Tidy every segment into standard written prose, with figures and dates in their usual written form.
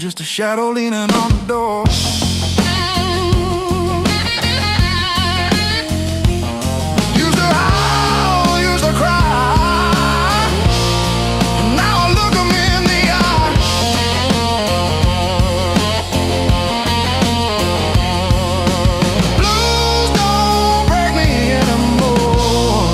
just a shadow leaning on the door. Used to howl, used to cry, and now I look 'em in the eye. Blues don't break me anymore.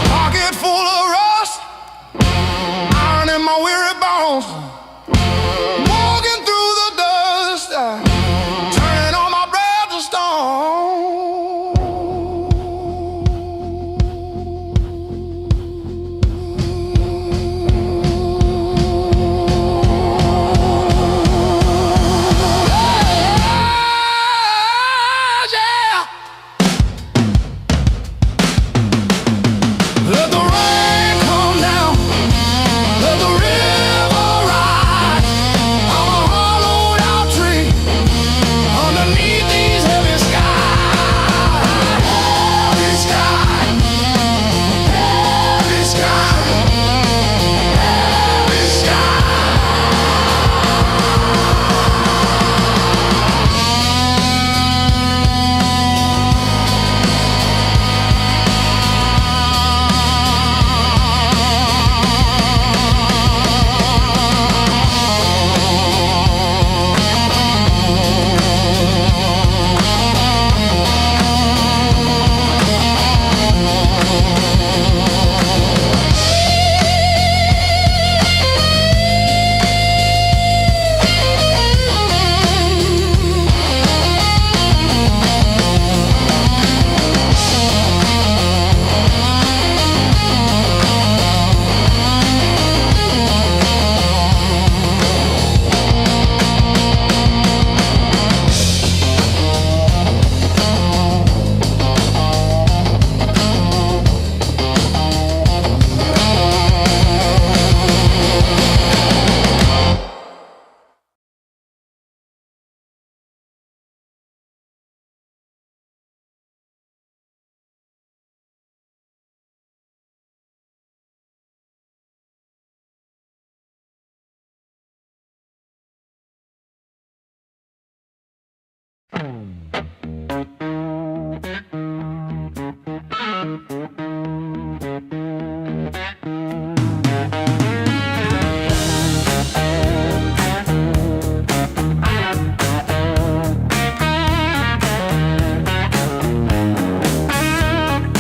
Pocket full of rust, iron in my weary bones. Walking through the dust, turning all my breath to stone. Yeah. Let the rain come down, let the river rise. I'm a hollowed out tree underneath these heavy skies. Heavy sky, heavy sky, heavy sky.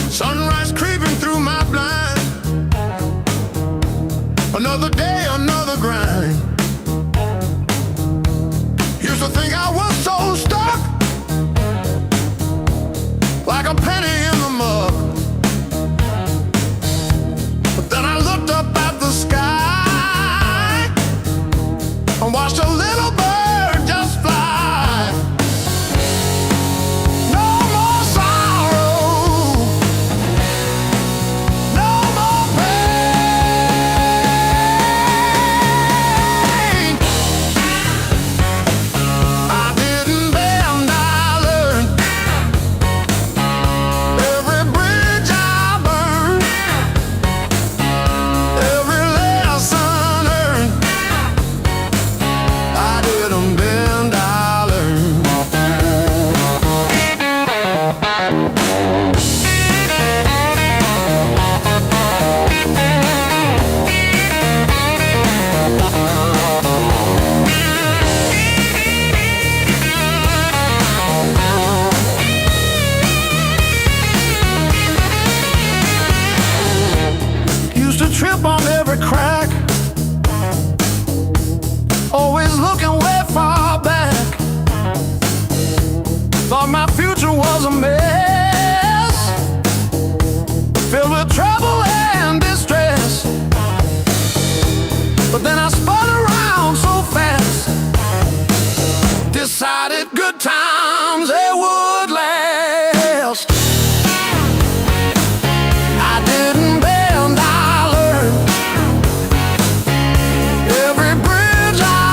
Sunrise creeping through my blind. Another day, another grind. Used to think I was so stuck, like a penny in the mug. But then I looked up at the sky and watched a little bird just fly. No more sorrow, no more pain. I didn't bend, I learned. Every bridge I burned, every lesson earned. I didn't bend, I learned. Used to trip on every crack, always looking way far back. Thought my future was a mess, filled with trouble and distress. But then I spun around so fast, decided good times they would last. I didn't bend, I learned. Every bridge I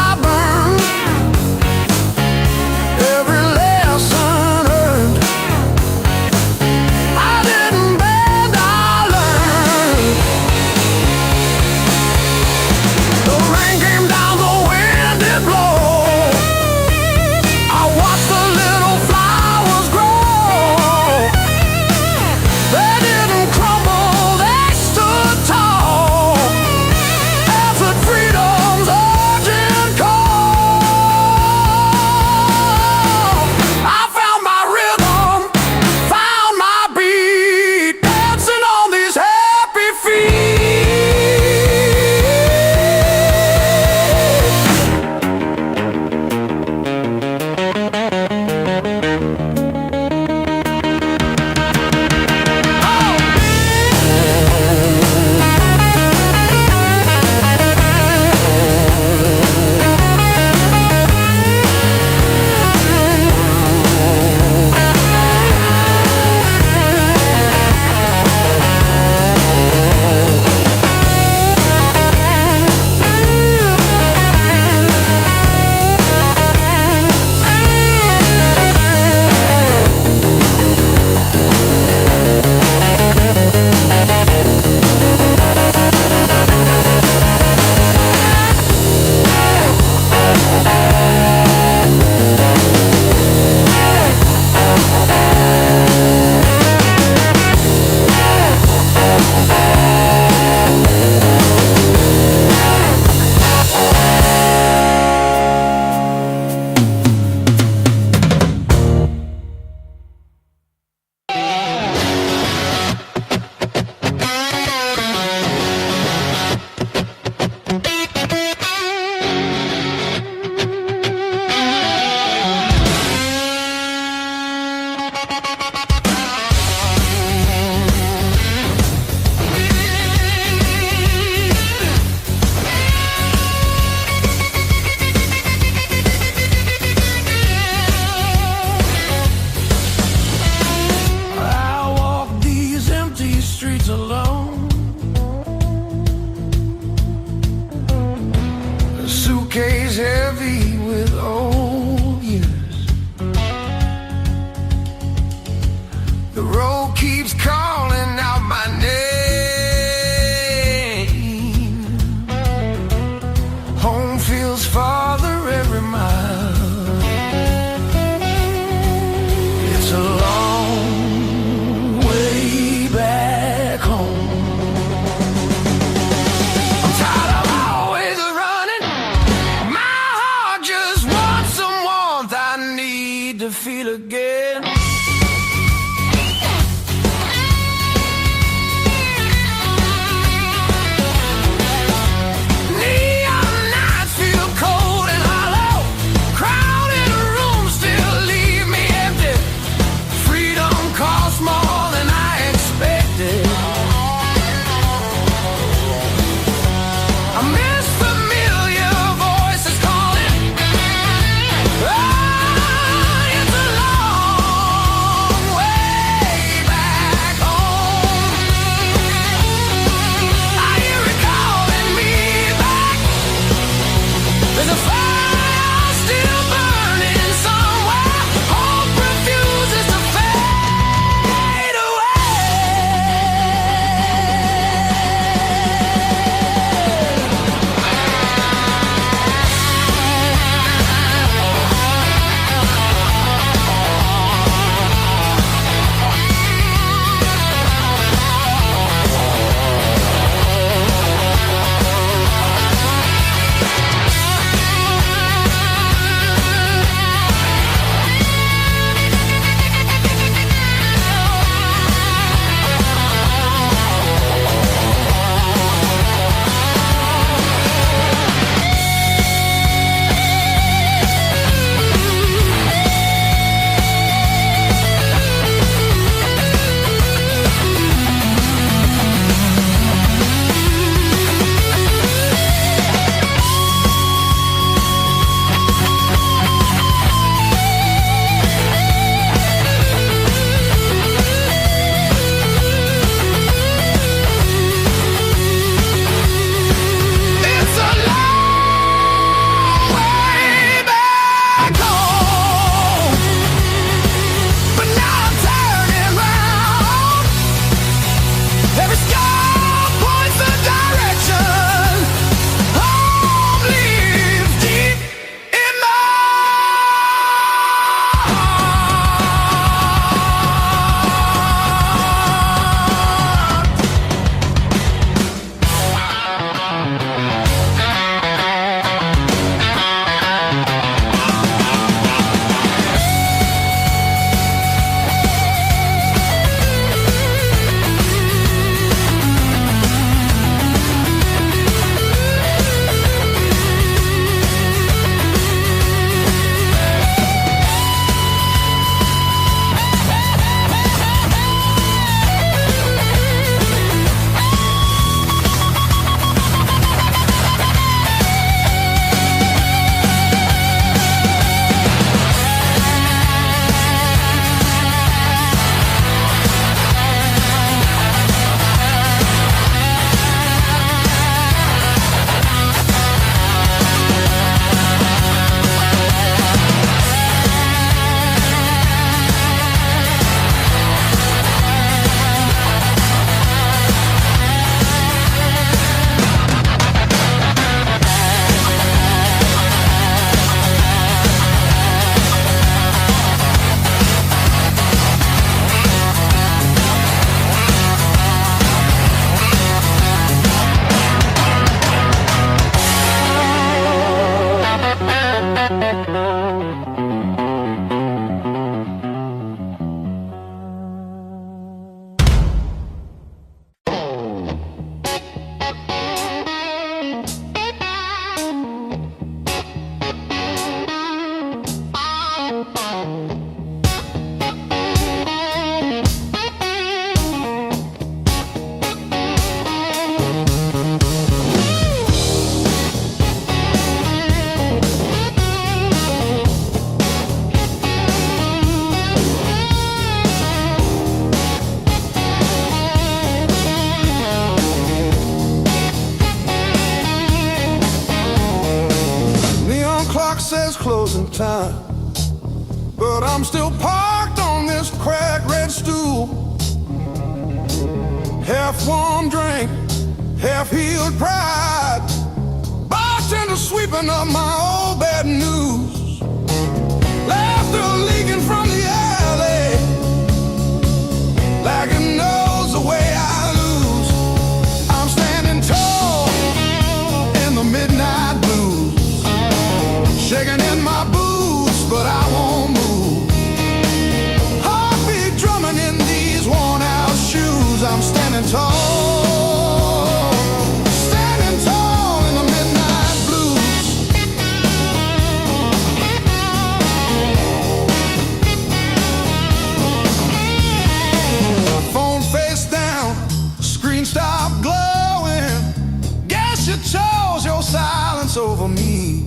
feels farther every mile. It's a long way back home. I'm tired of always running. My heart just wants some warmth I need to feel again. closing time, but I'm still parked on this cracked red stool. Half warm drink, half healed pride, bartender after sweeping up my old bad news, laughter leaking from the alley, like it knows the way I lose. I'm standing tall in the midnight blues, shaking in my boots, but I won't move. Heartbeat drumming in these worn out shoes. I'm standing tall, standing tall in the midnight blues. Phone face down, screen stopped glowing. Guess you chose your silence over me.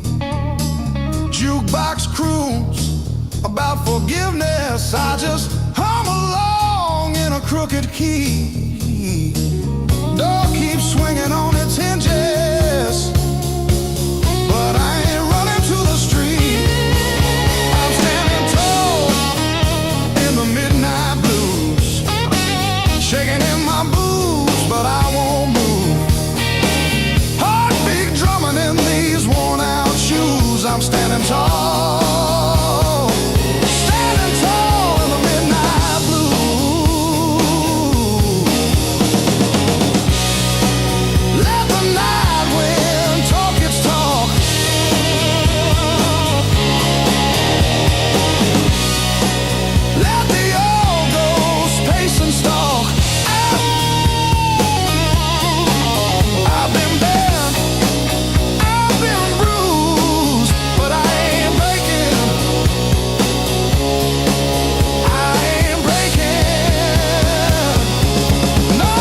Jukebox croons about forgiveness. I just hum along in a crooked key. Door keeps swinging on its hinges, but I ain't running to the street. I'm standing tall in the midnight blues, shaking in my boots, but I won't move. Heartbeat drumming in these worn out shoes. I'm standing tall, standing tall in the midnight blues. Let the night wind talk its talk. Let the old ghost pace and stalk. I've been bent, I've been bruised, but I ain't breaking. I ain't breaking. No.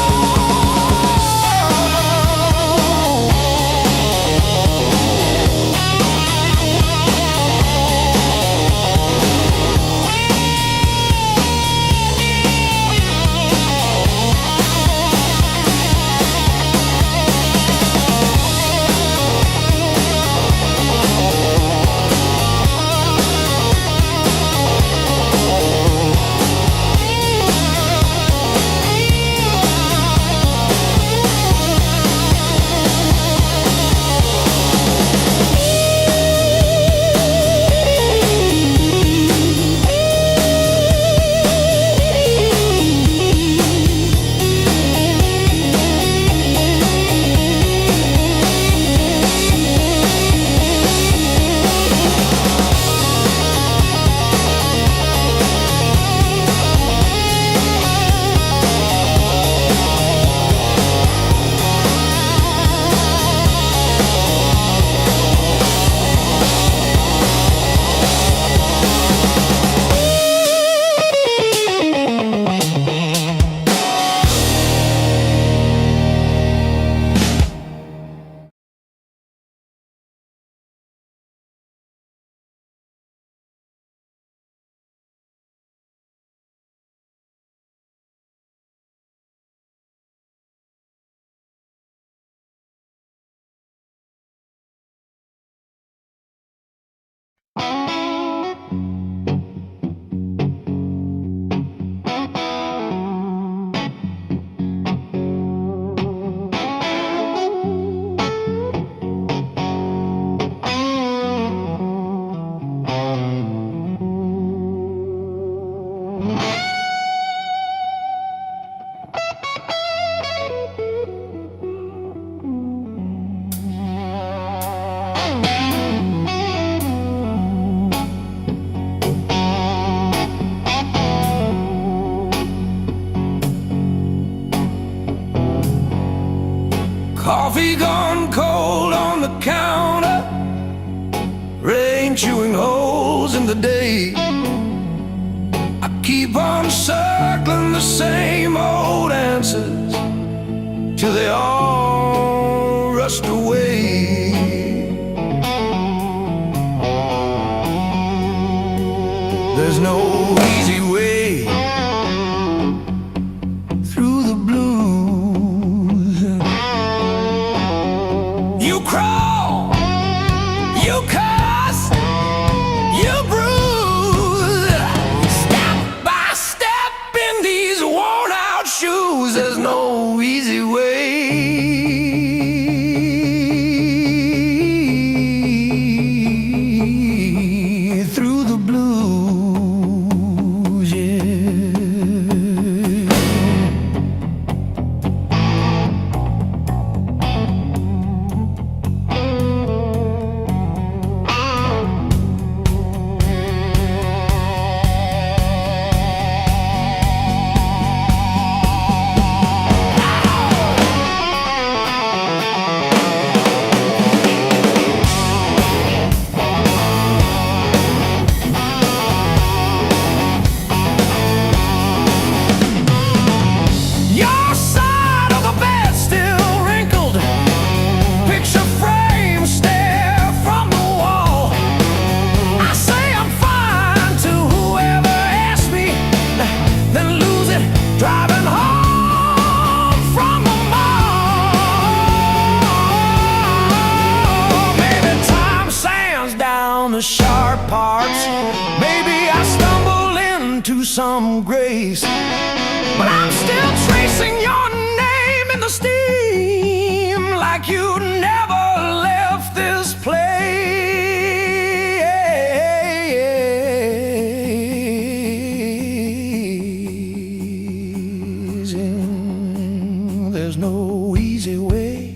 Coffee gone cold on the counter, rain chewing holes in the day. I keep on circling the same old answers till they all rust away. There's no easy way through the blues. You crawl, you cuss, you bruise, step by step in these worn out shoes. There's no easy way. on the sharp parts. Maybe I stumble into some grace, but I'm still tracing your name in the steam, like you never left this place. And there's no easy way.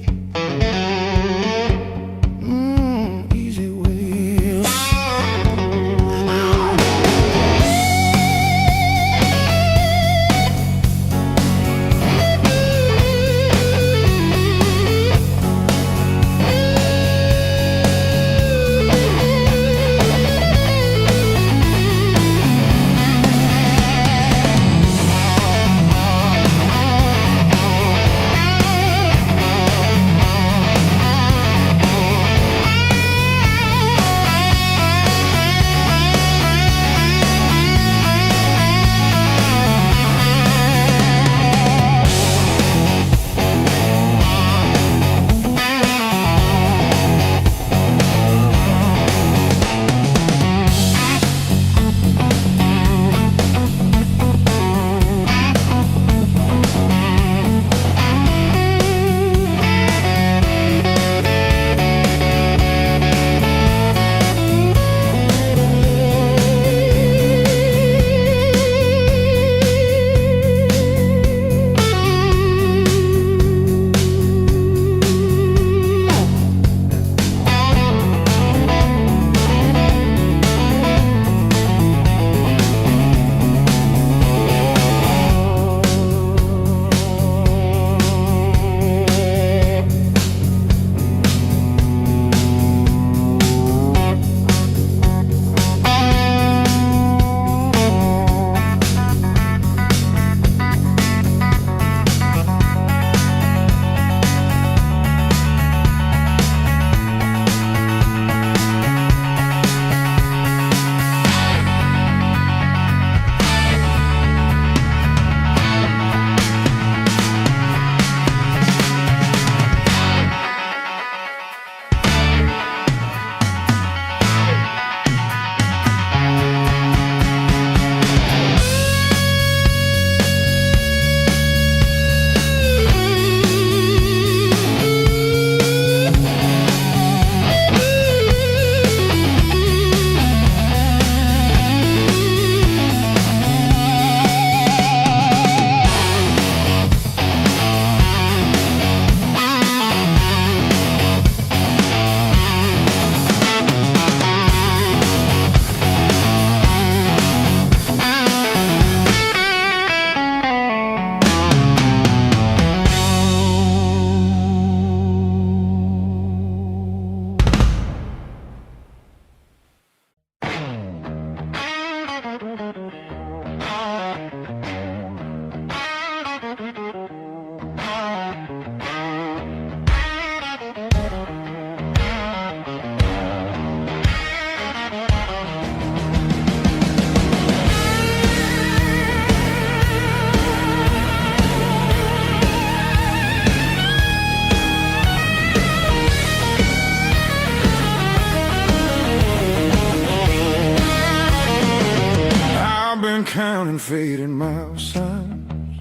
Counting fading mile signs,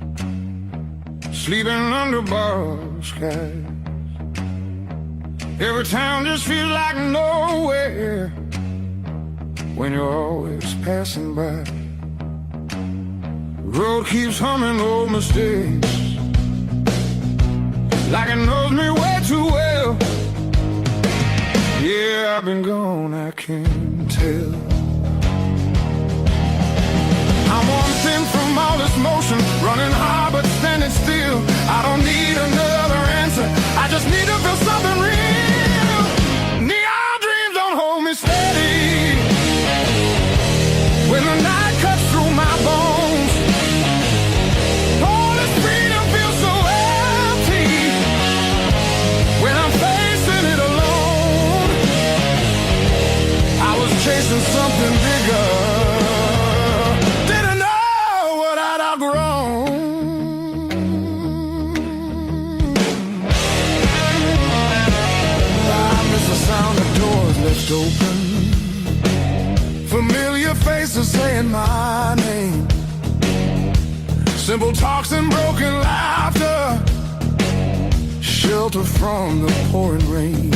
sleeping under borrowed skies. Every town just feels like nowhere when you're always passing by. The road keeps humming old mistakes, like it knows me way too well. Yeah, I've been gone, I can't tell. I'm one thing from all this motion, running hard but standing still. I don't need another answer, I just need to feel something real. Neon dreams don't hold me steady when the night cuts through my bones. All this freedom feels so empty when I'm facing it alone. I was chasing something bigger, left open, Simple talks and broken laughter, shelter from the pouring rain.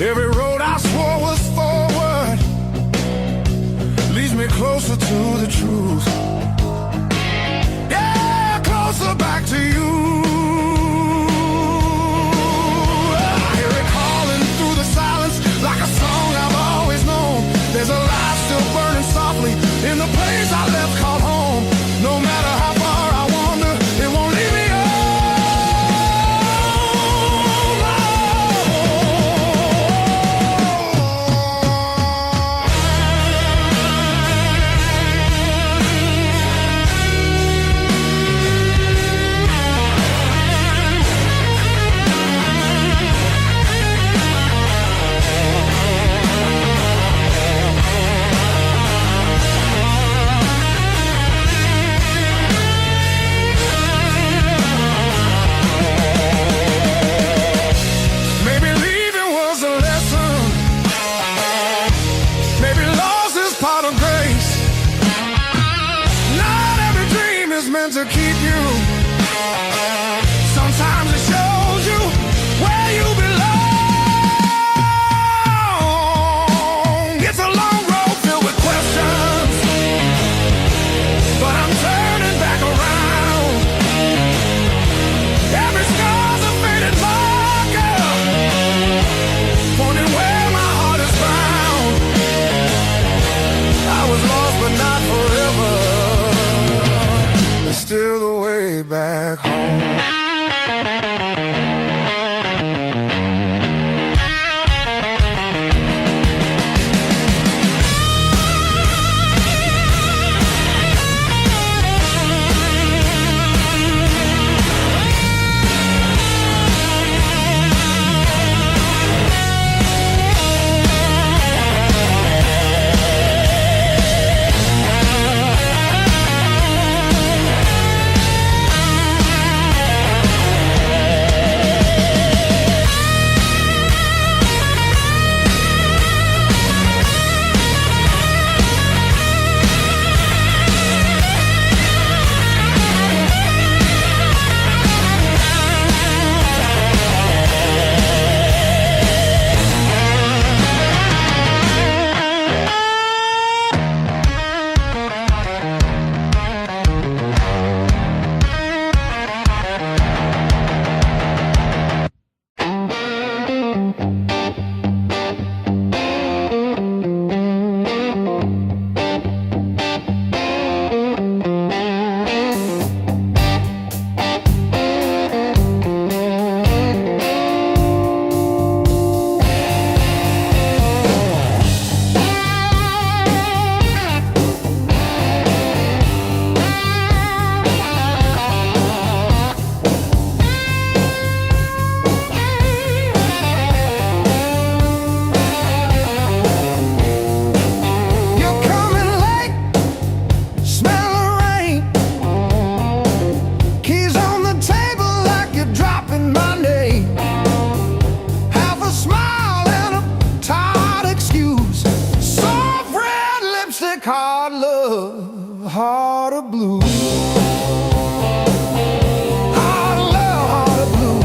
Every road I swore was forward leads me closer to the truth. Yeah, closer back to you. I hear it calling through the silence like a song I've always known. There's a light still burning softly in the place I left called home. No matter how far I wander, it won't leave me to keep you. Sometimes it shows you where you belong. It's a long road filled with questions, but I'm turning back around. Every scar's a faded marker, pointing where my heart is bound. I was lost but not forever. Still the way back home. Hard love, heart of blue. Hard love, heart of blue.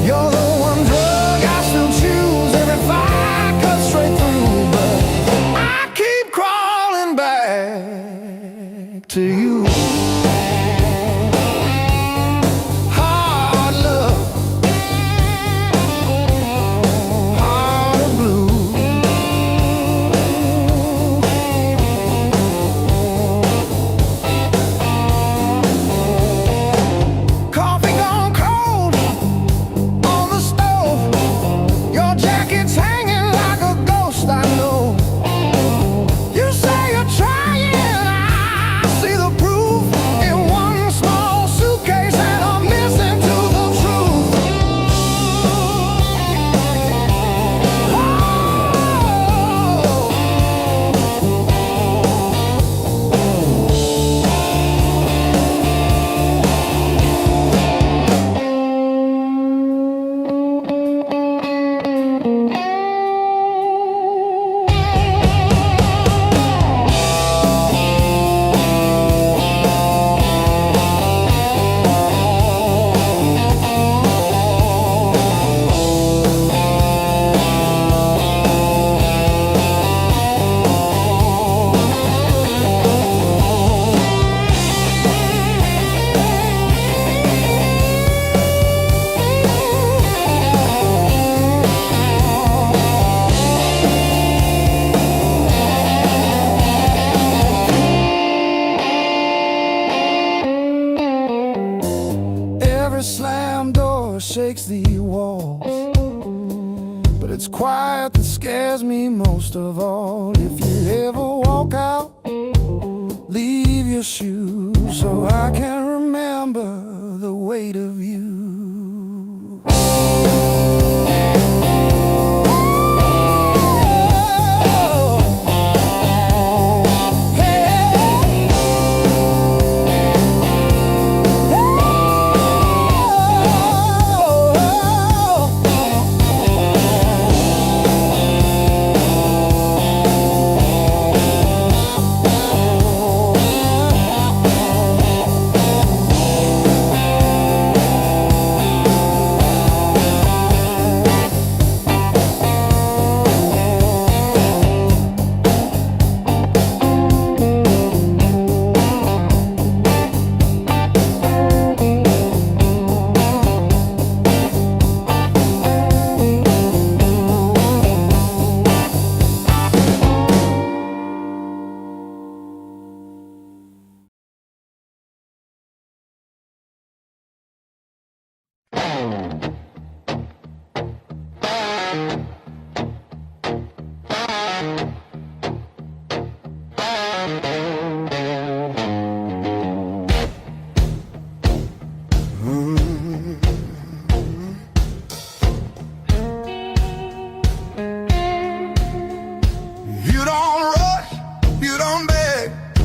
You're the one drug I still choose. Every fire cuts straight through, but I keep crawling back to you. the walls, but it's quiet that scares me most of all. If you ever walk out, leave your shoes so I can remember the weight of you.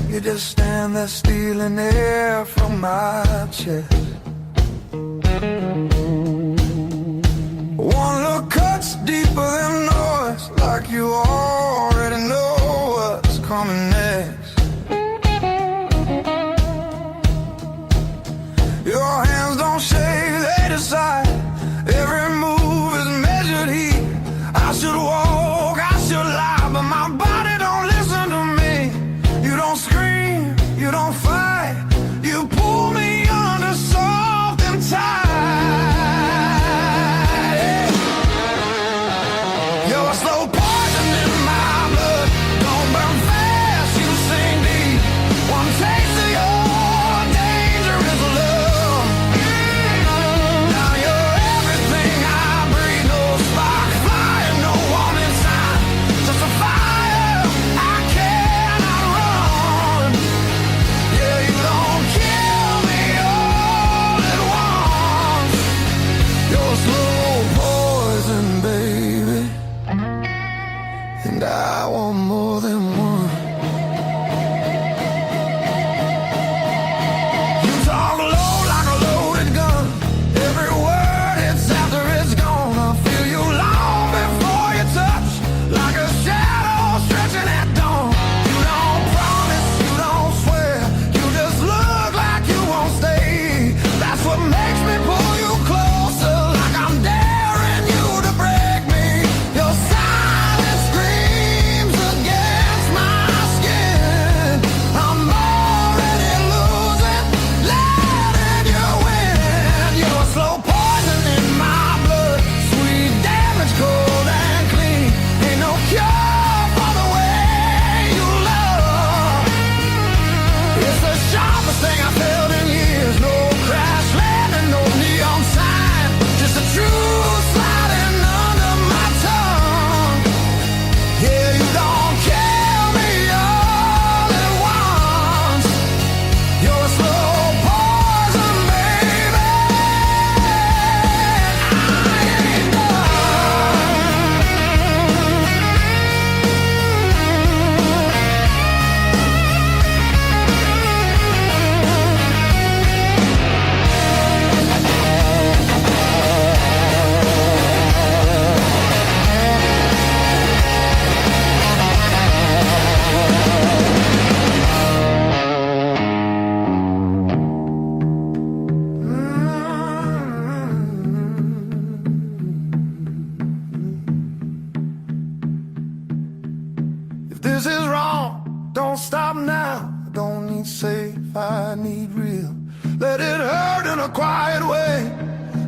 You just stand there stealing air from my chest. One look cuts deeper than noise, like you already know what's coming next. Your hands don't shake, they decide. Every move is measured heat. I should walk, I should lie, but my body don't listen to me. You don't scream, you don't fight, you pull me under soft and tight. You're a slow poison in my blood, don't burn fast, you sink deep. One taste of your dangerous love. Now you're everything I breathe, no spark flying, no warning sign, just a fire I cannot run. Yeah, you don't kill me all at once. You're slow poison, baby, and I want more than one. You talk low like a loaded gun. Every word hits after it's gone. I feel you long before you touch, like a shadow stretching at dawn. You don't promise, you don't swear, you just look like you won't stay. That's what makes me pull you closer, like I'm daring you to break me. Your silence screams against my skin. I'm already losing, letting you win. You're slow poison in my blood, sweet damage, cold and clean. Ain't no cure for the way you love. It's the sharpest thing I felt in years. No crash landing, no neon sign, just the truth sliding under my tongue. Yeah, you don't kill me all at once. You're a slow poison, baby. I ain't done. If this is wrong, don't stop now. I don't need safe, I need real. Let it hurt in a quiet way.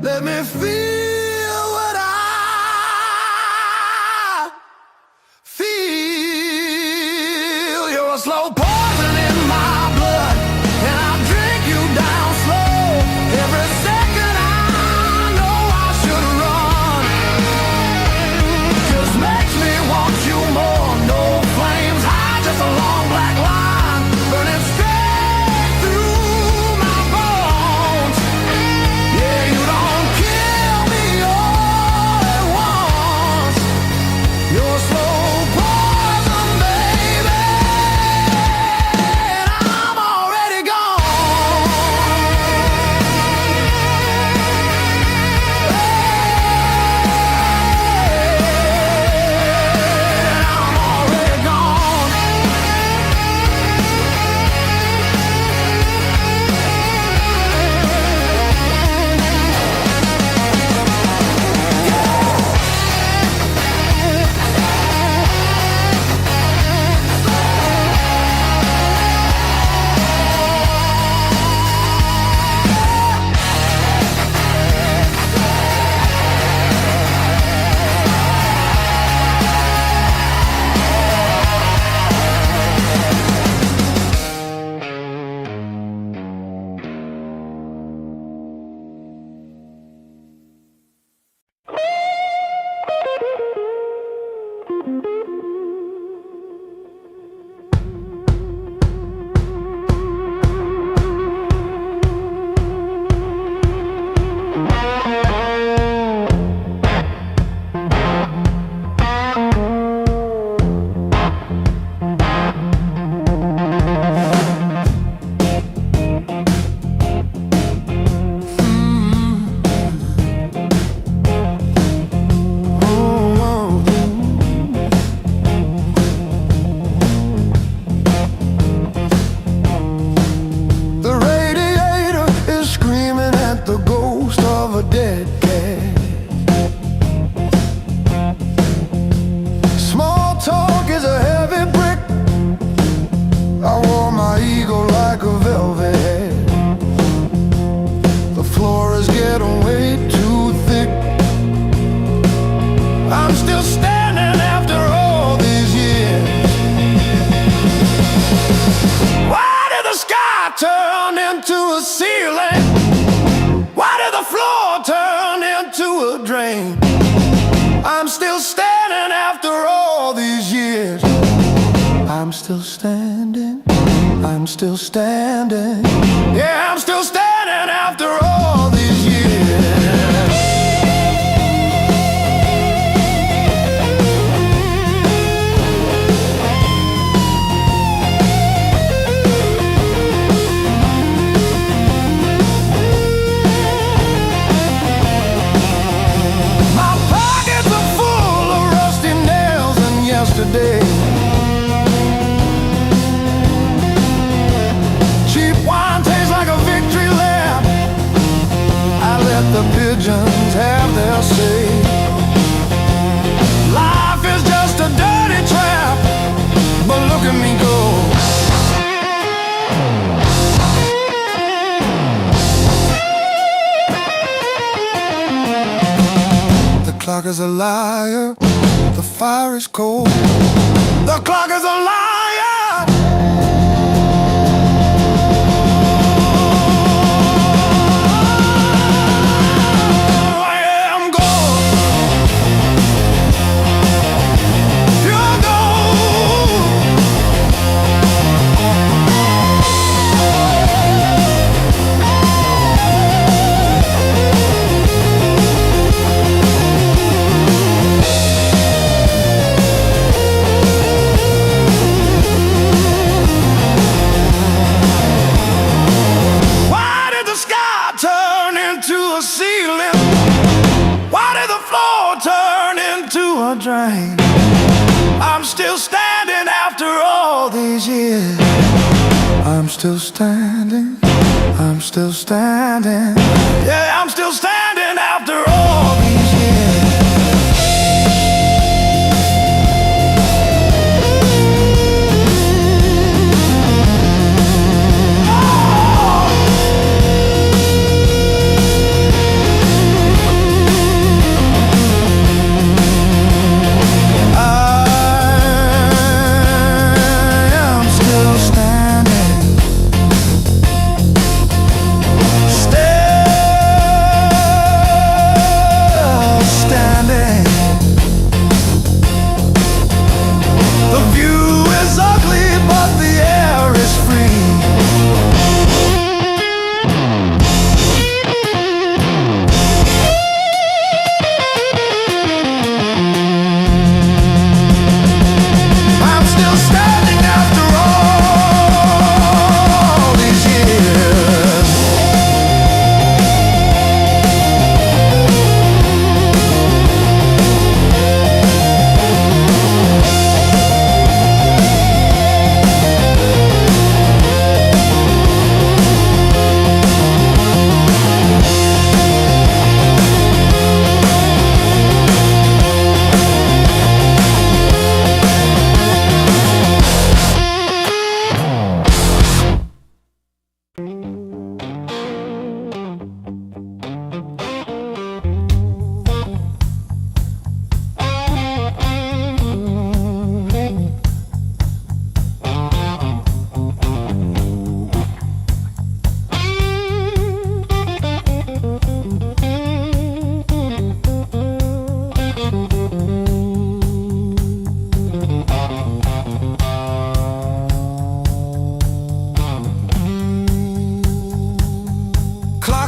Let me feel what I feel. You're a slow poison in my blood, and I drink you down slow. Every second I know I should train. I'm still standing after all these years. I'm still standing, I'm still standing. Yeah, I'm still standing after all these years. My pockets are full of rusty nails and yesterday. The pigeons have their say. Life is just a dirty trap, but look at me go. The clock is a liar, the fire is cold. The clock is a liar. Drain. I'm still standing after all these years. I'm still standing, I'm still standing. Yeah, I'm still standing after all these years.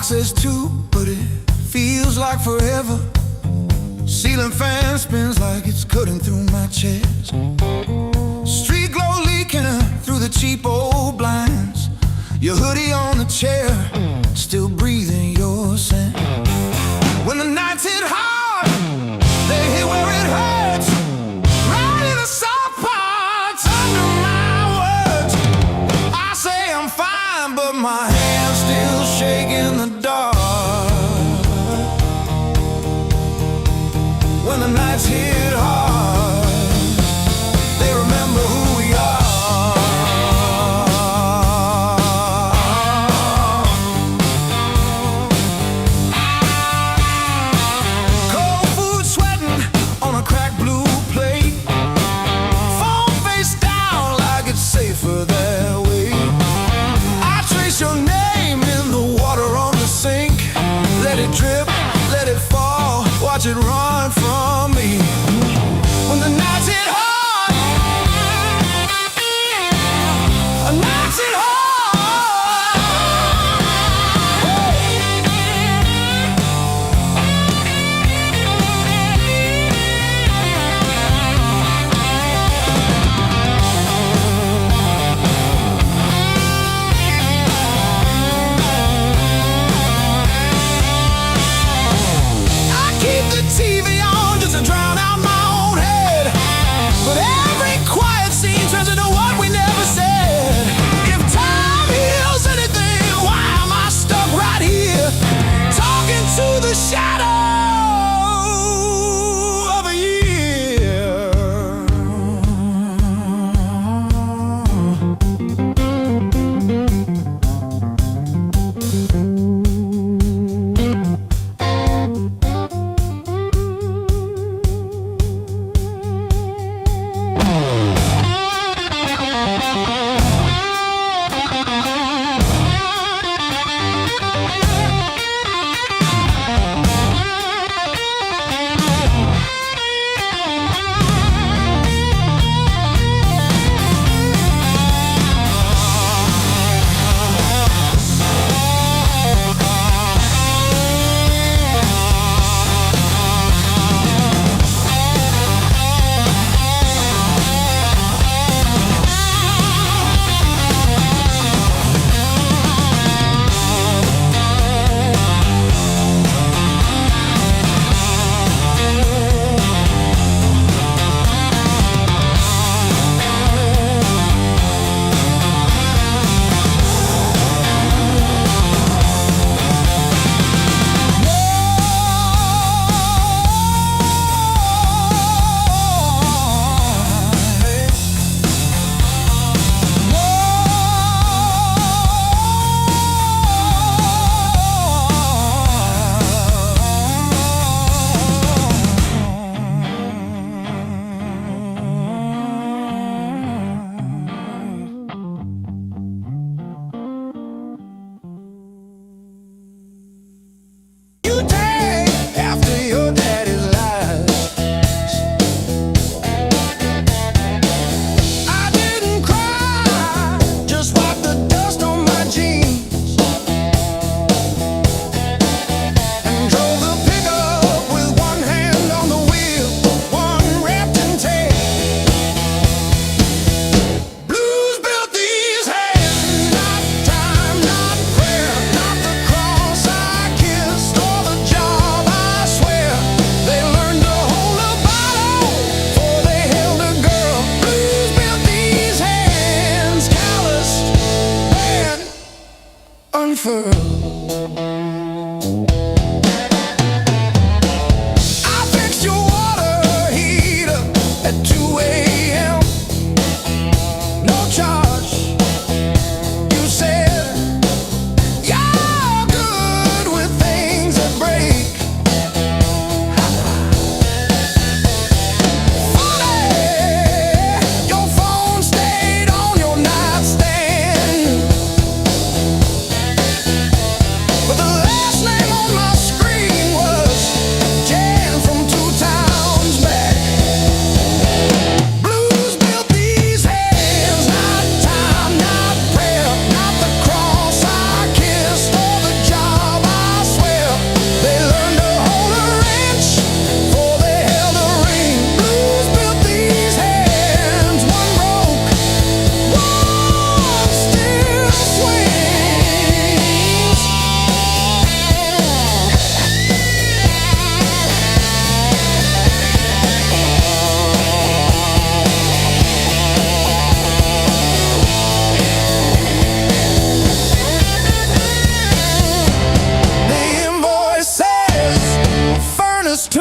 Says two, but it feels like forever. Ceiling fan spins like it's cutting through my chest. Street glow leaking through the cheap old blinds. Your hoodie on the chair, still breathing your scent. When the nights hit hard, they hit where it hurts. Right in the soft parts under my words. I say I'm fine, but my hand's still shaking the dark. When the nights hit hard, they remember who we are. Cold food sweating on a cracked blue plate. Phone face down like it's safer that way. I trace your name in the water on the sink. Let it drip, let it fall, watch it run.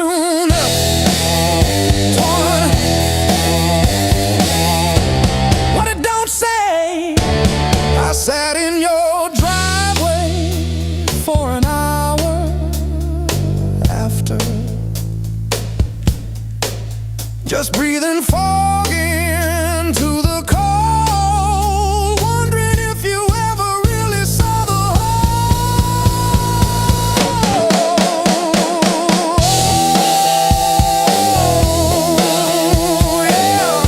tune up, torn. What it don't say. I sat in your driveway for an hour after, just breathing fog into the cold, wondering if you ever really saw the whole. Yeah.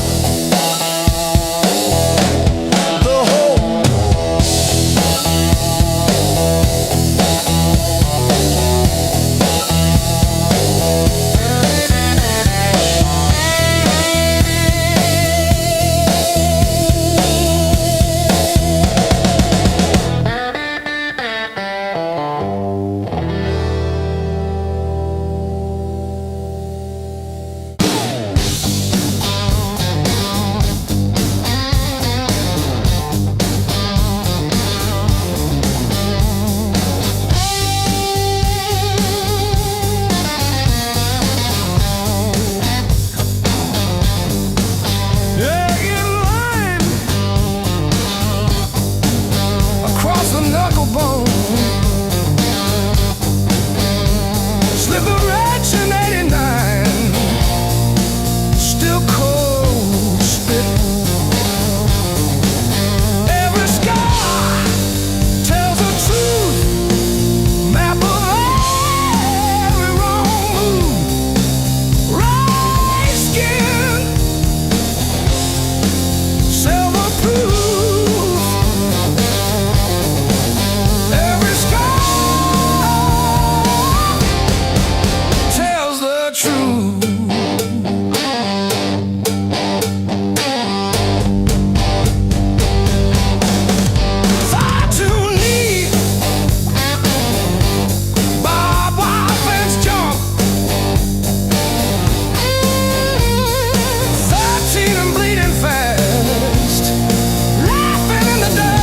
The whole. Across the knuckle bone, Liberation 89, still cold spit. Every scar tells the truth, map of every wrong move. Right skin, silver proof. Every scar tells the truth. Far too neat, barbed wire fence jump. 13 and bleeding fast, laughing in the dirt.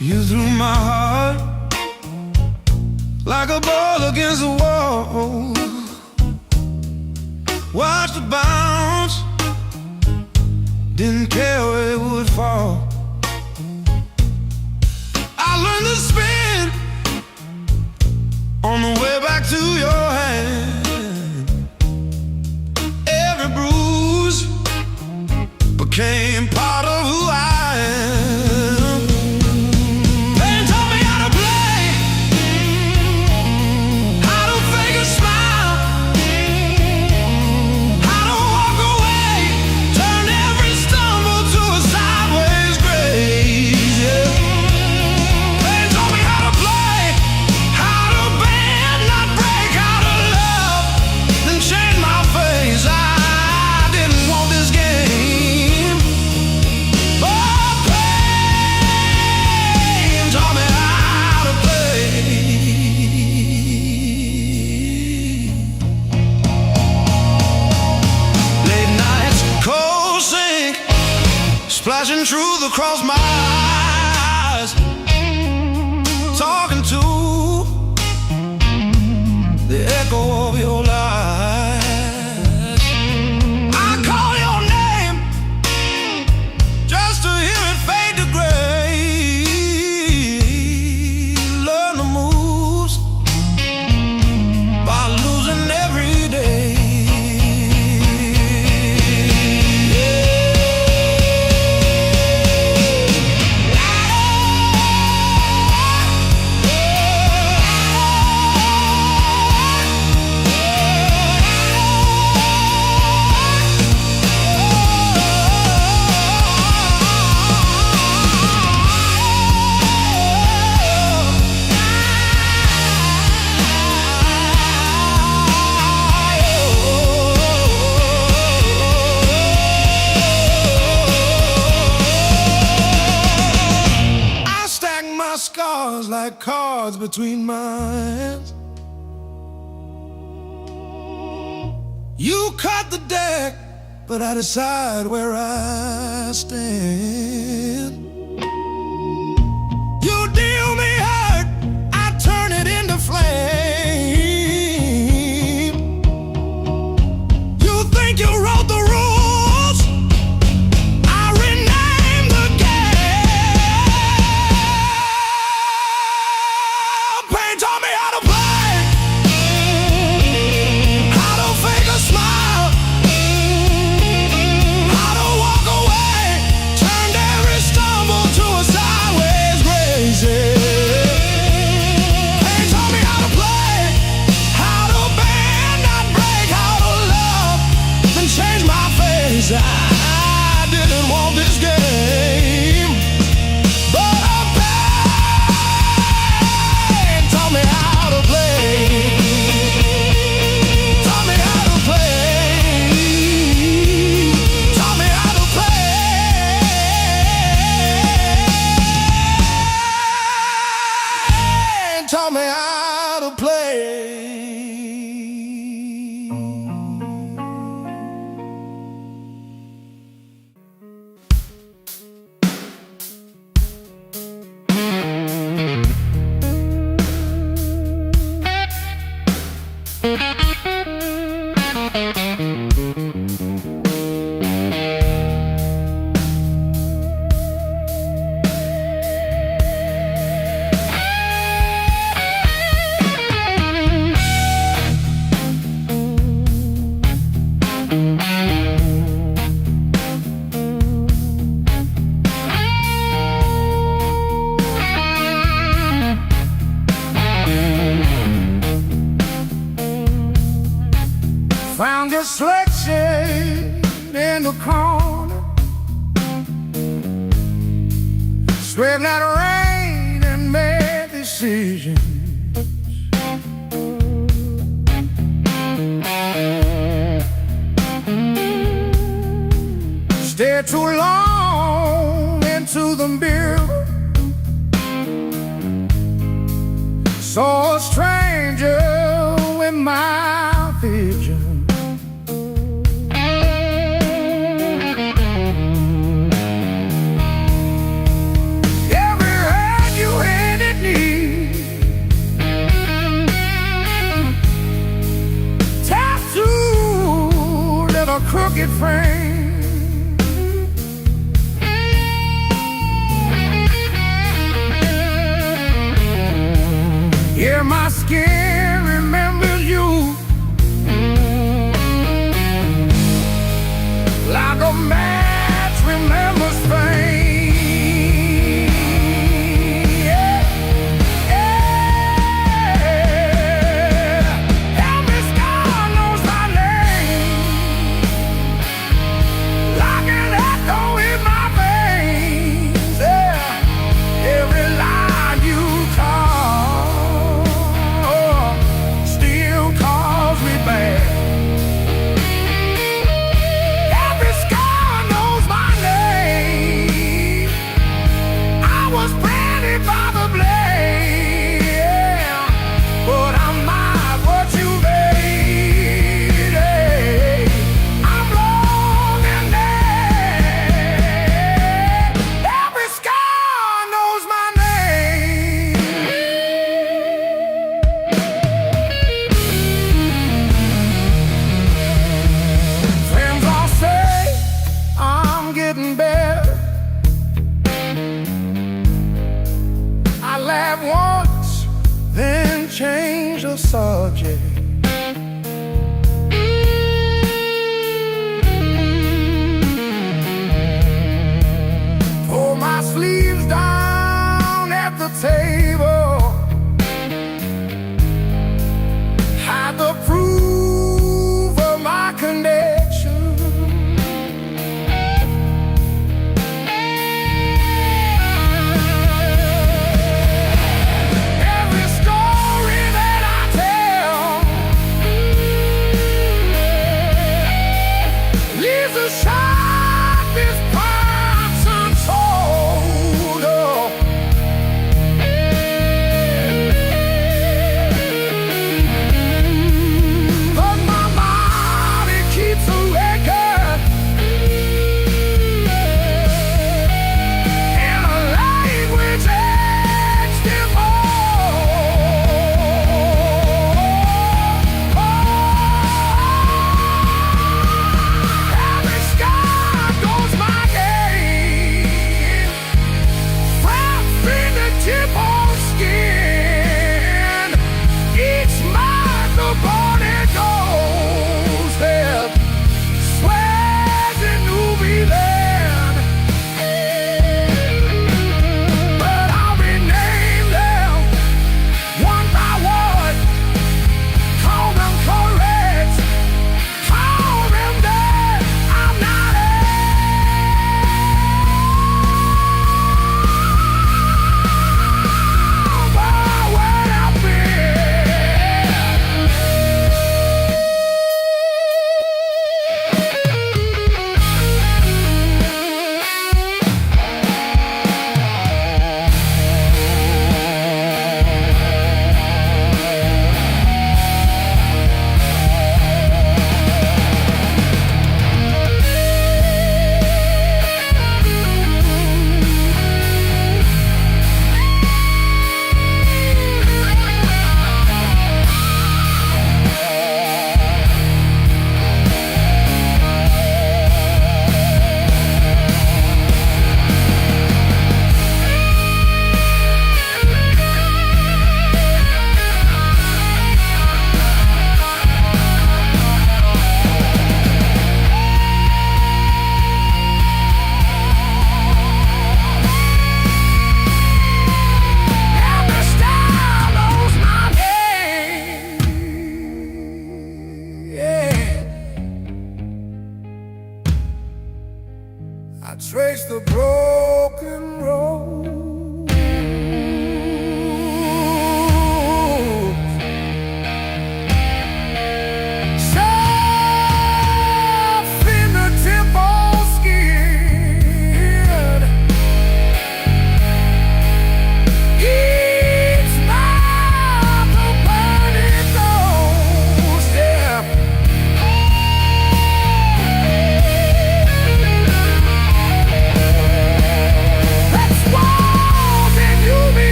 You threw my heart like a ball against the wall. Watched it bounce, didn't care where it would fall. I learned to spin on the way back to your hand. Every bruise became part of who I am. Pain taught me how to play, how to fake a smile. truth across my eyes, talking to the echo of your lies. I call your name just to hear it fade to gray. Learn the moves by losing every day. Scars like cards between my hands. You cut the deck, but I decide where I stand. You deal me hurt, I turn it into flame. You think you wrote the rules, I rename the game. Pain taught me how to play, how to fake a smile, how to walk away, turned every stumble to a sideways grace. Pain taught me how to play, how to bend, not break, how to love, then change my face. I didn't want this game, but a pain taught me how to play. Taught me how to play. Taught me how to play. Taught me how to play. Found your selection in the corner, straightened out rain and made decisions. Stared too long into the mirror, saw a stranger in my vision. Every hand you handed me, tattooed in a crooked frame. Yeah, my skin remembers you like a match remembers pain. Yeah, yeah. Every scar knows my name. trace the broken road.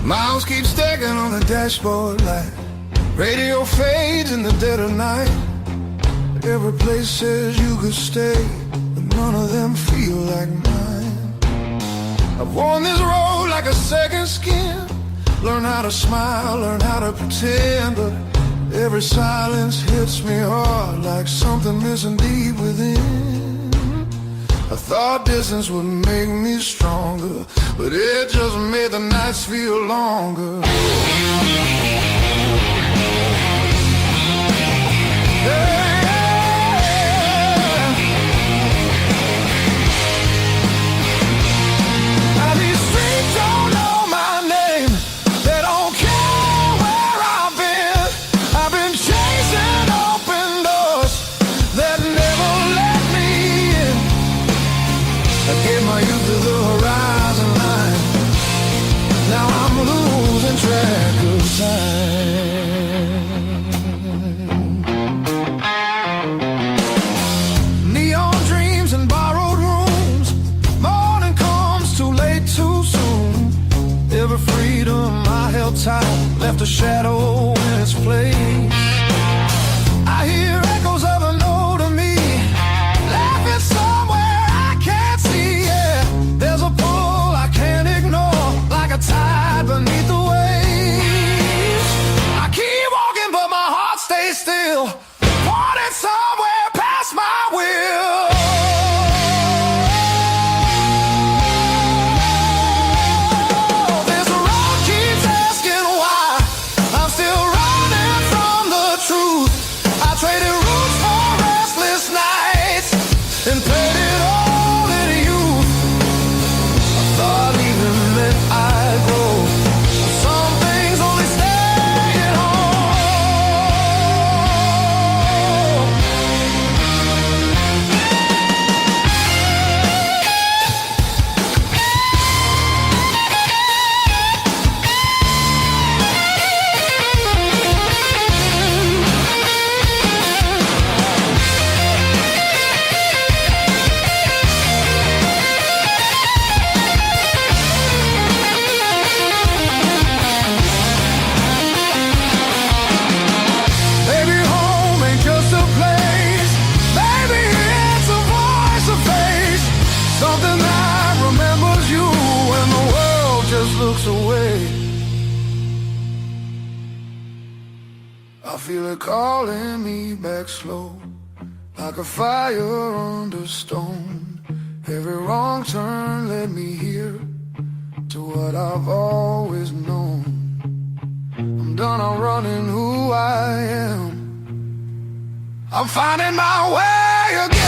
Miles keep stacking on the dashboard light. Radio fades in the dead of night. Every place says you could stay, but none of them feel like mine. I've worn this road like a second skin. Learn how to smile, learn how to pretend, but every silence hits me hard like something missing deep within. I thought distance would make me stronger, but it just made the nights feel longer. Now these streets don't know my name. They don't care where I've been. I've been chasing open doors that never let me in. I gave my youth to the horizon line. Now I'm losing track of time. Neon dreams and borrowed rooms. Morning comes too late, too soon. Every freedom I held tight left a shadow in its place. I hear echoes of an older me laughing somewhere I can't see. Yeah, there's a pull I can't ignore, like a tide beneath the waves. I keep walking, but my heart stays still, pointing somewhere past my will. This road keeps asking why I'm still running from the looks away. I feel it calling me back slow, like a fire under stone. Every wrong turn led me here to what I've always known. I'm done outrunning who I am. I'm finding my way again.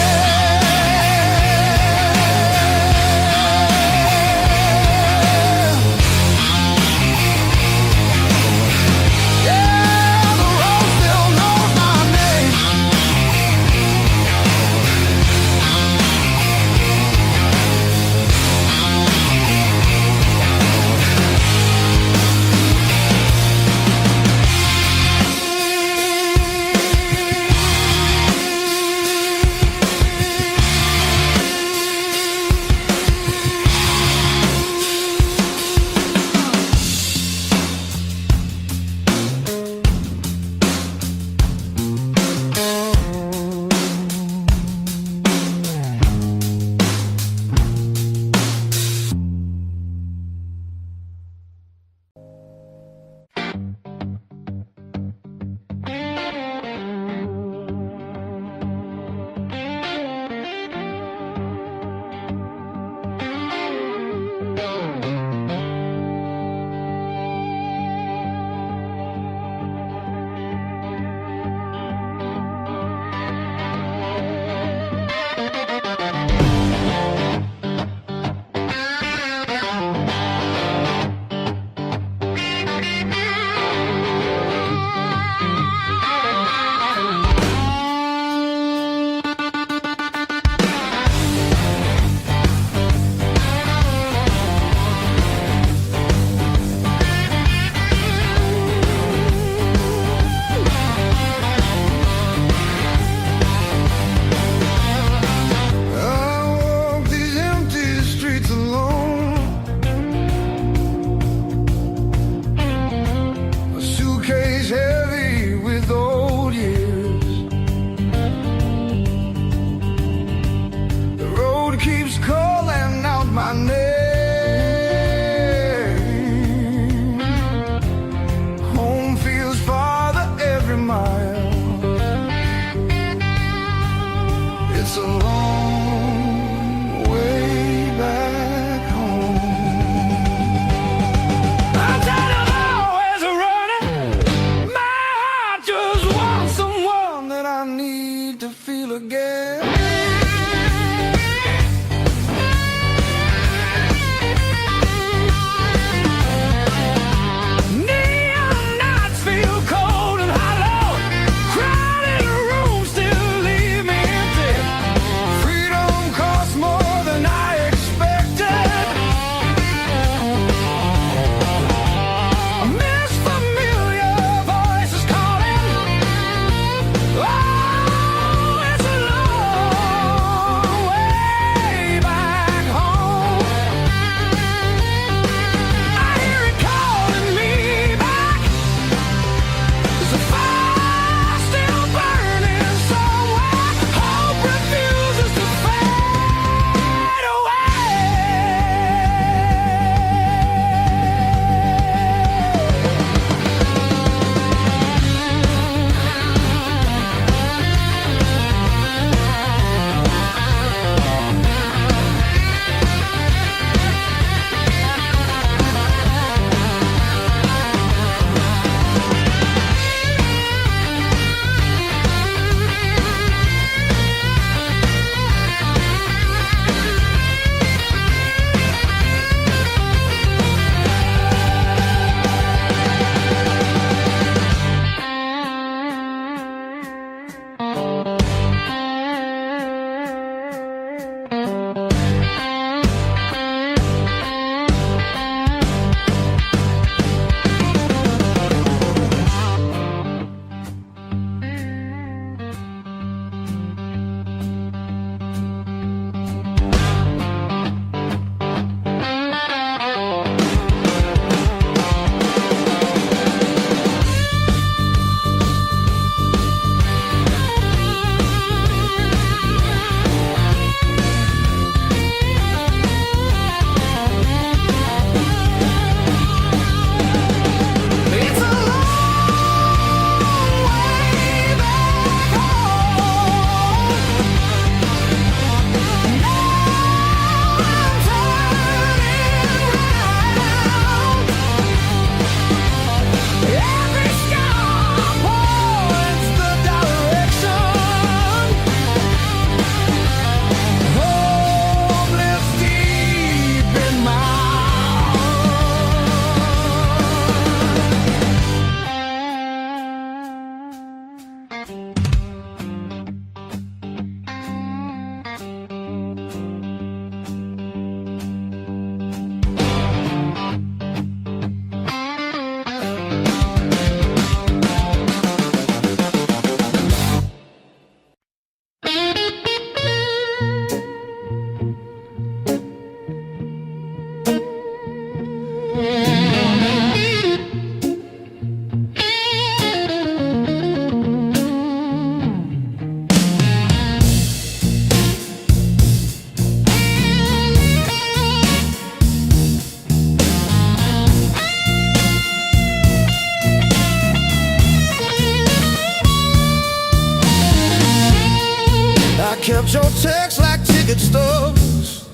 Count your texts like ticket stubs,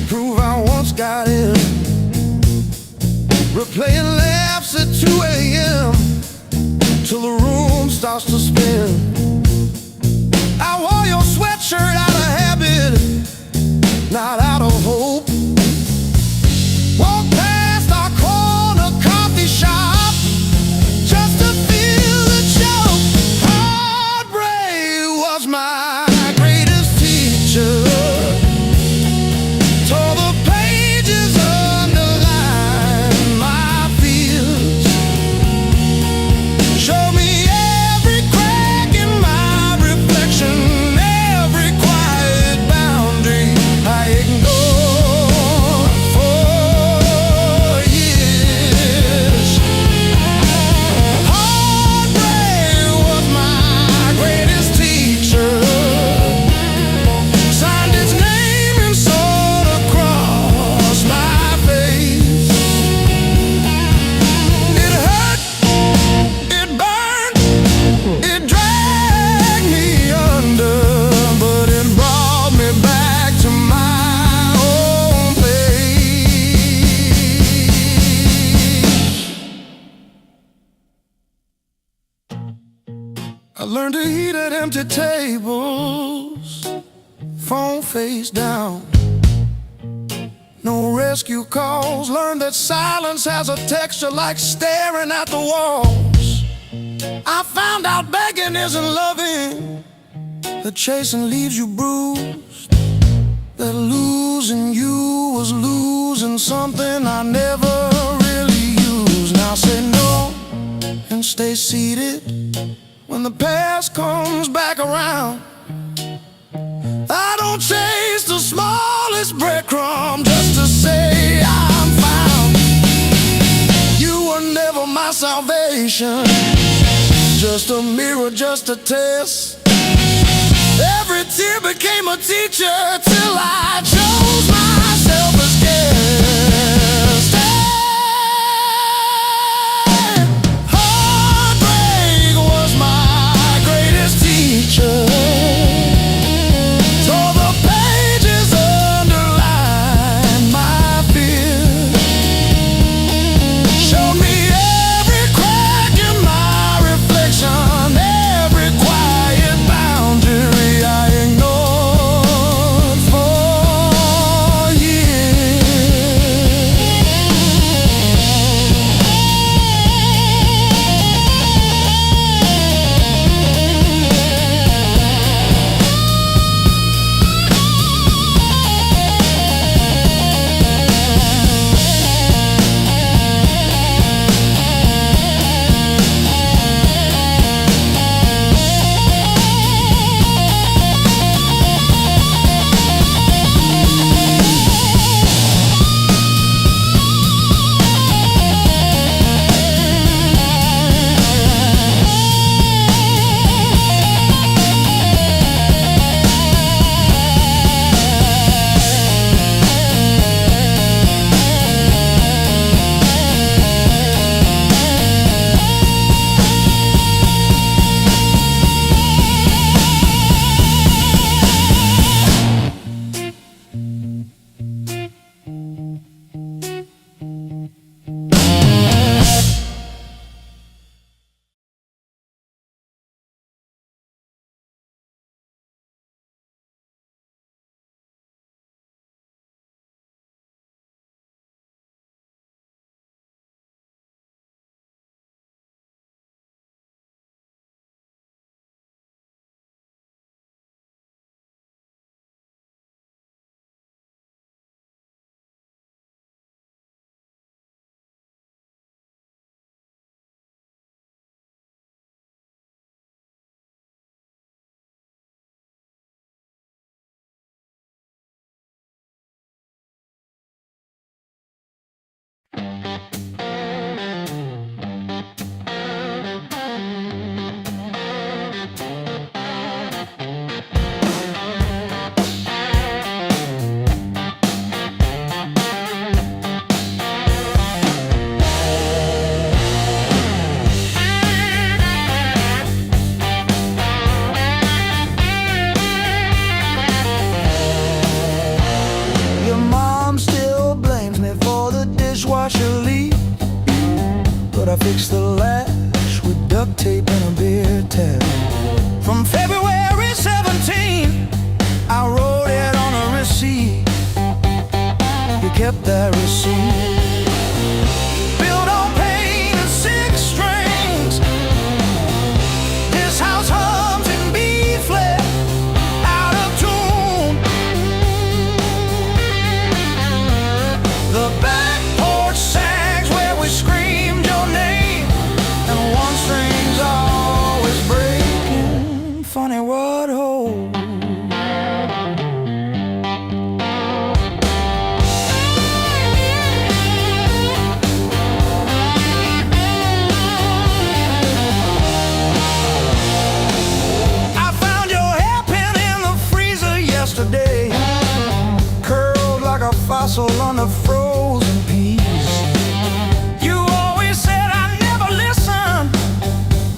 prove I once got in. Replaying laughs at 2 a.m. till the room starts to spin. I wore your sweatshirt out of habit, not out of hope. Walk past our corner coffee shop just to feel the joke. Heartbreak was my greatest teacher. Tore the pages, underlined my fears. Showed me every crack in my reflection, every quiet boundary I ignored for years. Heartbreak was my greatest teacher. Signed his name and sword across my face. It hurt, it burned, it dragged me under, but it brought me back to my own place. I learned to eat at empty tables, phone face down. No rescue calls. Learned that silence has a texture like staring at the walls. I found out begging isn't loving, that chasing leaves you bruised, that losing you was losing something I never really used. Now say no and stay seated when the past comes back around. I don't chase the smallest breadcrumb just to say I'm found. You were never my salvation, just a mirror, just a test. Every tear became a teacher till I chose myself as guest. Heartbreak was my greatest teacher. Tore the pages, underlined my fears. Showed me every crack in my reflection, every quiet boundary I ignored for I fixed the latch with duct tape and a beer tap. From February 17, I wrote it on a receipt. You kept that receipt. Built on pain and six strings. This house hums in B flat, out of tune. The back porch sags where we screamed your name, and one string's always breaking. Funny what holds. Yesterday, curled like a fossil on the frozen peas. You always said I never listened,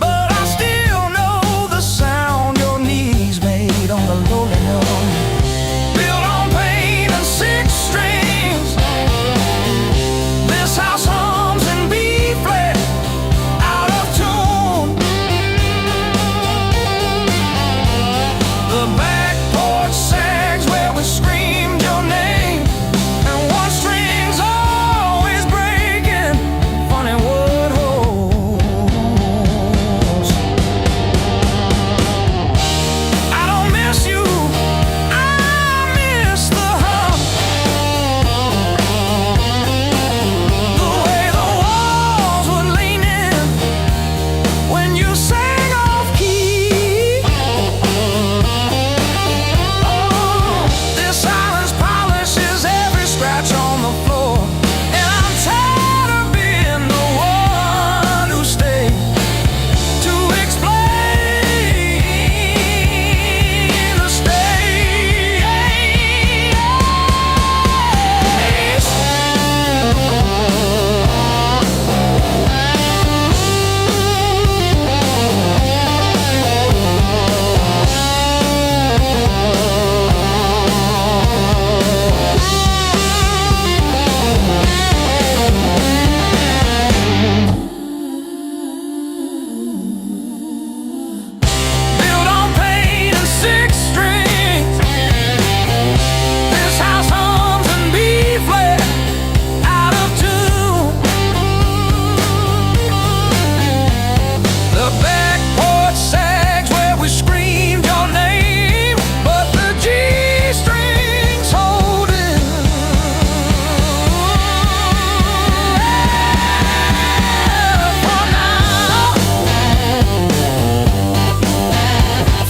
but I still know the sound your knees made on the lowly note. Built on pain and six strings. This house hums in B flat, out of tune. The back porch sags where we screamed your name, and one string's always breaking. Funny what holds. I don't miss you, I miss the hum. The way the walls were leaning when you sang off key. This silence polishes every scratch on the floor, and I'm tired of being the one who stayed to explain the built on pain and six strings. This house hums in B flat, out of tune. The back porch sags where we screamed your name, but the G strings holding. For now,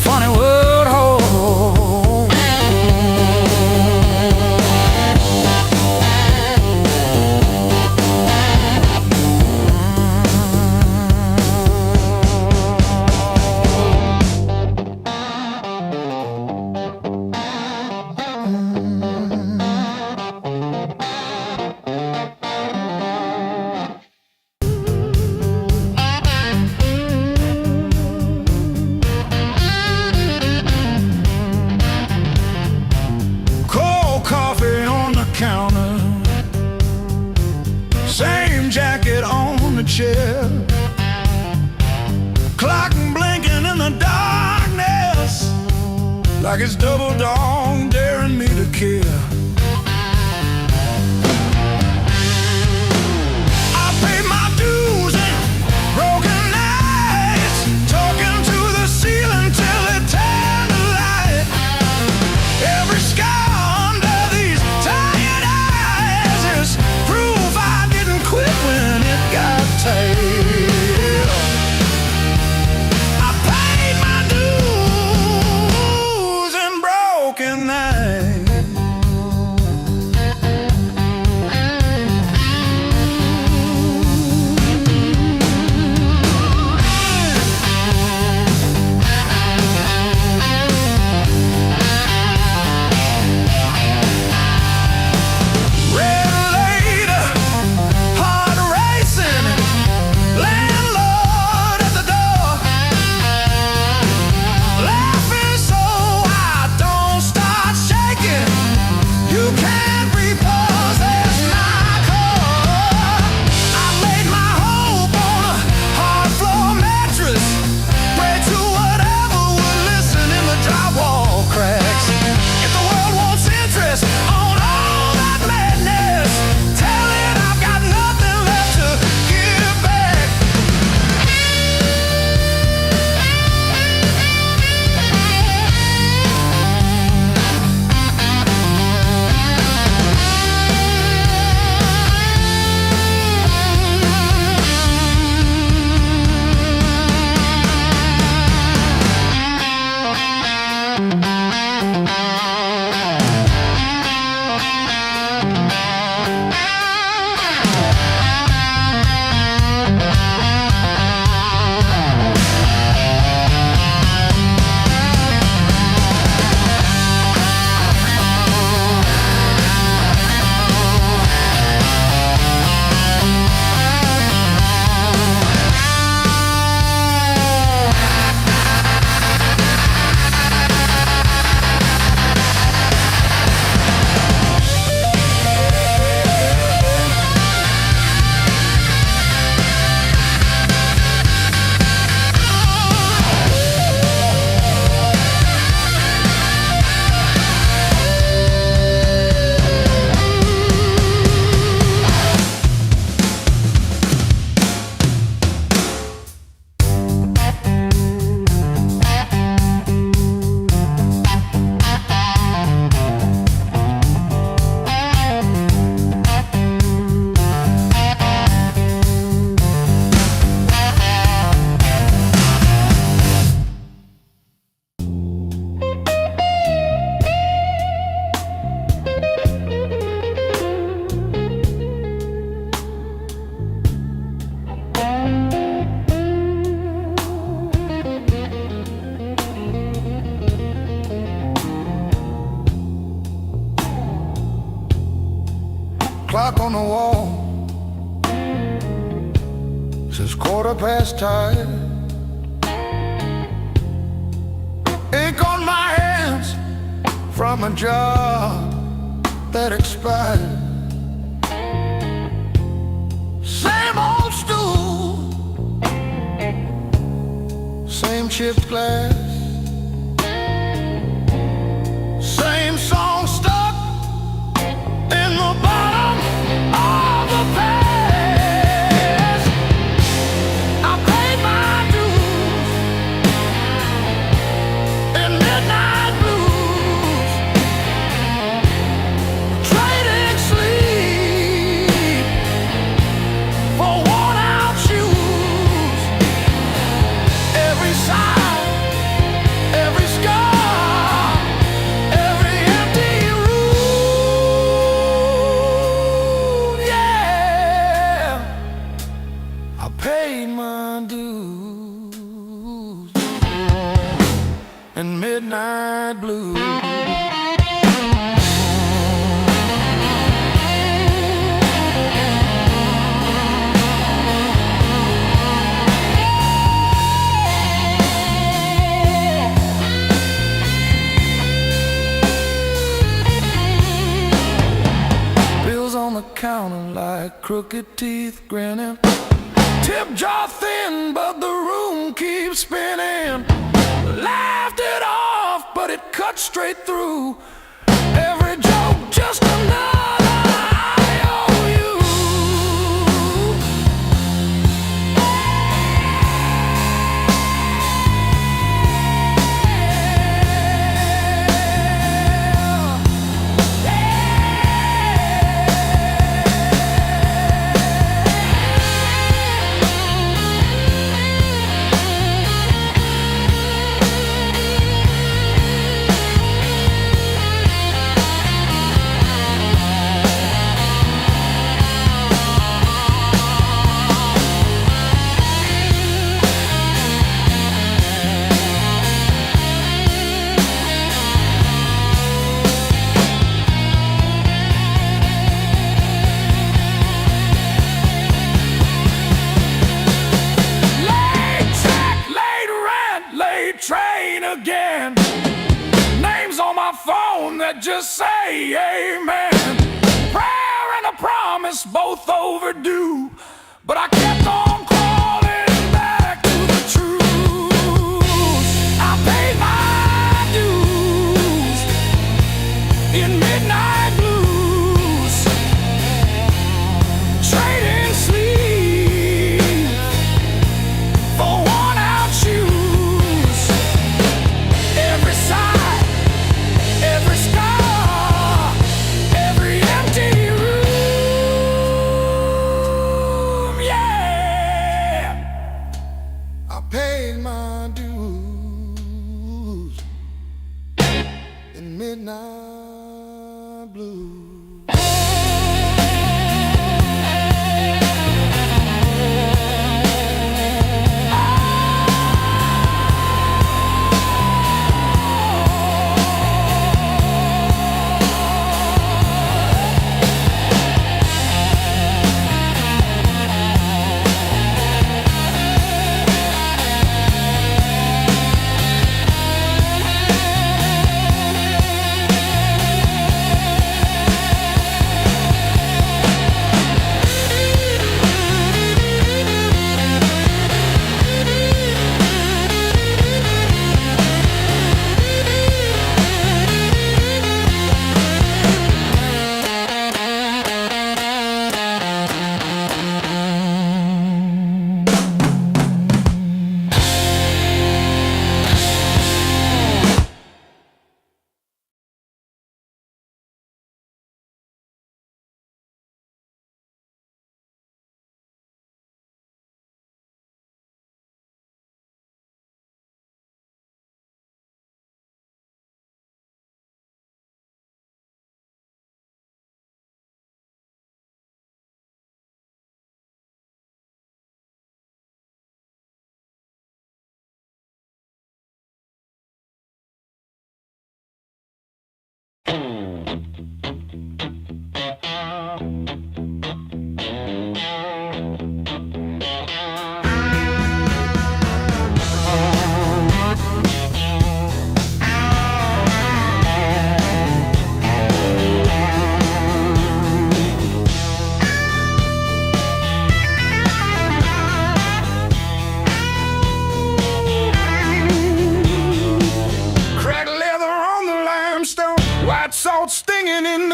funny what holds. Cold coffee on the counter, same jacket on the chair. Clock blinking in the darkness, like it's double dawn daring me to care. I paid my dues and broken nights, talking to the ceiling till it turned to light. Every scar under these tired eyes is proof I didn't quit when it got tight. I paid my dues and broken nights. since 10:15. Ink on my hands from a job that expired. Same old stool, same chipped glass, same song stuck in the bottom of the past. I paid my dues in midnight blues, trading sleep for worn out shoes. Every sigh, every scar, every empty room, yeah. I paid my dues and midnight blues. Bills on the counter like crooked teeth grinning. Tip jar thin, but the room keeps spinning. Laughed it off, but it cut straight through. Every joke just another IOU. Train again. Names on my phone that just say amen. Prayer and a promise both overdue, but I kept on crawling back to the truth. I paid my dues in midnight blues, trading sleep for worn out shoes. Every sigh, every scar, every empty room, yeah.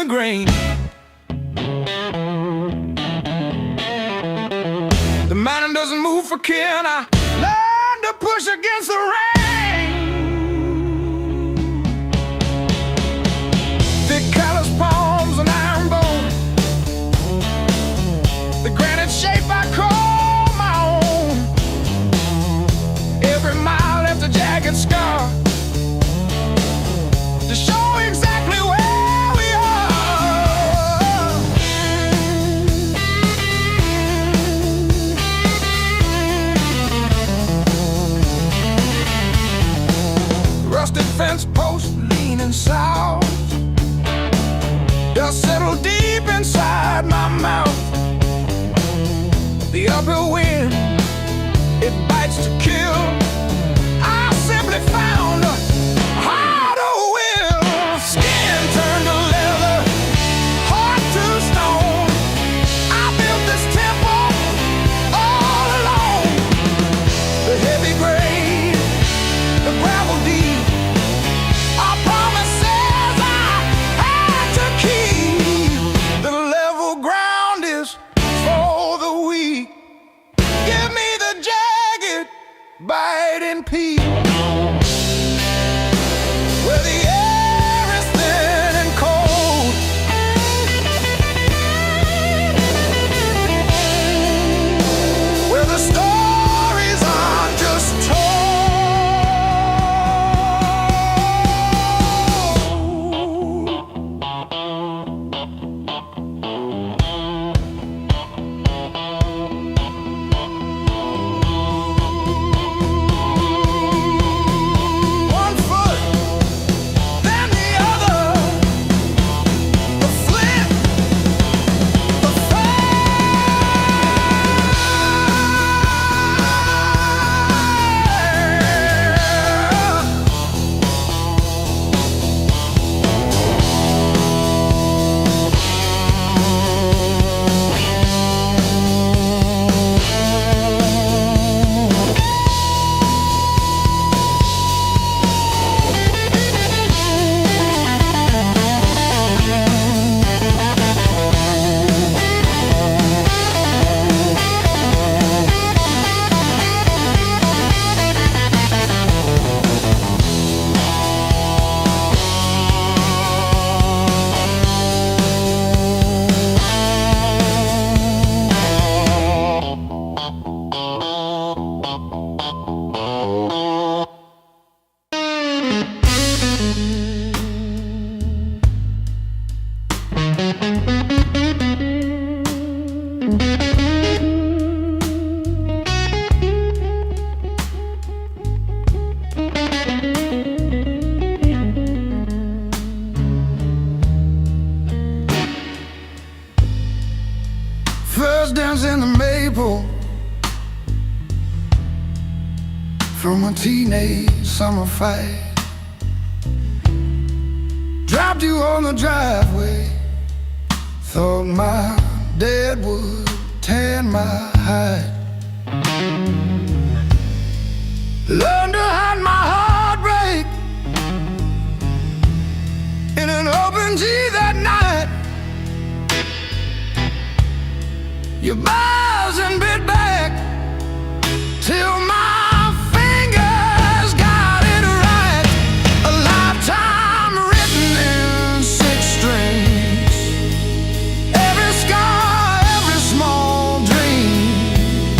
the grain. The mountain doesn't move for kin. I learned to push against the rain. Thick callous palms and iron bones, the granite shape I call my own. Every mile left a jagged scar to show exactly where we are. Rusted fence post leaning south, dust settled deep inside my mouth. The uphill wind, it bites to kill. I simply found a harder will. Skin turned to leather, heart to stone. I built this temple all alone. The heavy grade, the gravel deep, our promises I had to keep. The level ground is for the weak. Give me the jagged, biting peak, where the air is thin and cold, where the stories aren't just told. One foot, then the other, the flint, the first dance in the maple from a teenage summer fight. Dropped you on the driveway, thought my dad would tan my hide. Learned to hide my heartbreak in an open G that night. You buzz and bit back till my fingers got it right. A lifetime written in 6 strings. Every scar, every small dream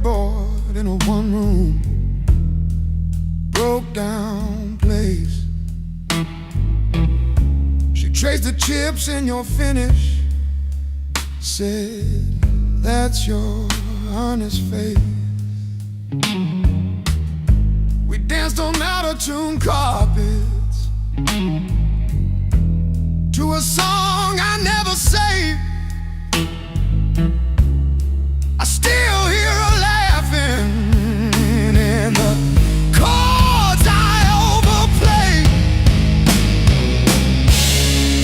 board in a one-room, broke down place. She traced the chips in your finish, said, that's your honest face. We danced on out-of-tune carpets to a song I never saved. I still hear her laughing in the chords I overplay.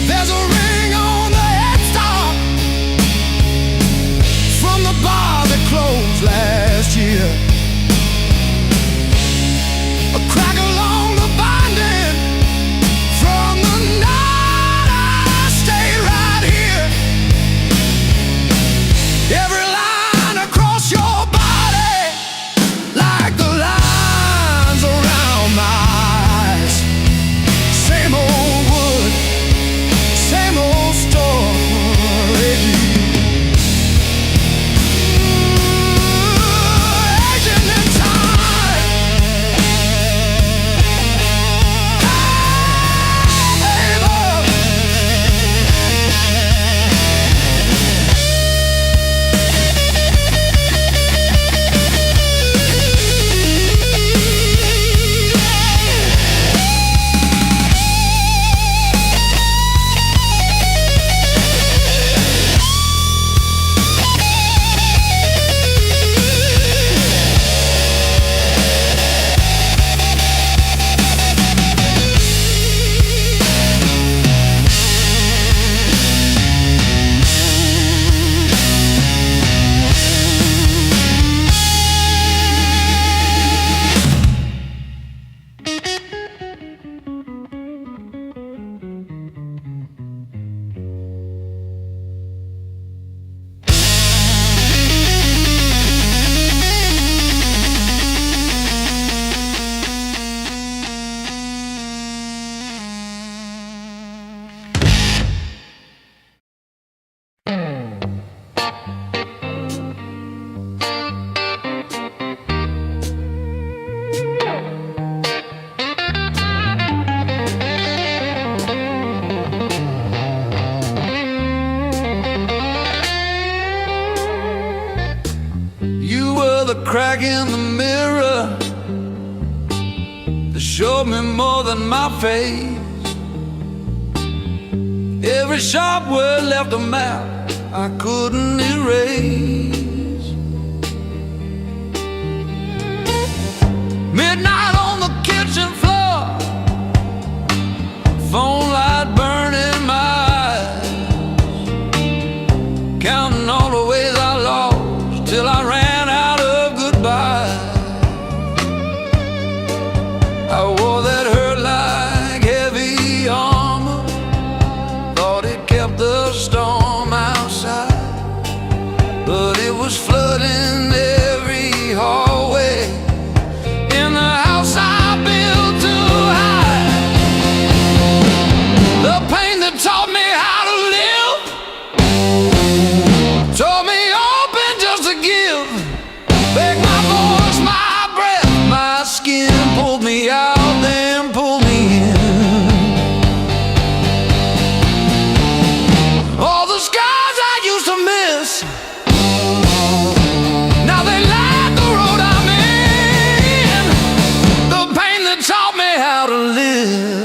There's a ring on the headstock from the bar that closed last year. A crack along the binding from the night I stayed right here. Every line across your body, like the lines around my eyes. Same old wood, same old story. Aging in time. You were the crack in the mirror that showed me more than my face. Every sharp word left a map I couldn't erase. Midnight on the kitchen floor, phone light burning my eyes, counting all the ways I lost till I ran out of goodbye. I wore that hurt like heavy armor, thought it kept the storm outside, but it was flooding every hallway in the house I built too high. The pain that taught me how to live told me open just to give. Beg my voice, my breath, my skin, pulled me out, then pulled me in. All the scars I used to miss, now they light the road I'm in. The pain that taught me how to live.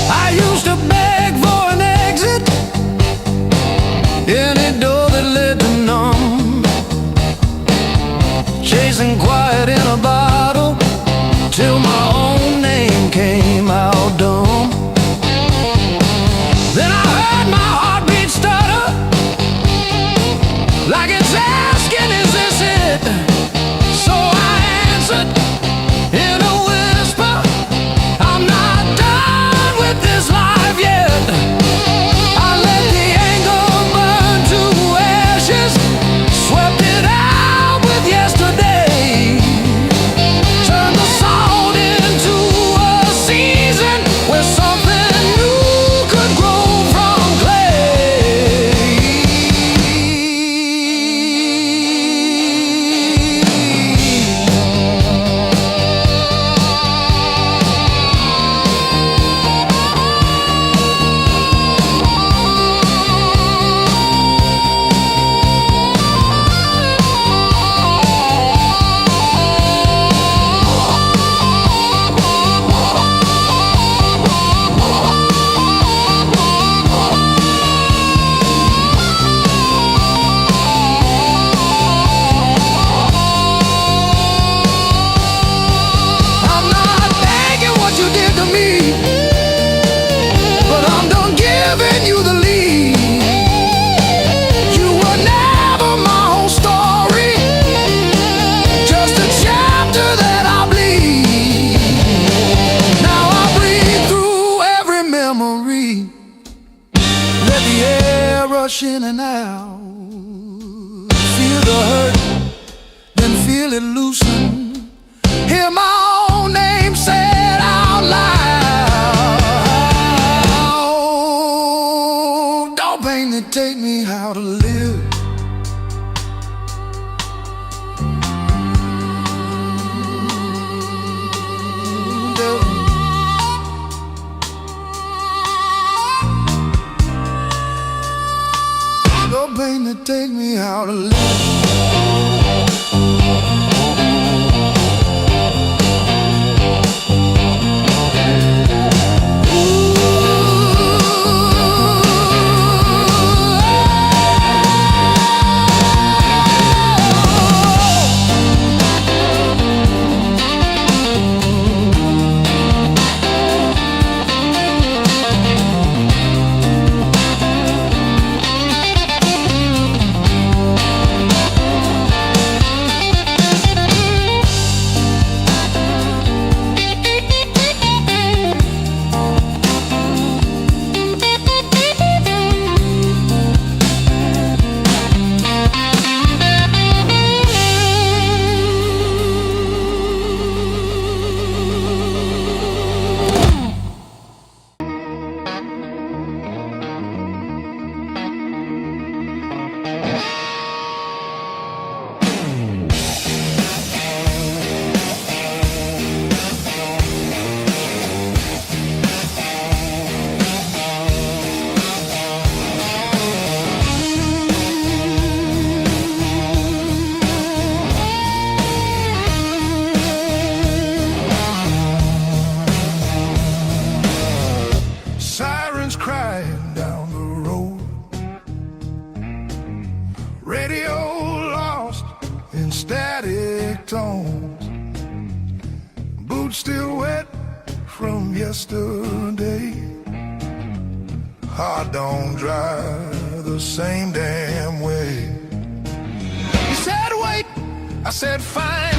I used to beg for an exit, any door that led to none, chasing quiet in a bottle till my own name came out dumb. Then I heard my heartbeat stutter, like it's asking, is this it? So I answered in a whisper, I'm not done with this life yet. I let the anger burn rush in and out. Feel the hurt, then feel it loosen. Hear my own name said out loud. Don't pain to take me how to live. Don't pain to take me how to live. Crying down the road, radio lost in static tones, boots still wet from yesterday. Heart don't drive the same damn way. You said wait, I said fine.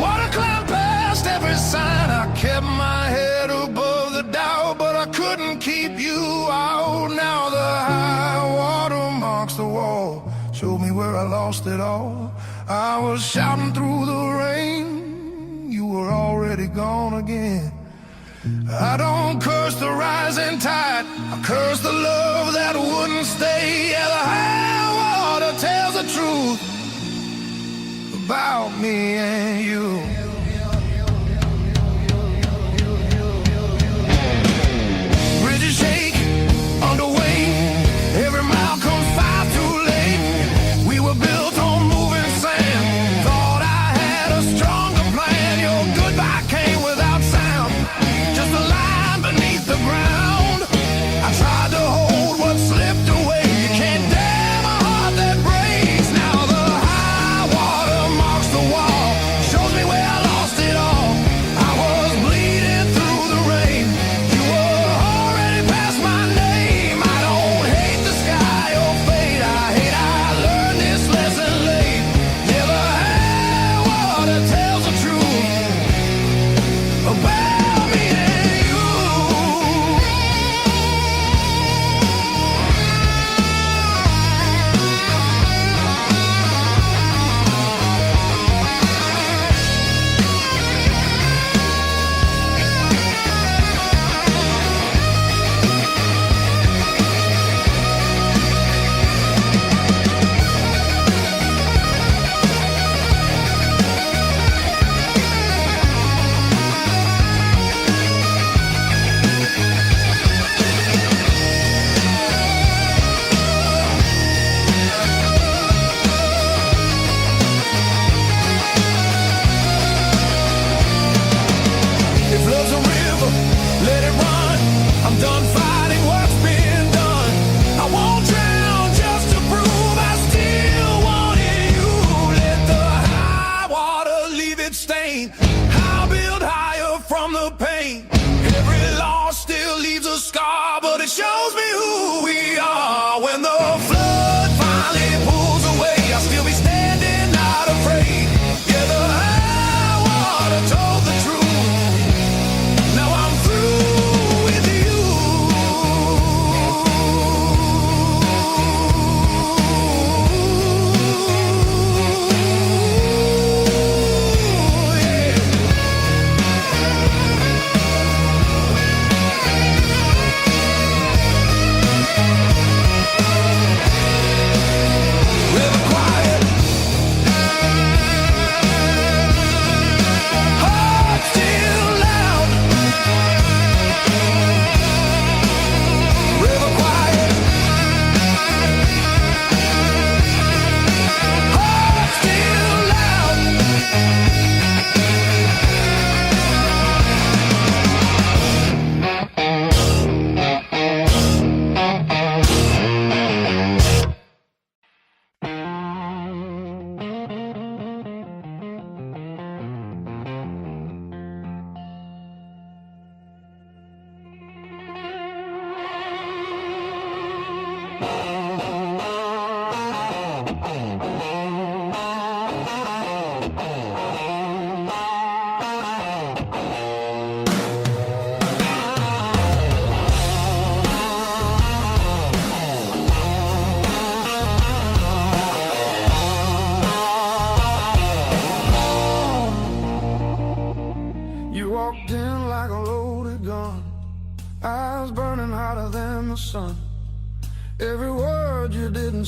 Water climbed past every sign. I kept my head above the doubt, but I couldn't keep you out. Now the high water marks the wall, showed me where I lost it all. I was shouting through the rain, you were already gone again. I don't curse the rising tide, I curse the love that wouldn't stay. Yeah, the high water tells the truth about me and you. Bridges shake underway, every mile comes far too late. We were built on moving sand, thought I had a stronger plan. Your goodbye came without sound, just a line beneath the ground. I tried to hold what slipped away. You can't damn a heart that breaks. Now the high water marks the wall, shows me where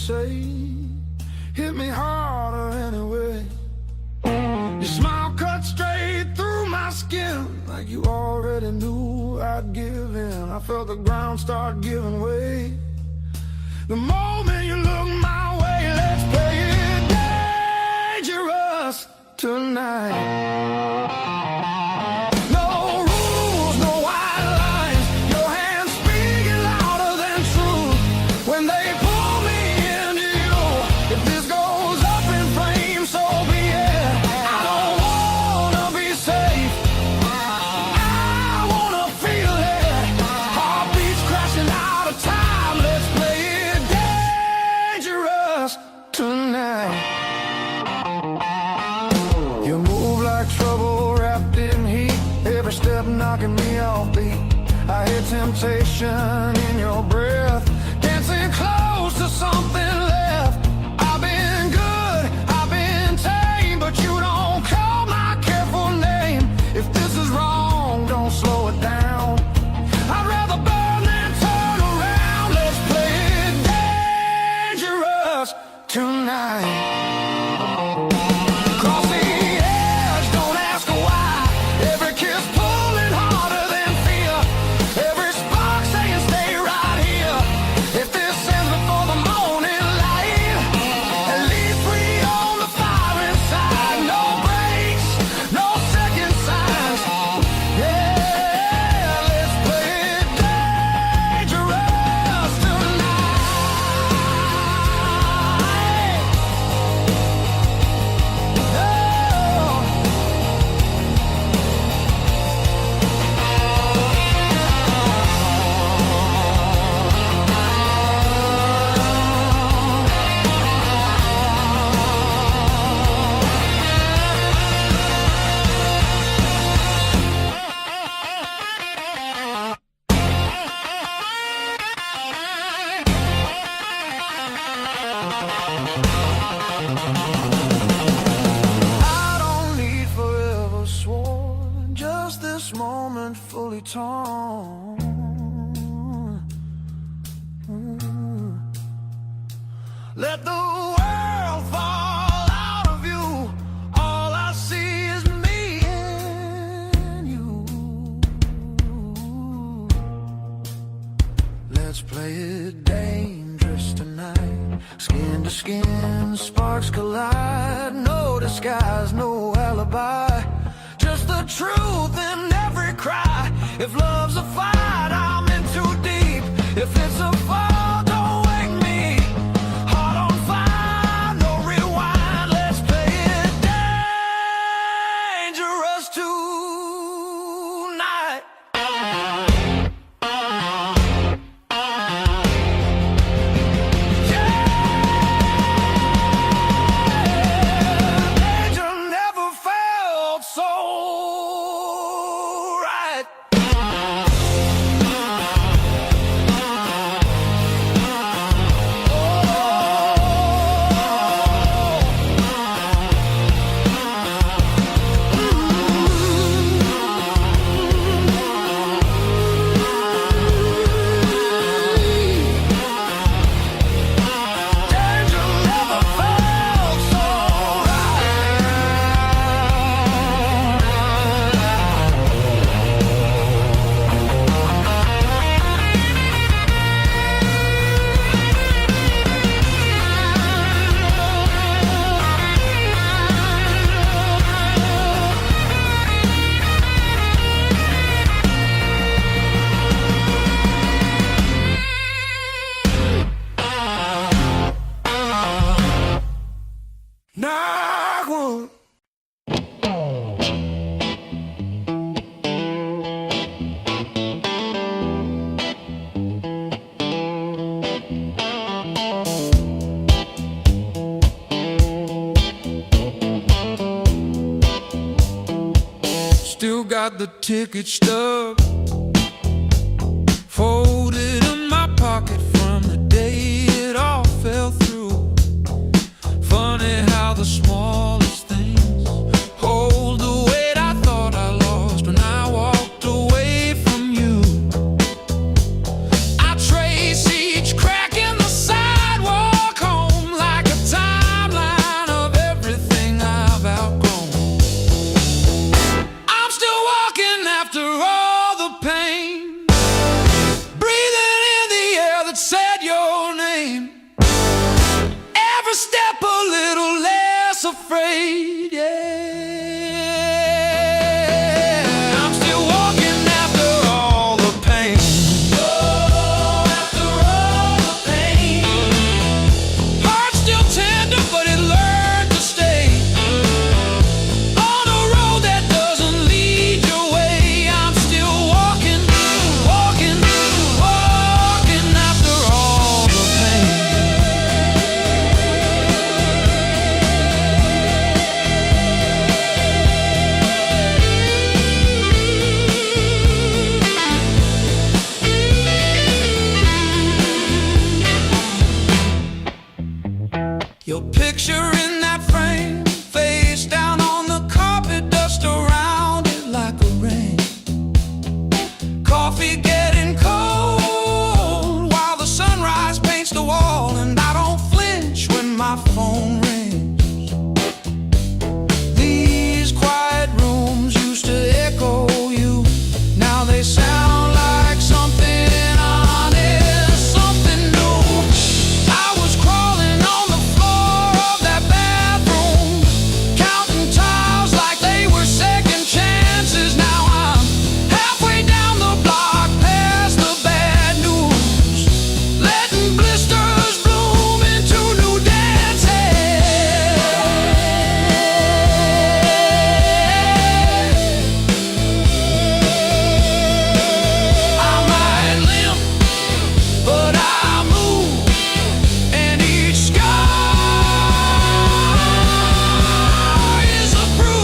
say, hit me harder anyway. Your smile cut straight through my skin, like you already knew I'd give in. I felt the ground start giving way. The moment you look my way, let's play it dangerous tonight. Knocking me off beat. I hear temptation in your breath, dancing close to something left. I've been good, I've been tame, but you don't call my careful name. If this is wrong, don't slow it down. I'd rather burn than turn around. Let's play it dangerous tonight. Fully torn. Let the world fall out of you. All I see is me and you. Let's play it dangerous tonight. Skin to skin, sparks collide. No disguise, no alibi. Just the truth in every cry. If love's a fight, I'm in too deep. If it's a fall, don't wake me. Heart on fire, no rewind. Let's play it dangerous tonight. Danger never felt so right. Still got the ticket stub folded in my pocket from the day it all fell through. Funny how the smallest things hold the weight I thought I lost when I walked away from you. I trace each crack in the sidewalk home. afraid, yeah. I'm still walking after all the pain. Oh, after all the pain. Heart still tender, but it learned to stay. On a road that doesn't lead your way. I'm still walking, walking, walking after all the pain. Your picture in that frame, face down on the carpet, dust around it like a rain. Coffee getting cold while the sunrise paints the wall, and I don't flinch when my phone rings. These quiet rooms used to echo you, now they sound like something honest, something new. I was crawling on the floor of that bathroom, counting tiles like they were second chances. Now I'm halfway down the block, past the bad news, letting blisters bloom into new dances. I might limp, but I move, and each scar is a bruise.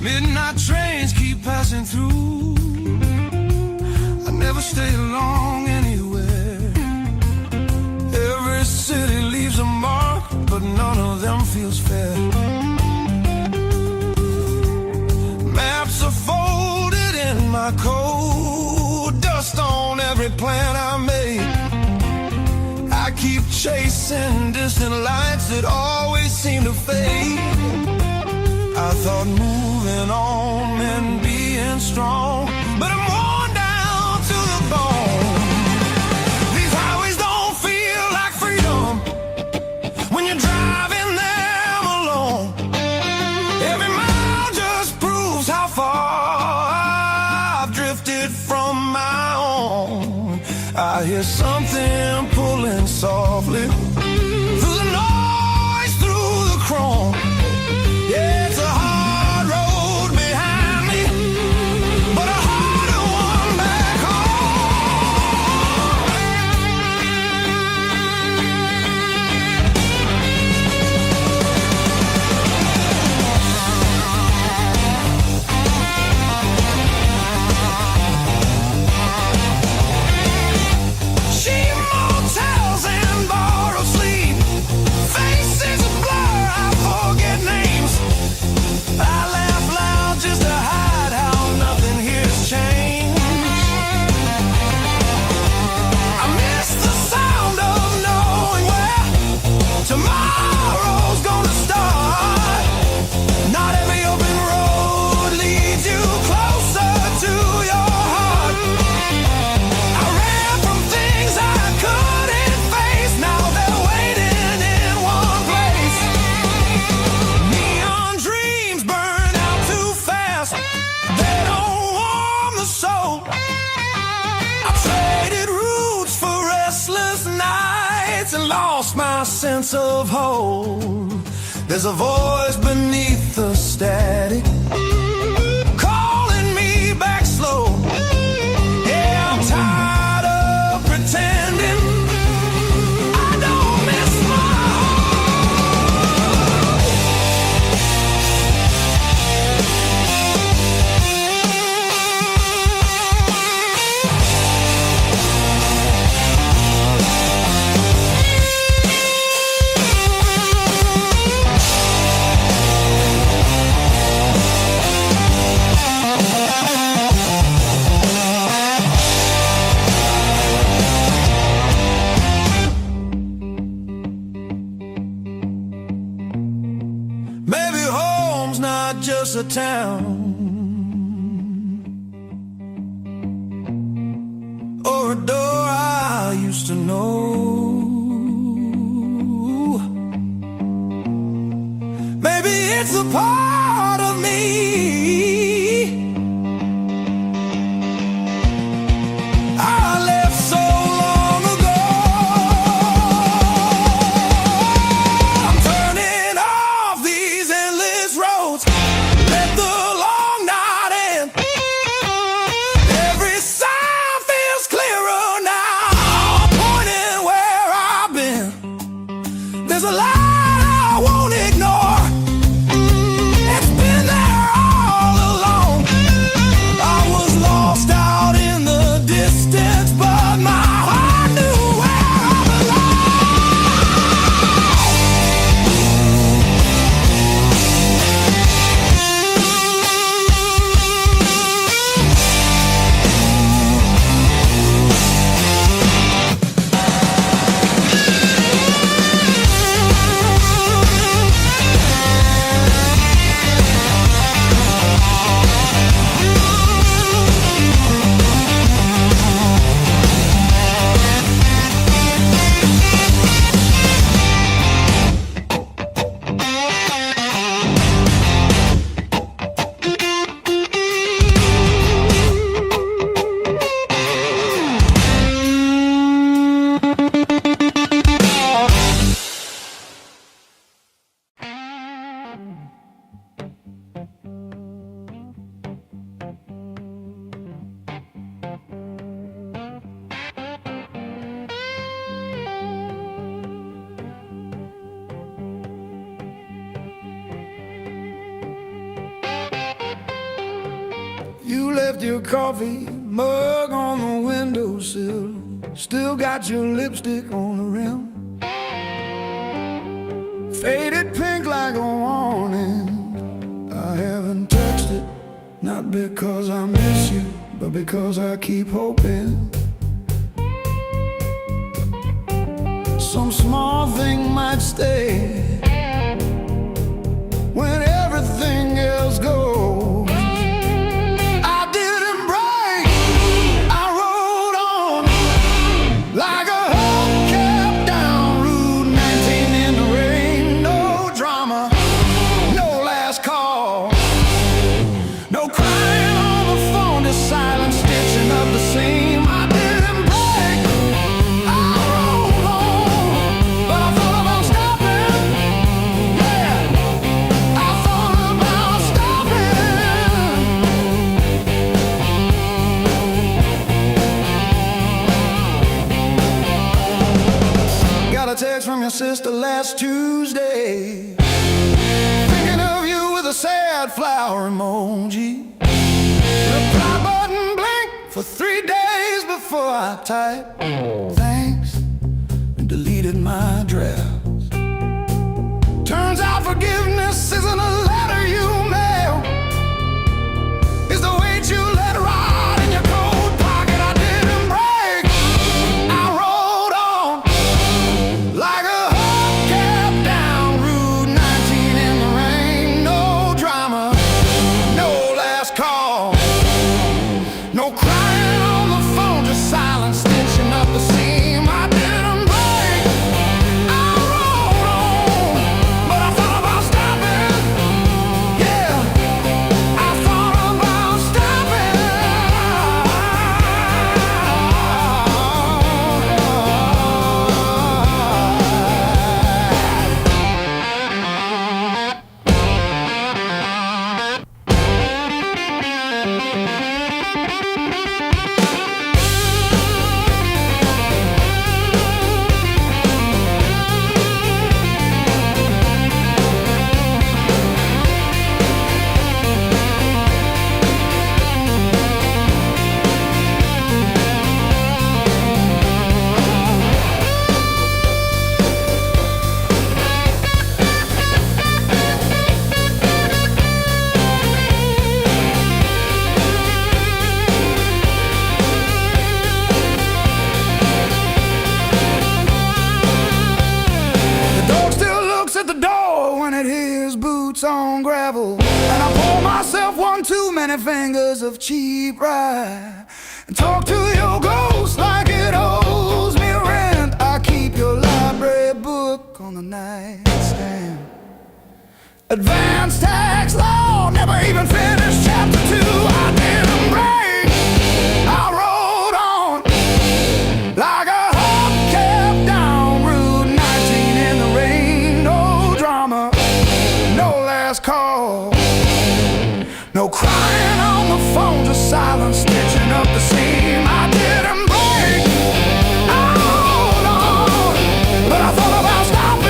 Midnight trains keep passing through. I never stay long anywhere. Every city leaves a mark, but none of them feels fair. Maps are folded in my coat, dust on every plan I made. I keep chasing distant lights that always seem to fade. I thought moving on meant being strong, but I'm worn down to the bone. These highways don't feel like freedom when you're driving them alone. Every mile just proves how far I've drifted from my own. I hear something pulling softly through the noise, through the chrome. Yeah, it's a hard road behind me, but a harder one back home. lost my sense of hold. There's a voice beneath the static calling me back slow. Yeah, I'm tired of pretending I don't miss my just a town or a door I used to know. Maybe it's a part of me I left so long ago. I'm turning off these endless roads. Let the long night end. Every sound feels clearer now, pointing where I've been. There's a light I won't ignore. It's been there all along. I was lost out in the distance, but my heart knew where I You left your coffee mug on the windowsill. Still got your lipstick on the rim. Faded pink like a warning. I haven't touched it, not because I miss you, but because I keep hoping some small thing might stay when everything else goes. Like a hubcap down Route 19 in the rain. No drama, no last call, no crying on the phone, just silent stitching up the seam. I didn't break, I rolled on, but I thought about stopping. Yeah, I thought about stopping. Got a text from your sister last Tuesday, thinking of you with a sad flower emoji. Reply button blinked for 3 days before I typed thanks and deleted my drafts. Turns out forgiveness isn't a letter you mail, it's the weight you let ride in your coat pocket. I didn't break, I rolled on like a hubcap down Route 19 in the rain. No drama, no last call, no crying on the phone, just silent stitching up the seam. I didn't break, I rolled on, but I thought about stopping. Yeah, I thought about stopping. on gravel, and I pour myself one too many fingers of cheap rye, and talk to your ghost like it owes me rent. I keep your library book on the nightstand. Advanced tax law, never even finished chapter 2. I didn't break, I rode on like a hubcap down Route 19 in the rain. No drama, no last call, no crying on the phone, just silence stitching up the seam. I didn't break, I rode on, but I thought about stopping.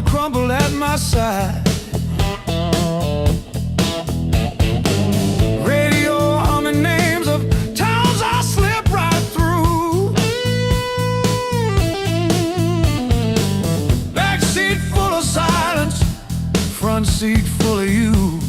Crumble at my side, radio humming names of towns I slip right through. Back seat full of silence, front seat full of you.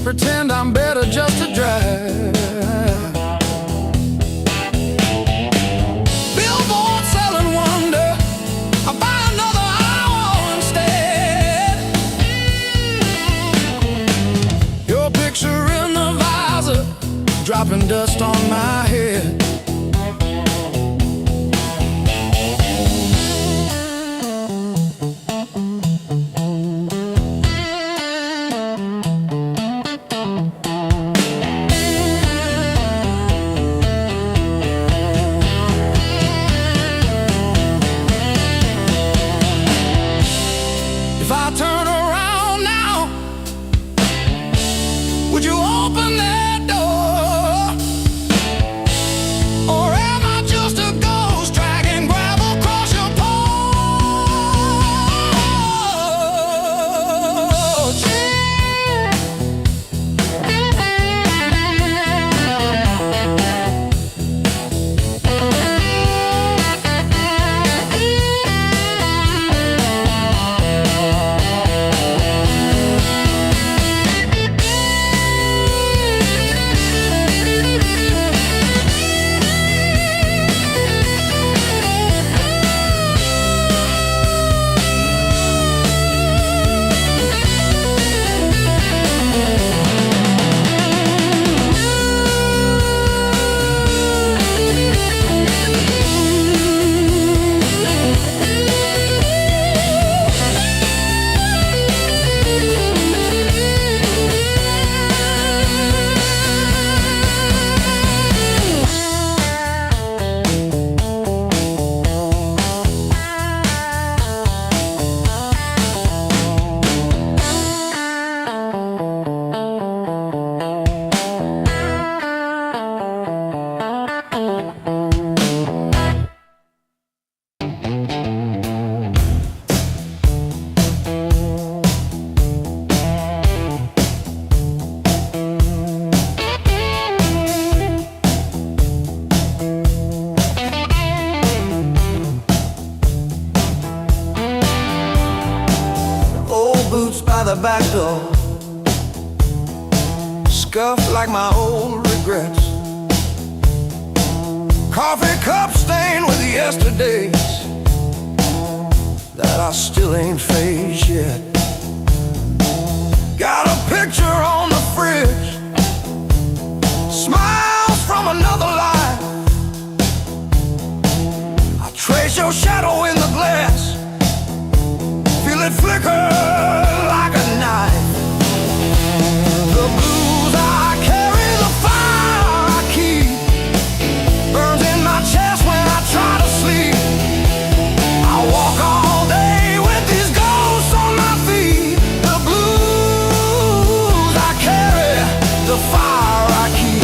Pretend I'm better just to drive. Billboard selling wonder, I'll buy another hour instead. Your picture in the visor, dropping dust on my head. If I turn around now, would you open that door? back door, scuffed like my old regrets. Coffee cup stained with yesterdays that I still ain't faced yet. Got a picture on the fridge, smiles from another life. I trace your shadow in the glass, feel it flicker like a knife. The blues I carry, the fire I keep, burns in my chest when I try to sleep. I walk all day with these ghosts on my feet. The blues I carry, the fire I keep.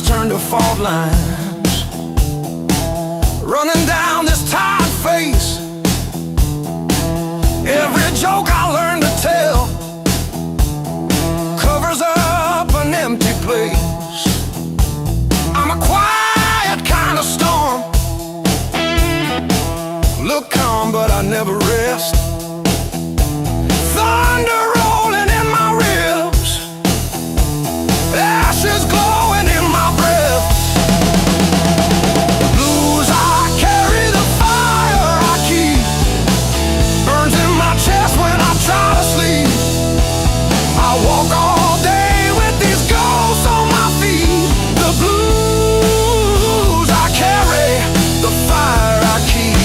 Turn to fault lines, running down this tired face. Every joke I learned to tell covers up an empty place. I'm a quiet kind of storm, look calm but I never rest. Thunder rolling in my ribs, ashes glowing in my breath. The blues I carry, the fire I keep, burns in my chest when I try to sleep. I walk all day with these ghosts on my feet. The blues I carry, the fire I keep.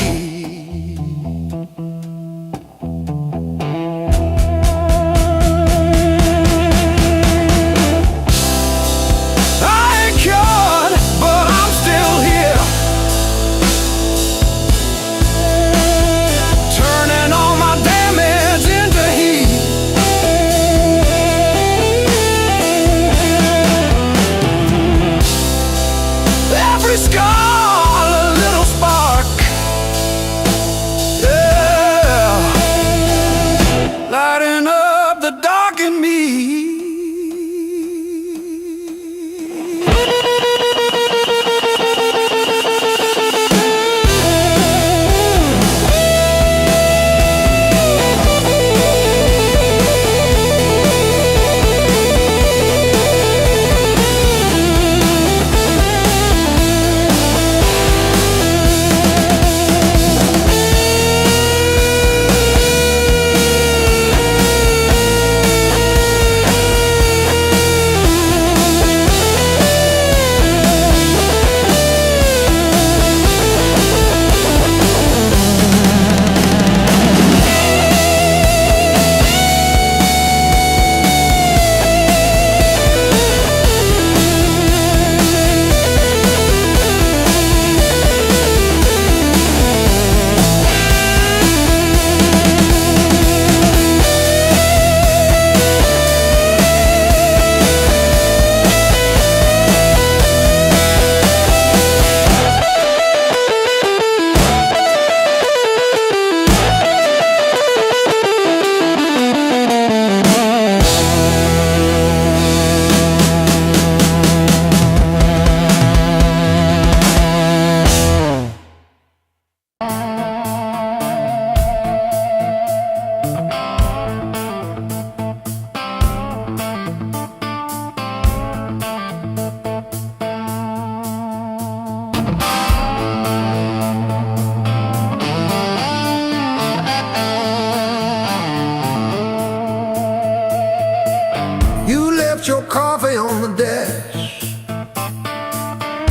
Your coffee on the desk,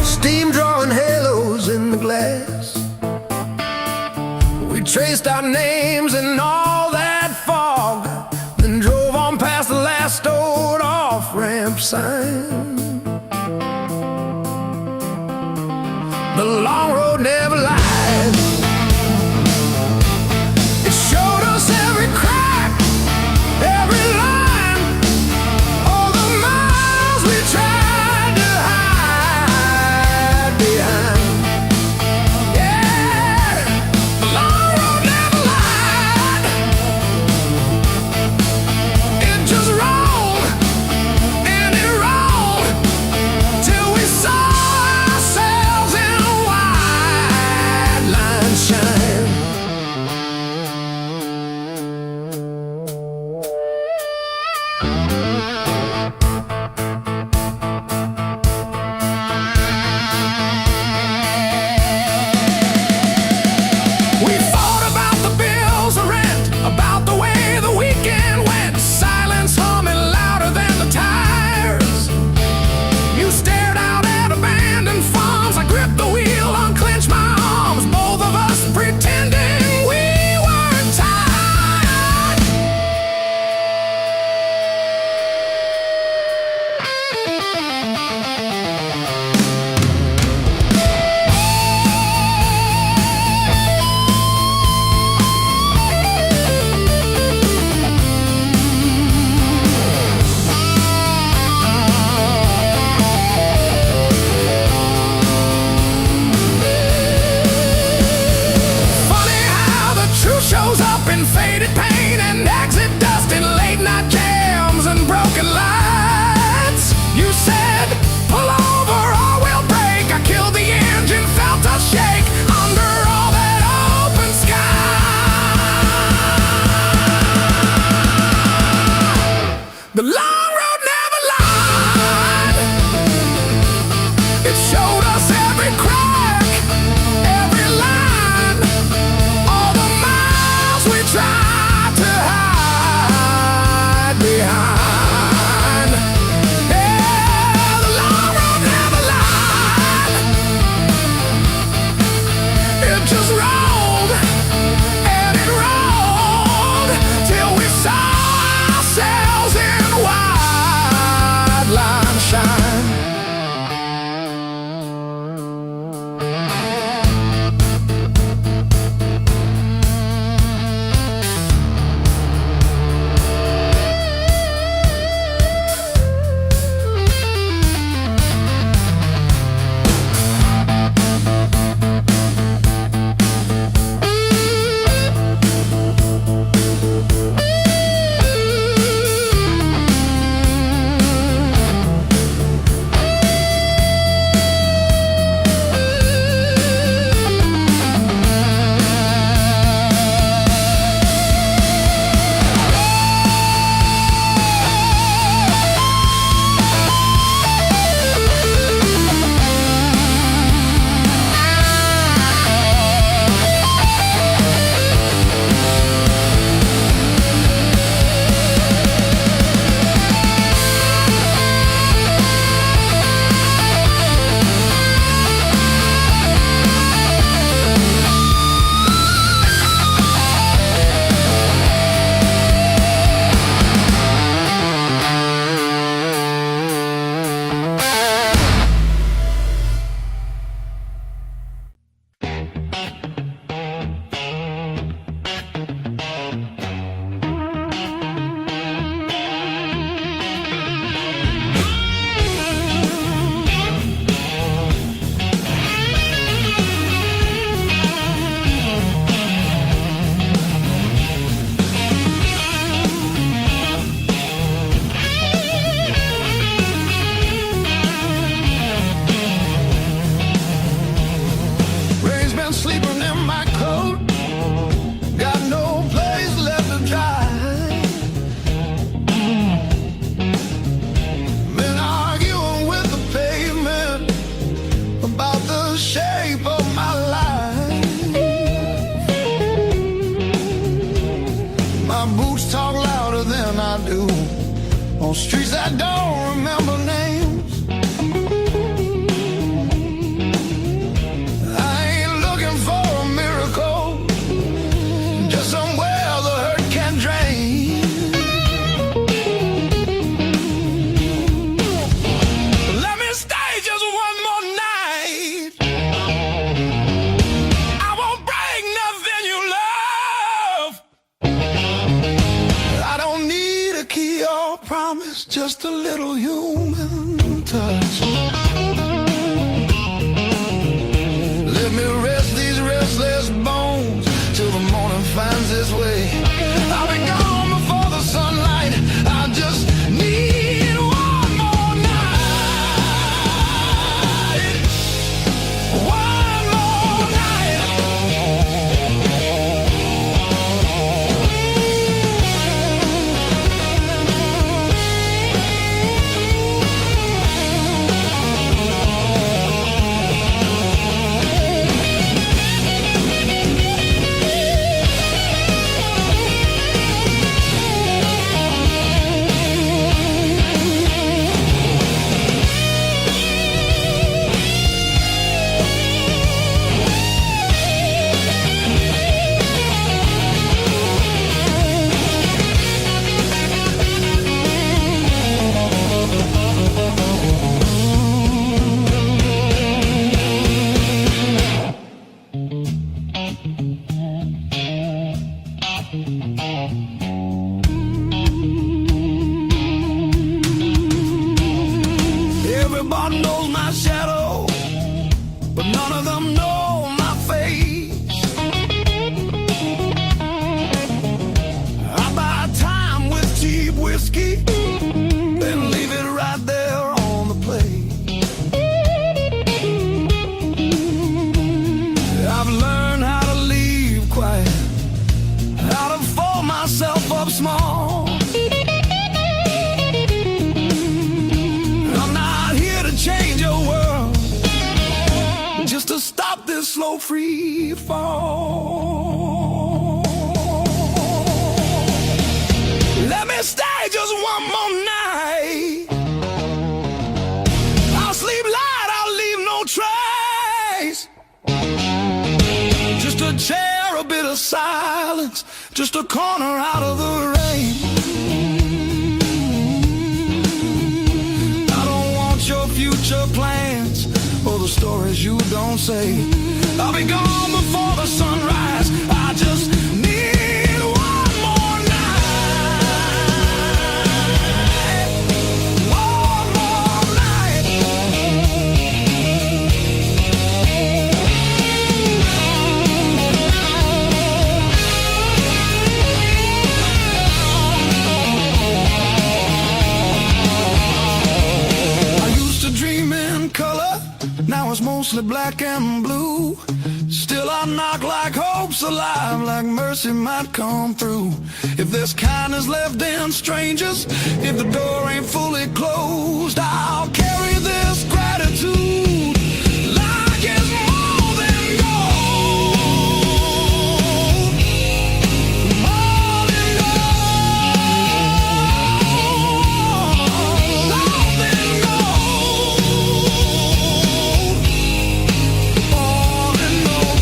steam drawing halos in the glass. We traced our names in all that fog, then drove on past the last old off-ramp sign. The long road never lied, it showed us every crack, every line, all the miles we tried to my boots talk louder than I do on streets that don't remember names. I ain't looking for a miracle, just somewhere the hurt can drain. Let me stay just one more night. I won't break nothing you love. I don't need a key or promise, just a little human touch. Let me rest these restless bones till the morning finds its way. I'll be gone before the sunlight. I just need one more night. One more night. Everybody knows my shadow, but none of them know my face. I buy time with cheap whiskey, then leave it right there on the plate. I've learned how to leave quiet, how to fold myself up small. I'm not here to change your world, just to stop this slow free fall. Let me stay just one more night. I'll sleep light, I'll leave no trace. Just a chair, a bit of silence, just a corner out of the rain. I don't want your future plans or the stories you don't say. I'll be gone before the sunrise. I just need one more night. One more night. I used to dream in color, now it's mostly black and blue. Still I knock like hope's alive, like mercy might come through. If there's kindness left in strangers, if the door ain't fully closed, I'll carry this gratitude like it's more than gold. More than gold. More than gold. More than gold.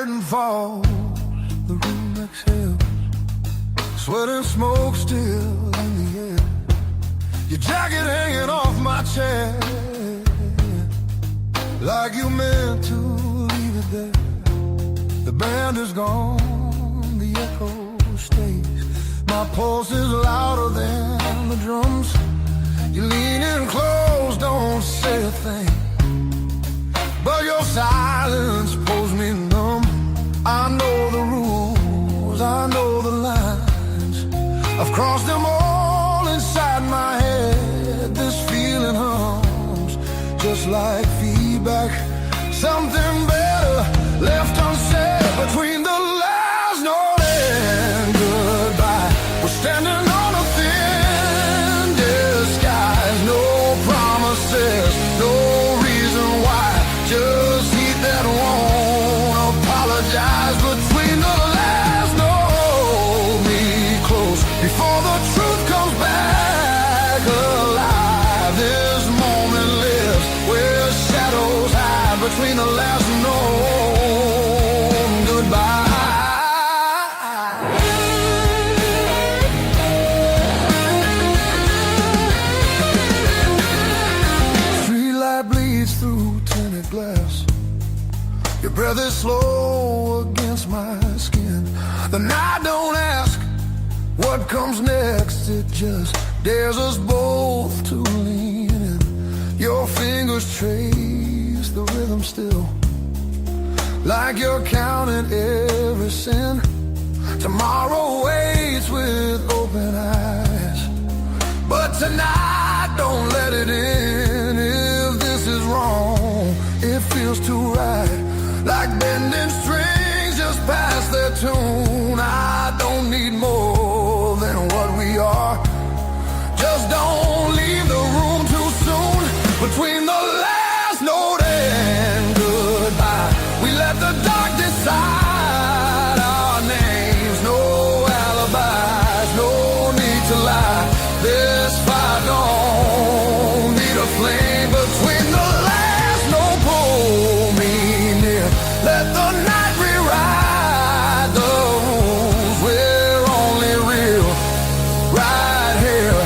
curtain falls, the room exhales, sweat and smoke still in the air. Your jacket hanging off my chair, like you meant to leave it there. The band is gone, the echo stays. My pulse is louder than the drums. You lean in close, don't say a thing, but your silence pulls me numb. I know the rules, I know the lines. I've crossed them all inside my head. This feeling hums, just like feedback. Something better left unsaid between the last note and goodbye. We're standing on a thin disguise. No promises, no reason why. Just heat that won't apologize. Between the last note, me close before the truth comes back alive. This moment lives where shadows hide. Between the last note and goodbye. Streetlight bleeds through tinted glass. Your breath is slow against my skin. The night don't ask what comes next. It just dares us both to lean in. Your fingers trace the rhythm still, like you're counting every sin. Tomorrow waits with open eyes, but tonight don't let it in. If this is wrong, it feels too right, like bending strings just past their tune. I don't need more than what we are. Just don't leave the room too soon. Between the last note and goodbye, we let the dark decide our names. No alibis, no need to lie. This fire don't need a flame. Between the last note, pull me near. Let the night rewrite the rules. We're only real right here,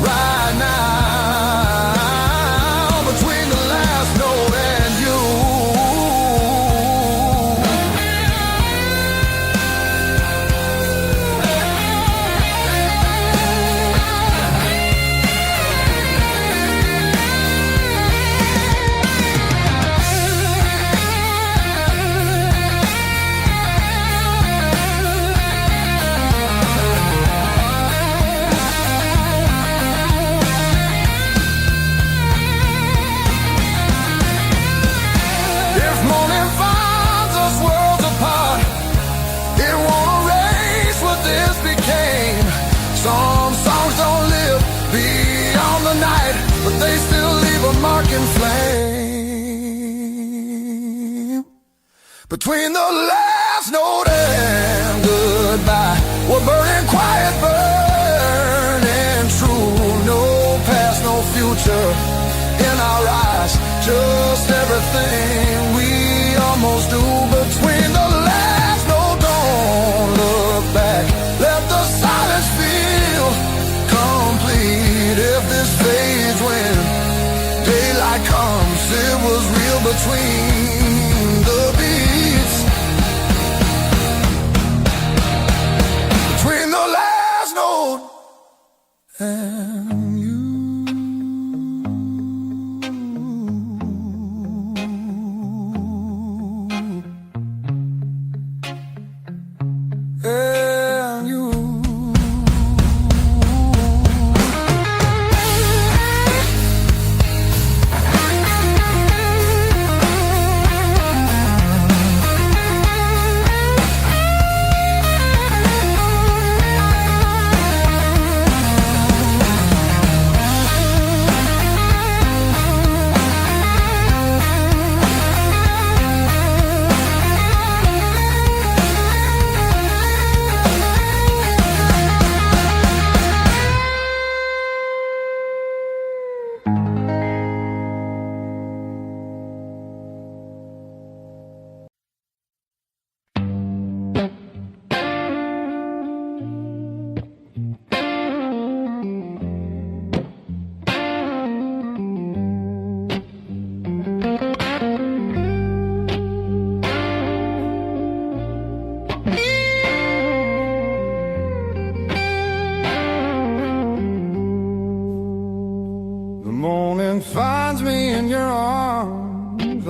right now. Between the last note and you. If morning finds us worlds apart, it won't erase what this became. Some songs don't live beyond the night, but they still leave a mark in flame. Between the last note and goodbye, we're burning quiet, burning true. No past, no future in our eyes, just everything we almost do. Between the last note, don't look back. Let the silence feel complete. If this fades when daylight comes, it was real between the beats. Between the last note and you. And you.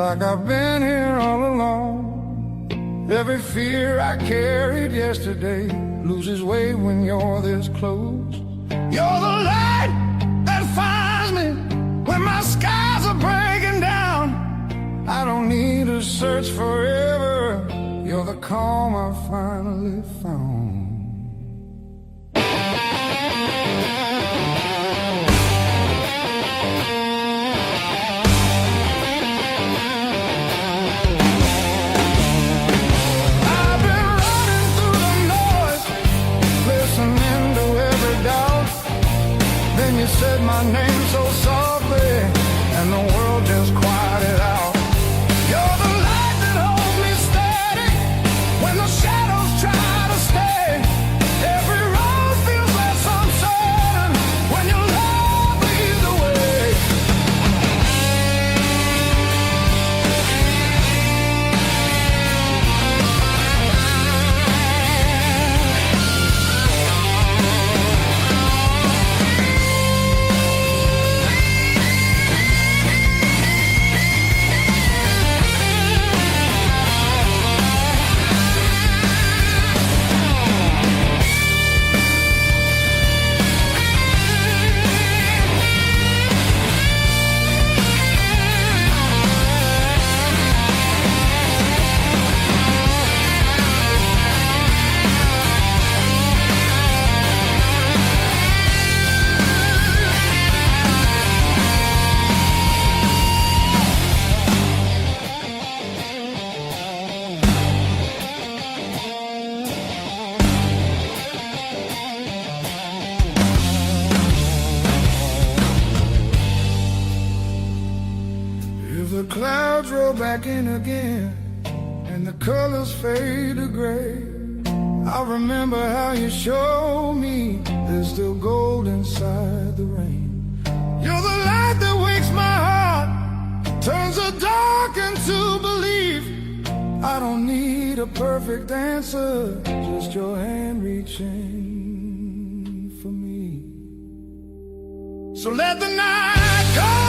like I've been here all along. Every fear I carried yesterday loses weight when you're this close. You're the light that finds me when my skies are breaking down. I don't need to search forever. You're the calm I finally found. You said my name so softly, and the world just quieted out. You're the light that holds me steady when the shadows try to stay. Every road feels less uncertain when your love leads the way. The clouds roll back in again and the colors fade to gray. I remember how you showed me there's still gold inside the rain. You're the light that wakes my heart, turns the dark into belief. I don't need a perfect answer, just your hand reaching for me. So let the night come.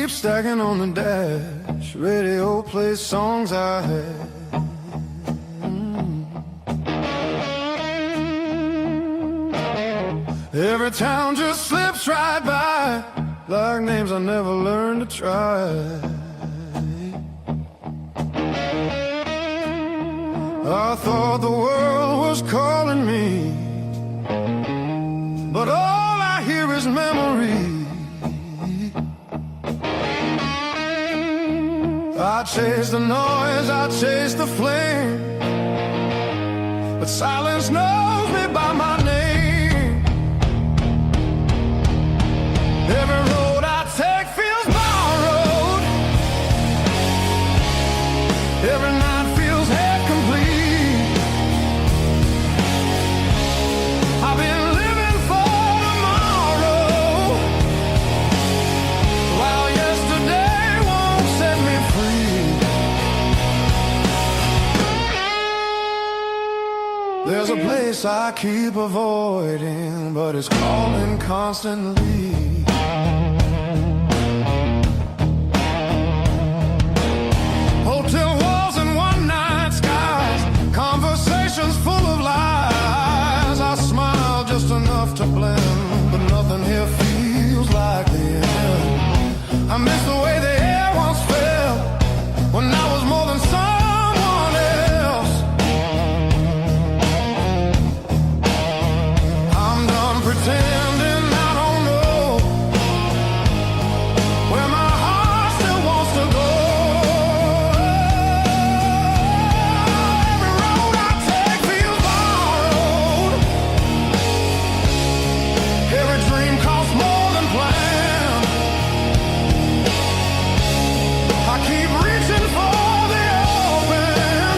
Stacking on the dash, radio plays songs I had. Every town just slips right by, like names I never learned to try. I thought the world was calling me, but all I hear is memory. I chase the noise, I chase the flame, but silence knows me by my name. Every road I take feels borrowed. There's a place I keep avoiding, but it's calling constantly. Hotel walls and one-night skies, conversations full of lies. I smile just enough to blend, but nothing here feels like the end. I miss the way the air once felt when I was more than someone else. I'm done pretending I don't know where my heart still wants to go. Every road I take feels borrowed. Every dream costs more than planned. I keep reaching for the open,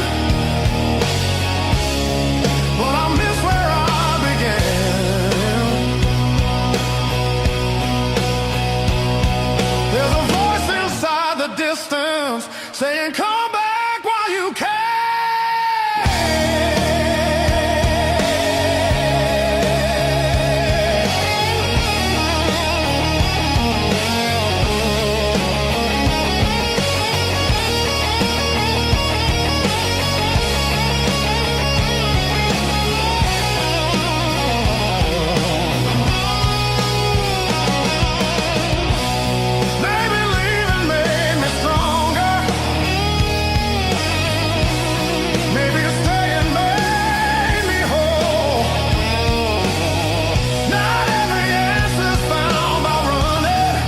but I miss where I began. There's a voice inside the distance saying, come back while you can. Maybe leaving made me stronger. Maybe staying made me whole. Not every answer's found by running.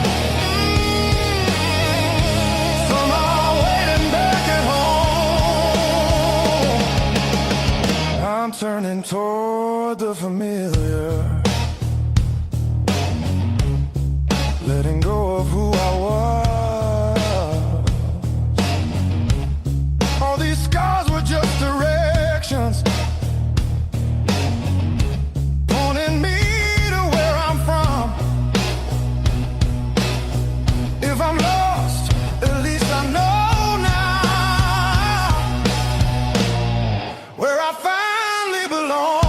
Some are waiting back at home. I'm turning toward the familiar, letting go of who I was. All these scars were just directions, pointing me to where I'm from. If I'm lost, at least I know now where I finally belong.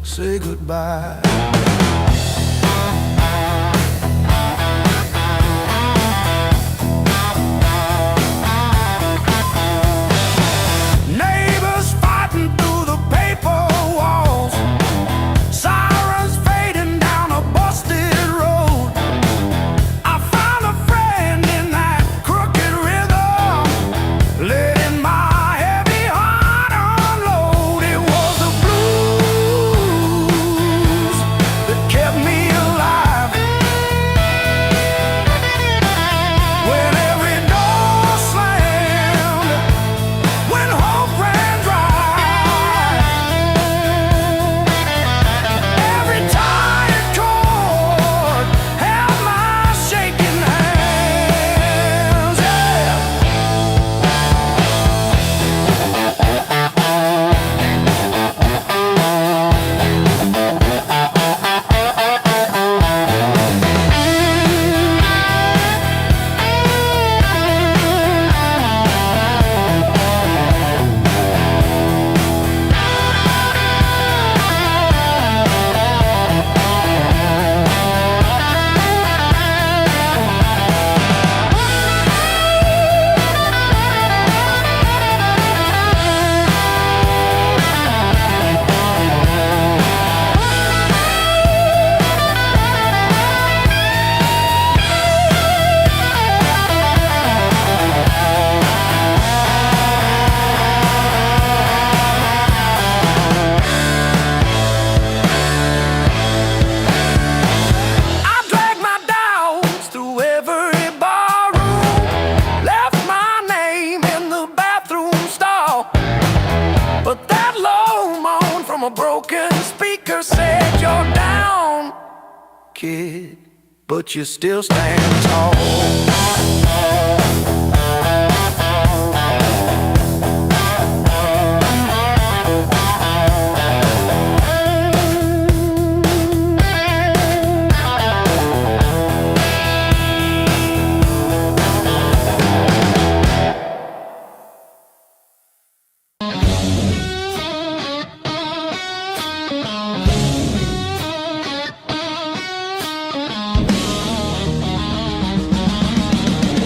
say goodbye. Neighbors fighting through the paper walls, sirens fading down a busted road. I found a friend in that crooked rhythm, letting my heavy heart unload. It was the blues that kept me alive. When every door slammed, when hope ran dry, every tired chord held my shaking hands. Yeah. I dragged my doubts through every barroom, left my name in the bathroom stall. But that low moan from a broken speaker said, "You're down, kid, but you still stand tall."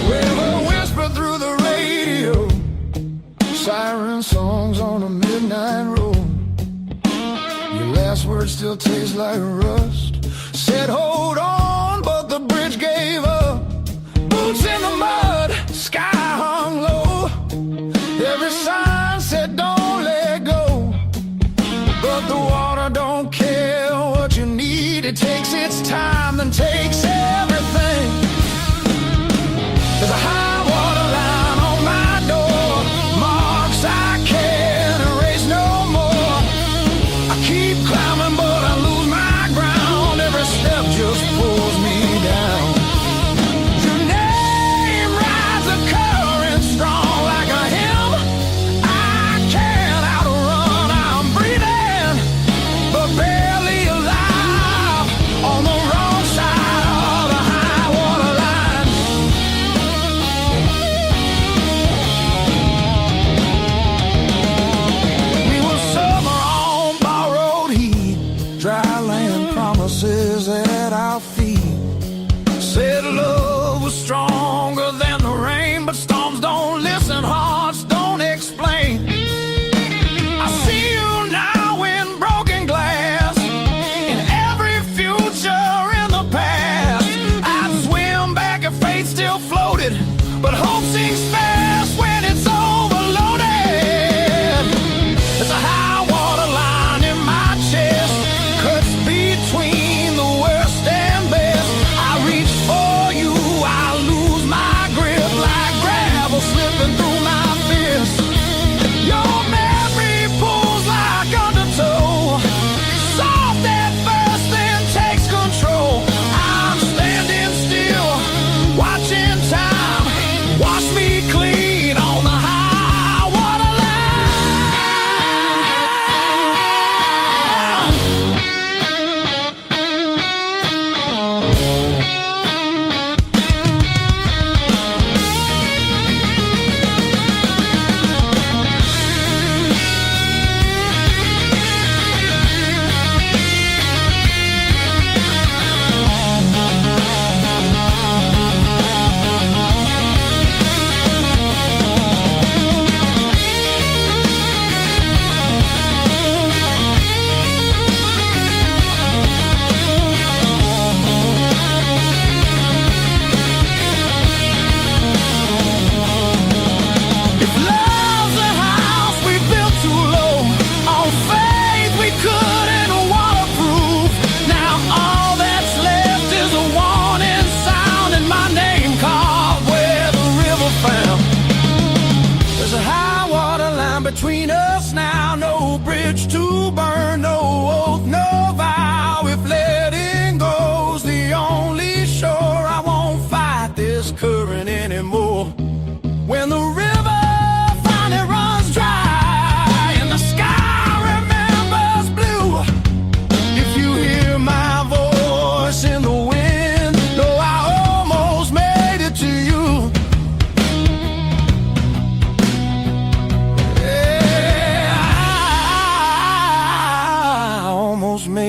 River whisper through the radio, siren songs on a midnight road. Your last words still taste like rust. Said hold on, but the bridge gave up. Boots in the mud, sky hung low. Every sign said don't let go, but the water don't care what you need. It takes its time, then takes everything. There's a high water line on my door, marks I can't erase no more. I keep climbing, but I lose my ground. Every step just pulls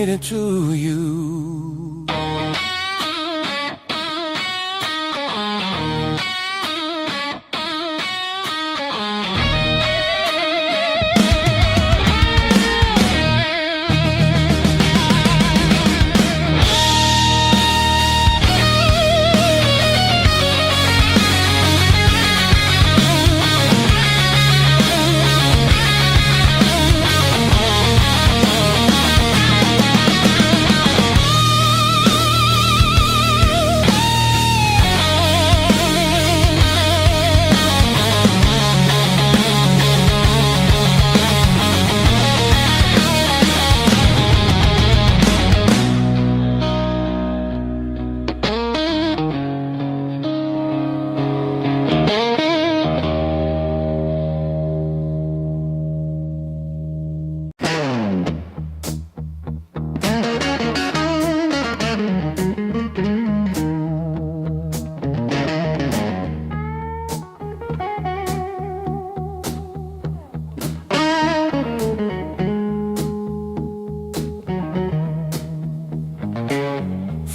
made it to you.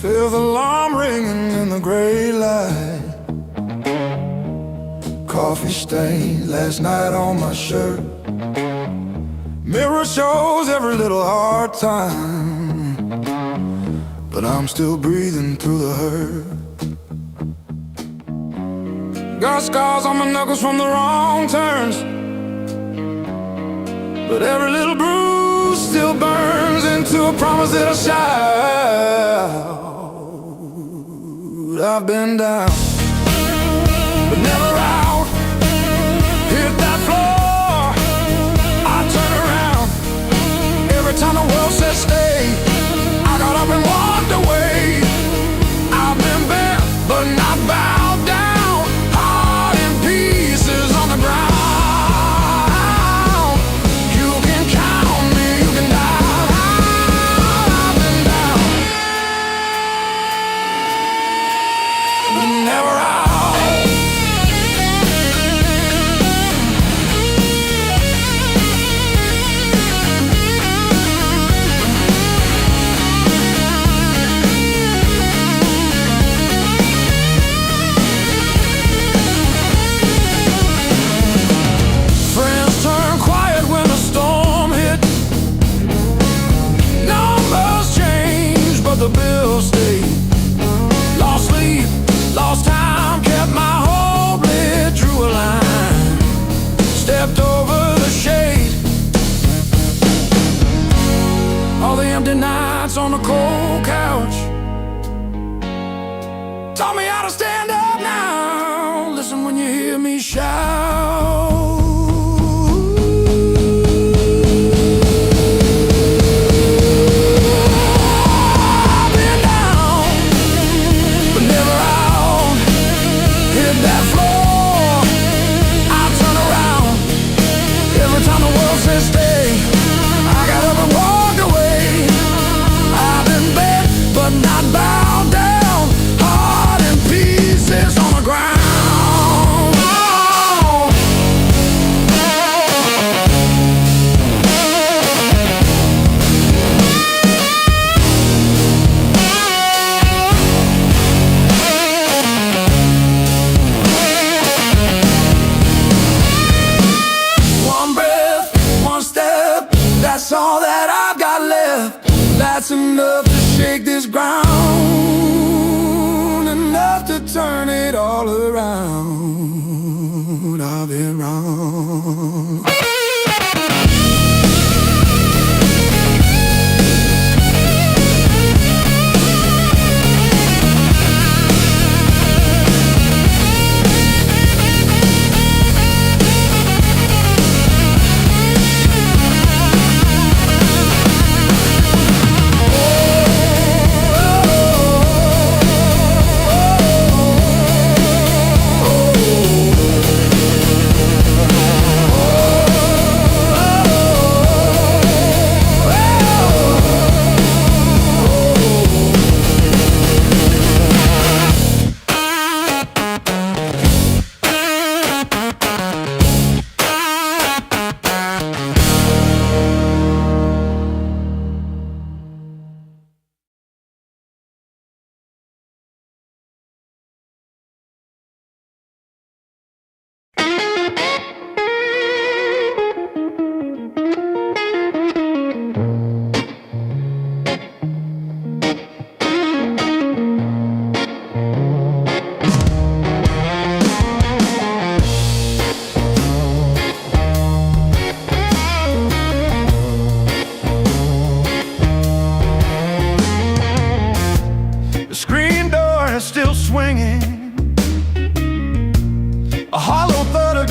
Feel the alarm ringing in the gray light. Coffee stain last night on my shirt. Mirror shows every little hard time, but I'm still breathing through the hurt. Got scars on my knuckles from the wrong turns, but every little bruise still burns into a promise that I'll shout. I've been down, but never out. Hit that floor, I turn around. Every time the world says stay, I got up and walked away. I've been bent, but not bowed down. Heart in pieces on the ground. You can count on me, you can die. I've been down, but never out. Friends turn quiet when a storm hit. Numbers change, but the bills stay. Lost sleep, lost time, kept my hope lit, drew a line, stepped over the shade. All the empty nights on the cold couch taught me how to stand up now. Listen when you hear me shout. I've been down, but never out. Hit that floor, I turn around. Every time the world says stay, I got up and walked away. I've been bent, but not bowed down. Heart in pieces on the ground. One breath, one step, that's all that I've got left. That's enough to shake this ground, enough to turn it all around. I've been wrong. Oh,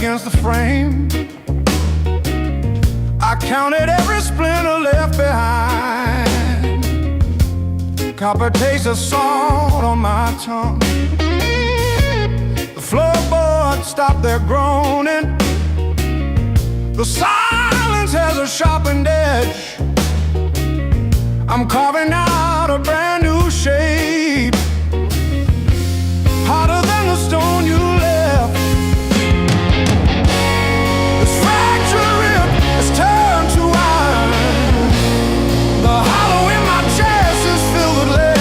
against the frame. I counted every splinter left behind. Copper taste of salt on my tongue. The floorboards stopped their groaning. The silence has a sharpened edge. I'm carving out a brand new shape, harder than the stone you left. This fractured rib is turned to iron. The hollow in my chest is filled with lead.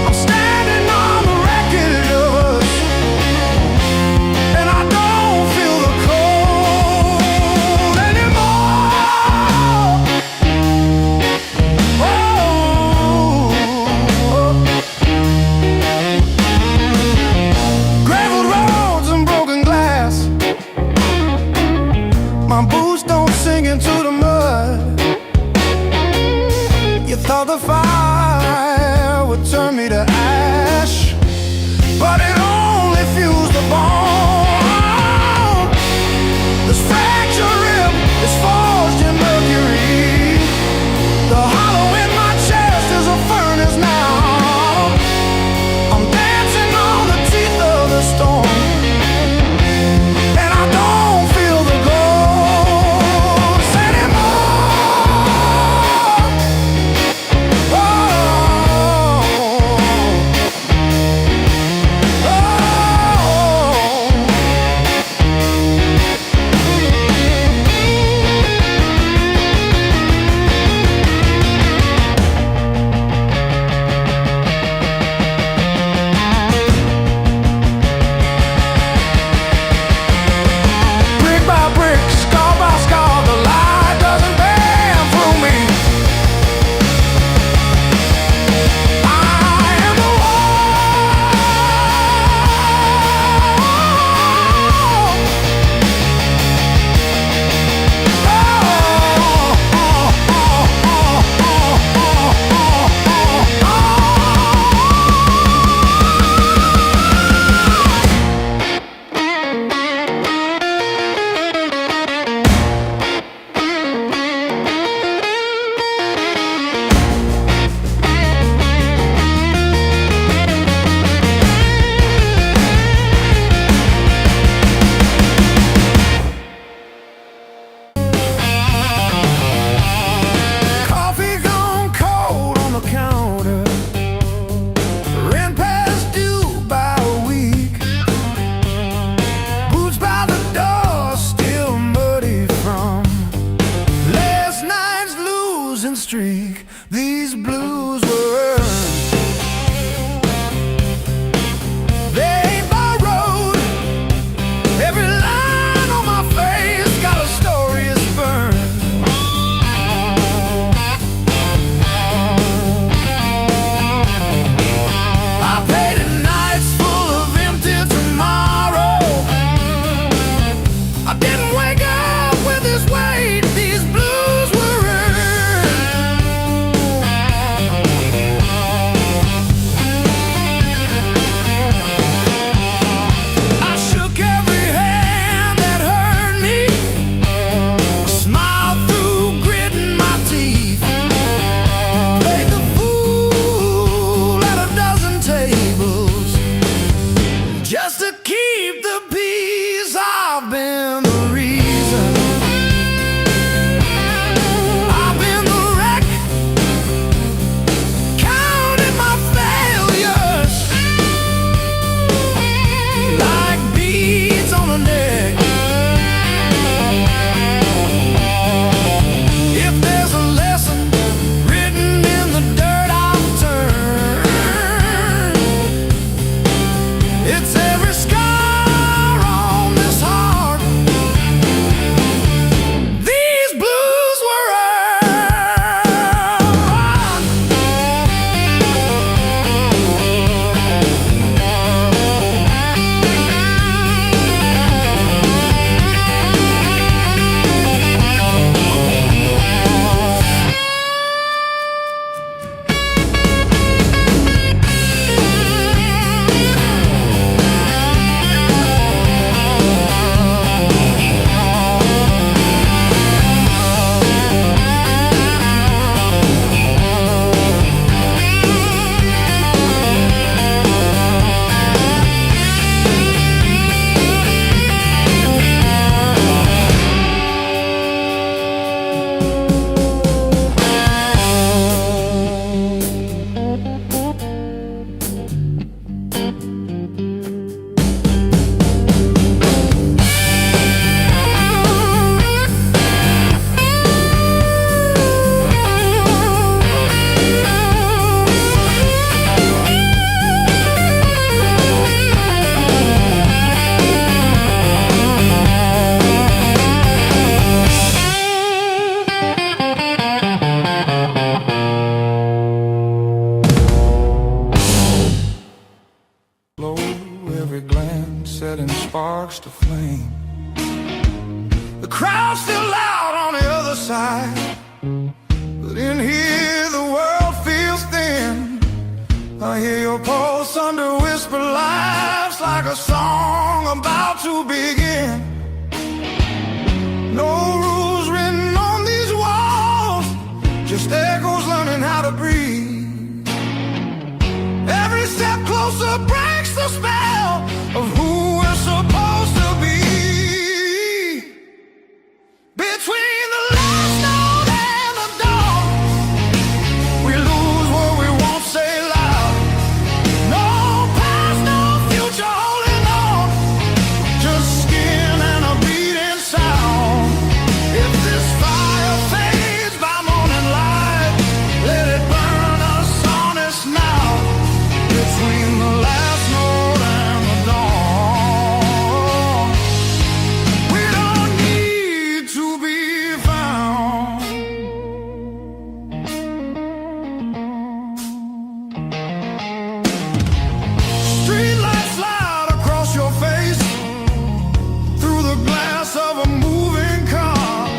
I'm standing on the wreckage of us, and I don't feel the cold anymore. Oh, sparks to flame. The crowd's still loud on the other side, but in here the world feels thin. I hear your pulse under whispered laughs, like a song about to begin. No rules written on these walls, just echoes learning how to breathe. Every step closer breaks the spell of who we're supposed to be. Between the last note and the dawn, we lose what we won't say loud. No past, no future holding on, just skin and a beating sound. If this fire fades by morning light, let it burn us honest now. Between the last note and the dawn, we don't need to be found. Street lights slide across your face, through the glass of a moving car.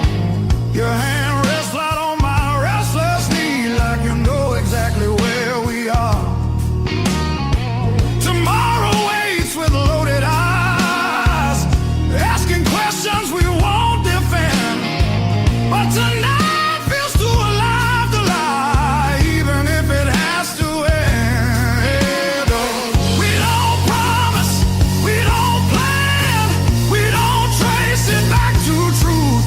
Your hand rests light on my restless knee, like you know exactly where we are. Tomorrow waits with loaded eyes, asking questions we won't defend. But tonight feels too alive to lie, even if it has to end. Oh, we don't promise, we don't plan, we don't trace it back to truth.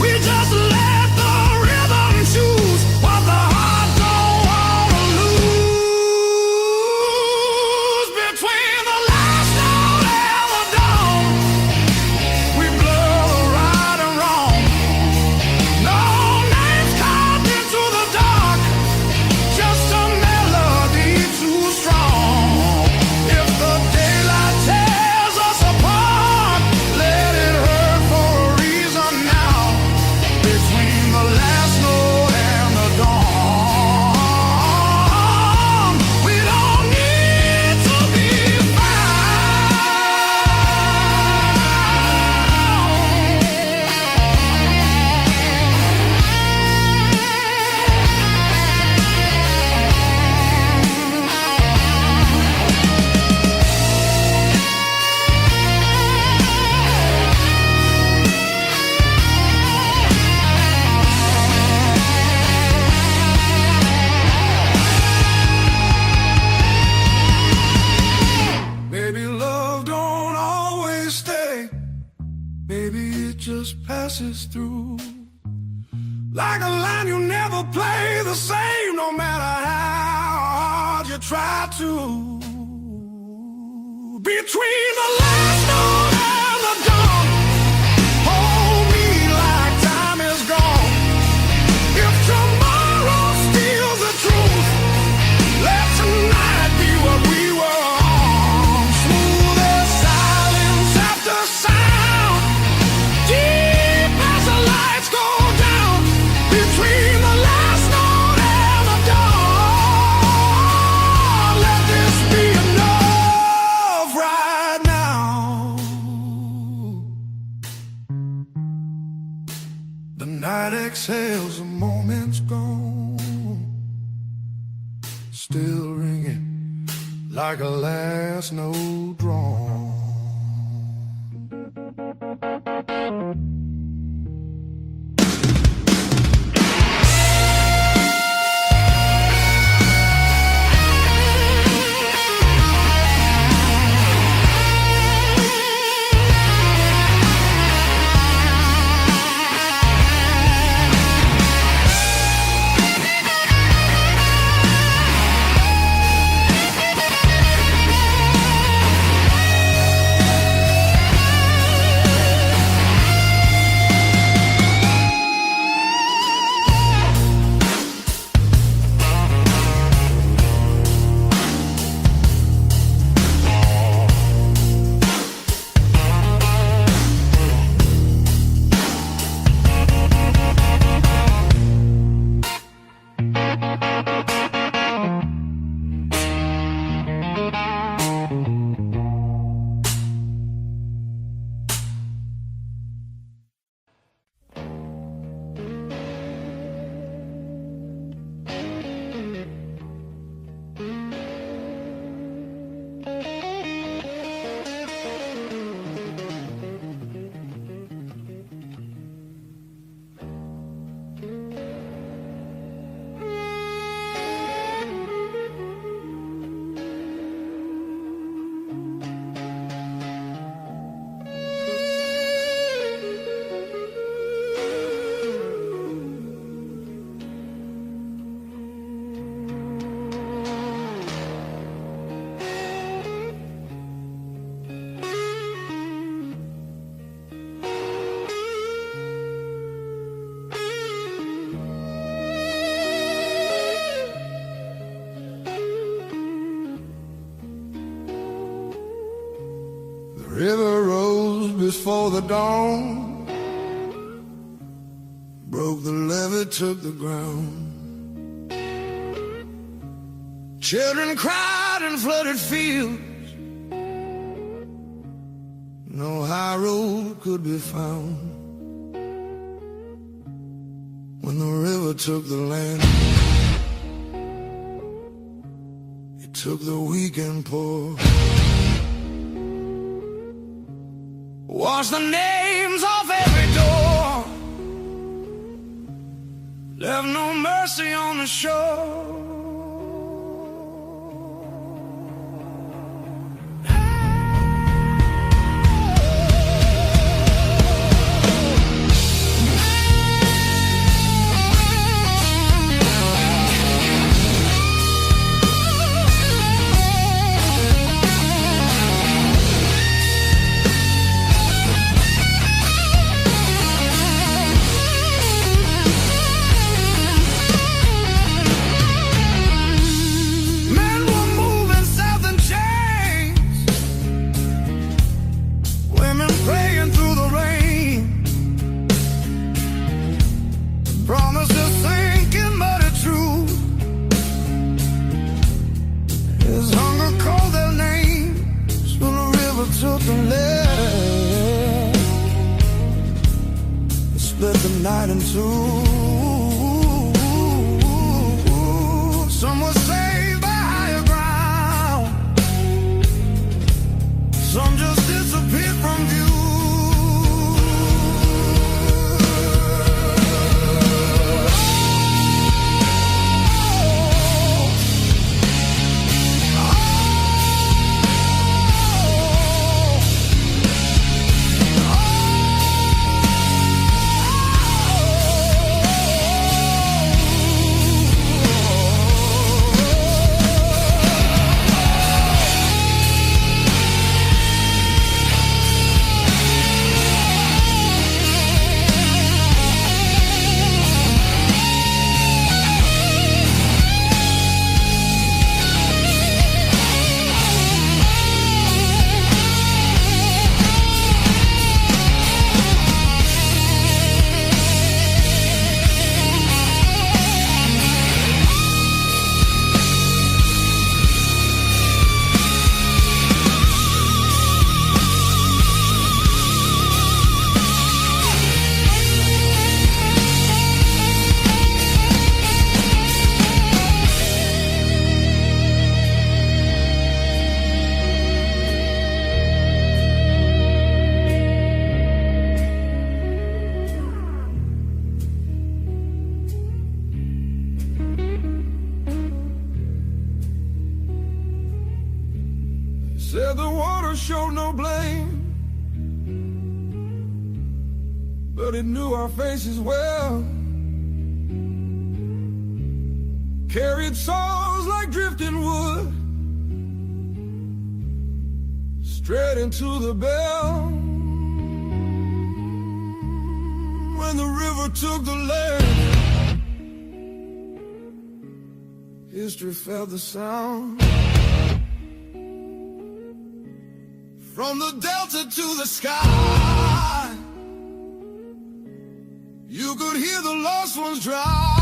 We just let the rhythm choose what the heart don't wanna lose. Between the last note and the dawn, we blur the right and wrong. No names carved into the dark, just a melody too strong. If the daylight tears us apart, let it hurt for a reason now. Between the last note and the dawn, we don't need to be Maybe love don't always stay. Maybe it just passes through. Like a line you never play the same, no matter how hard you try to. Between the last note and the dawn, hold me like time is gone. If tomorrow steals the truth, let tonight be what we were on. Smooth as silence after sound, deep as the lights go down. Between the last note and the dawn, let this be enough right now. The night exhales, the moment's gone, still ringing like a last note drawn. river rose before the dawn, broke the levee, took the ground. Children cried in flooded fields, no high road could be found. When the river took the land, it took the weak and poor. Washed the names off every door, left no mercy on the shore. Split the night in two. Some were saved by higher ground, some just disappeared from view. Said the water showed no blame, but it knew our faces well. Carried souls like drifting wood, straight into the bell. When the river took the land, history felt the sound. From the delta to the sky, you could hear the lost ones drown.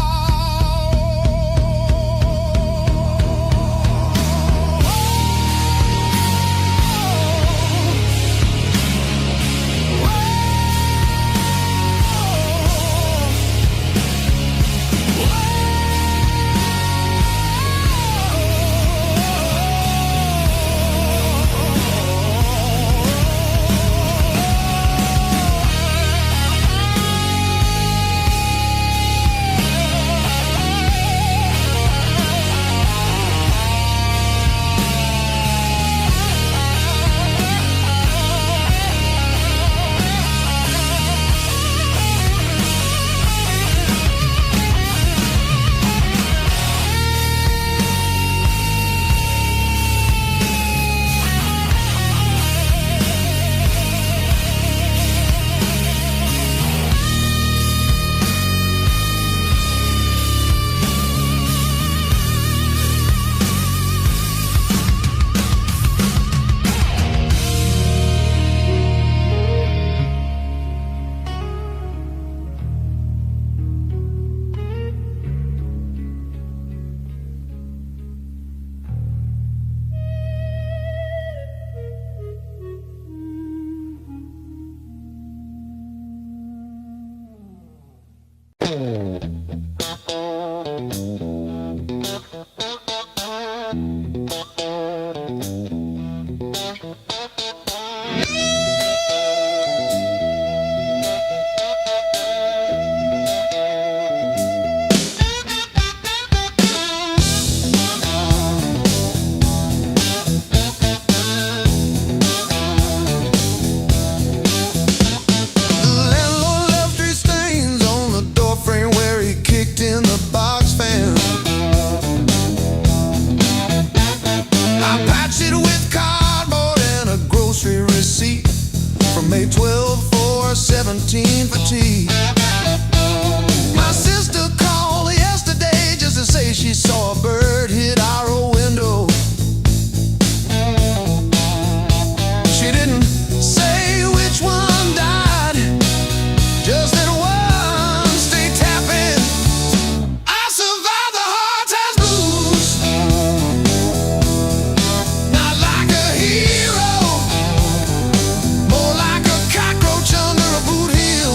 from May 12, 4/17 for tea. My sister called yesterday just to say she saw a bird hit our old window. She didn't say which one died, just that one stayed tapping. I survived the hard times blues, not like a hero, more like a cockroach under a boot heel.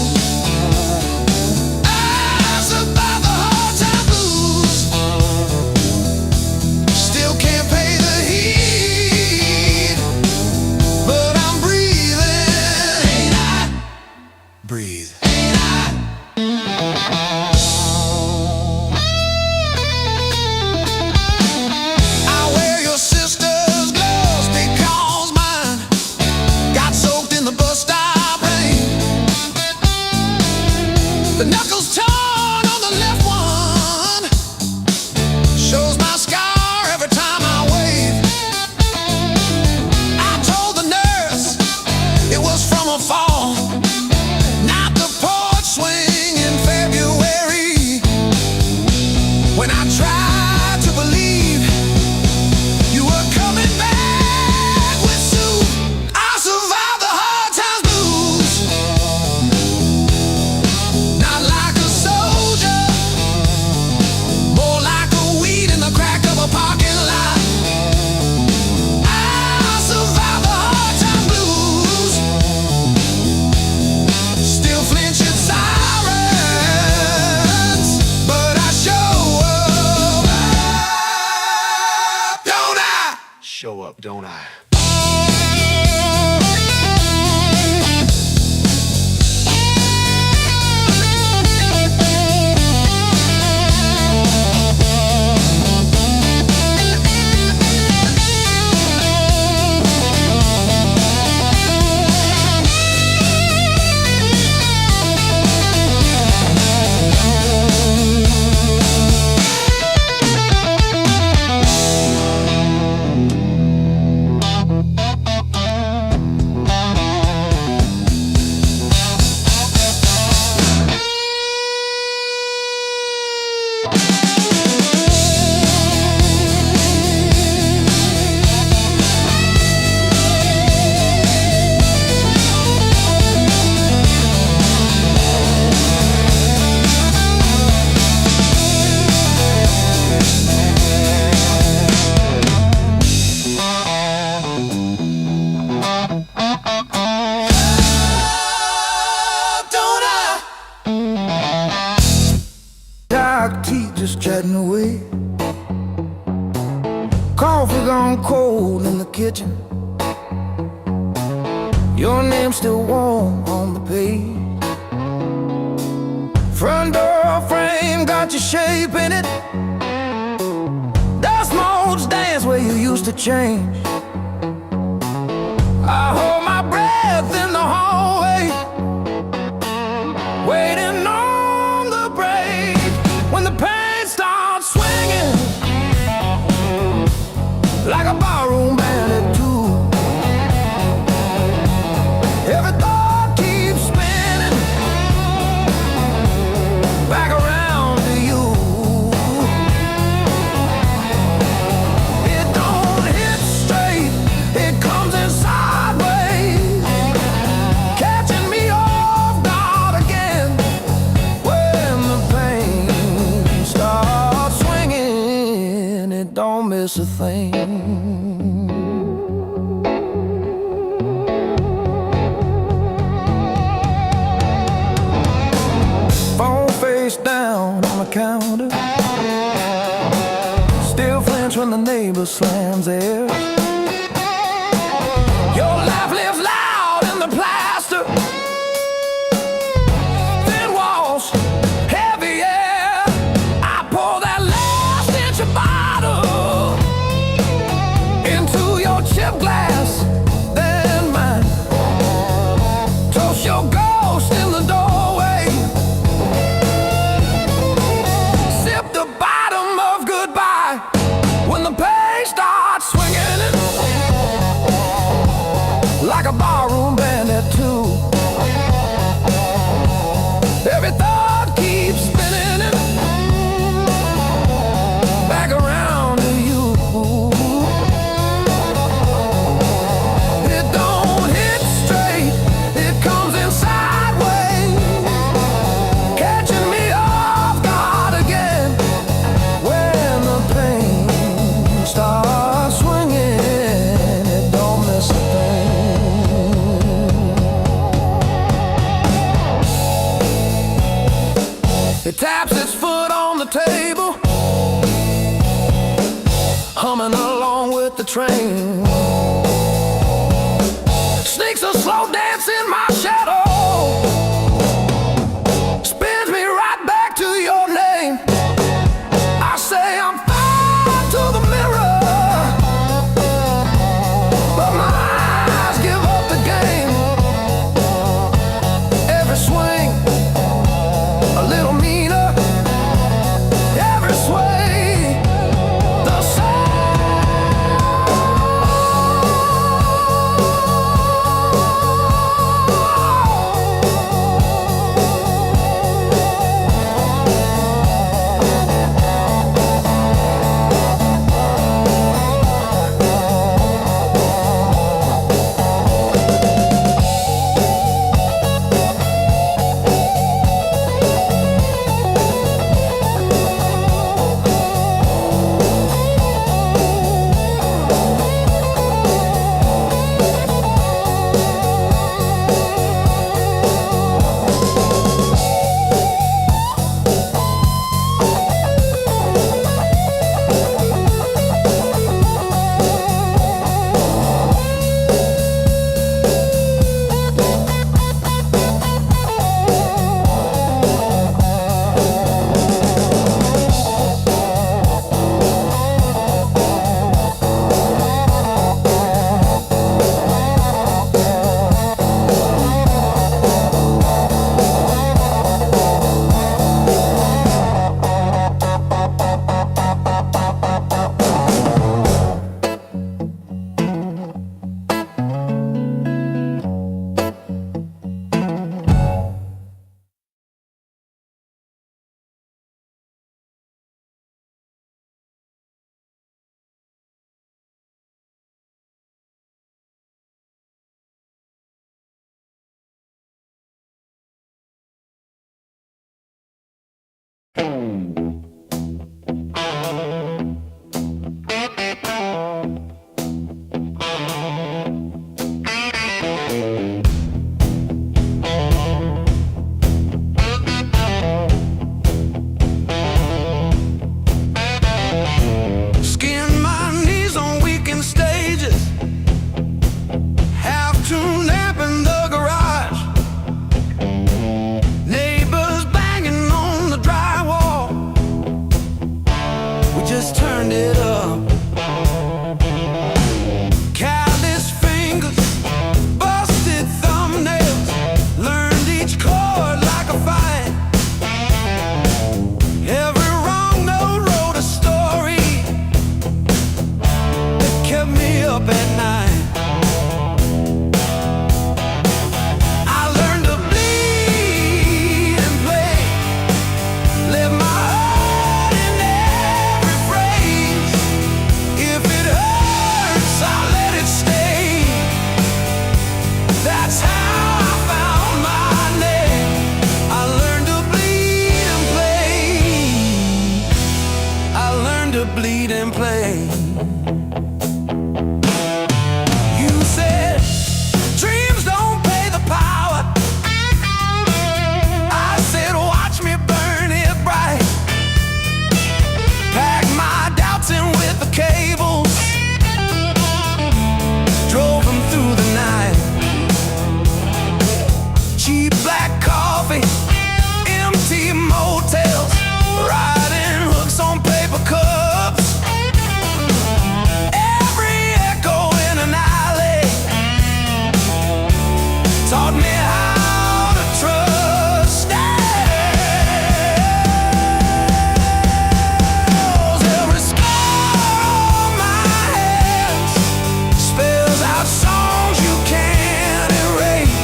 I survived the hard times blues, still can't pay the heat, but I'm breathing. Ain't I? Breathe. I wear your sister's gloves because mine got soaked in the bus stop rain. The knuckles torn on the left one shows my scar every time I wave. I told the nurse it was from a fall, not the porch swing in February. When I tried to believe you were coming back with soup, I survived the hard times blues, not like a soldier, more like a weed in the crack of a parking lot. I survived the hard times blues, still flinch at sirens, but I show up, don't I? Show up, don't I? Don't I? Dark tea just chatting away. Coffee gone cold in the kitchen. Your name's still warm on the page. Front door frame got your shape in it. Dust motes dance where you used to change. I hold my breath in the hallway, waiting on the break. When the pain starts swinging like a barroom band at two, every thought keeps spinning back around to you. It don't hit straight, it comes in sideways, catching me off guard again. When the pain starts swinging, it don't miss a thing. Phone face down on the counter, still flinch when the neighbor slams theirs. Your laugh lives loud in the plaster, thin walls, heavy air. I pour that last inch of bottle into your chip glass, then mine. Toast your ghost in the doorway, sip the bottom of goodbye when the pain starts swinging taps its foot on the table, humming along with the train. Sneaks a slow dance in my shadow, spins me right back to your name. I say I'm fine to the mirror, but my eyes give up the game. Every swing a little meaner, every sway the same. Skin my knees on weekend stages, half tuned lamp in the garage, neighbors banging on the drywall. We just turned it up. Callous fingers, busted thumbnails, learned each chord like a fight. Every wrong note wrote a story that kept me up at night. I learned to bleed and play, let my heart in every phrase. If it hurts, I'll let it stay. That's how I found my name. I learned to bleed and play. I learned to bleed and play. You said dreams don't pay the power. I said watch me burn it bright. Pack my doubts in with the cables, drove them through the night. Cheap black coffee, empty motels, riding hooks on paper cups. Every echo in an alley taught me how to trust. Every scar on my hands spells out songs you can't erase.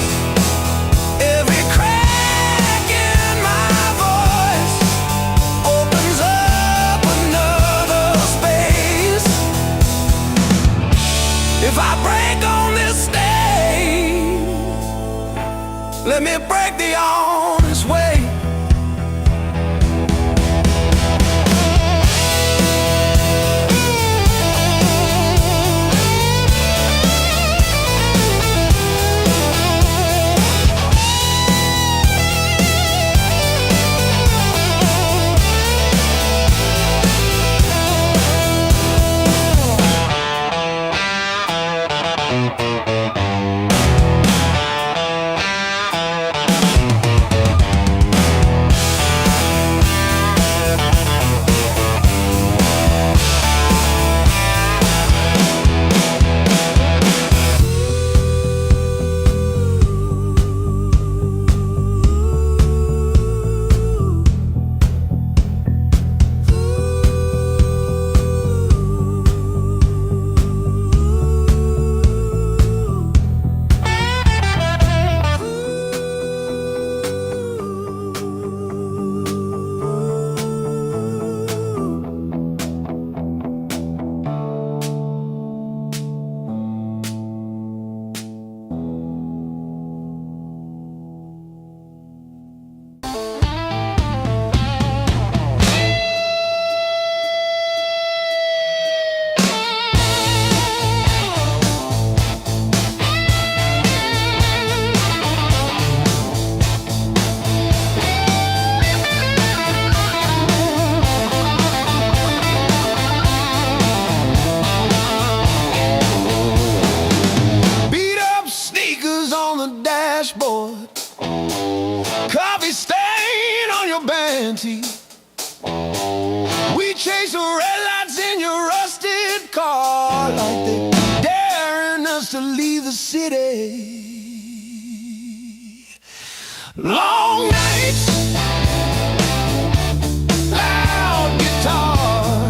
Every crack in my voice opens up another space. If I break on this stage, let me break the honest way. dashboard, coffee stain on your band tee. We chase the red lights in your rusted car like they daring us to leave the city. Long nights, loud guitar,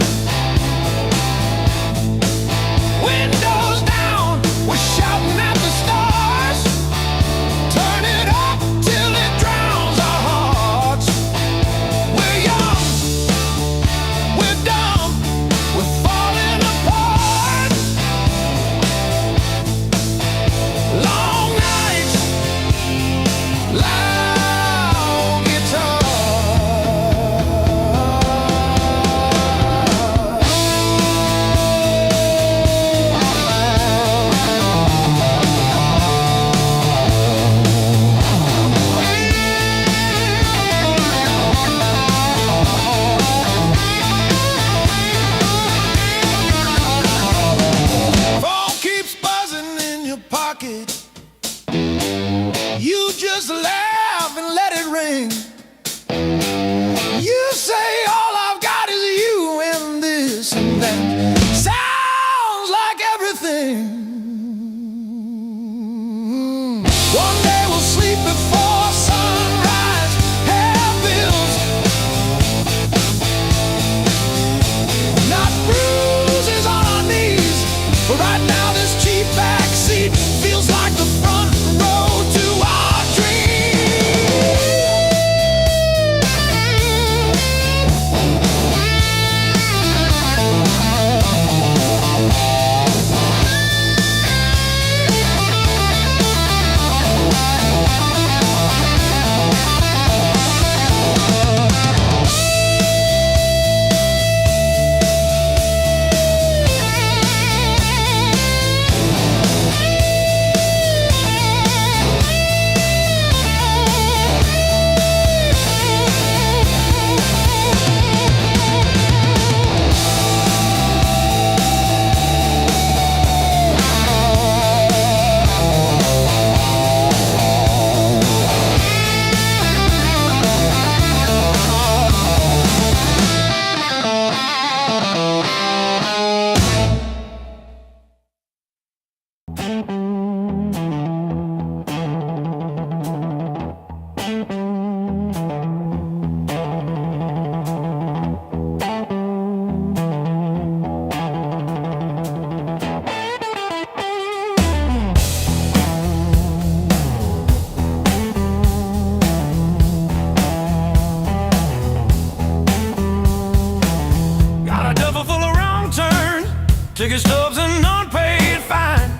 windows down, we're shouting at the stars. Turn it up till it drowns our hearts. We're young, we're dumb, we're falling apart. Long nights, loud guitar. Phone keeps buzzing in your pocket. You just laugh and let it ring. You say all I've got is you and this and that. Sounds like everything. One day we'll sleep before sunrise. Have bills, not bruises on our knees. But right now this cheap back seat feels like the front row to our dreams. Got a duffel full of wrong turns, ticket stubs and unpaid fine.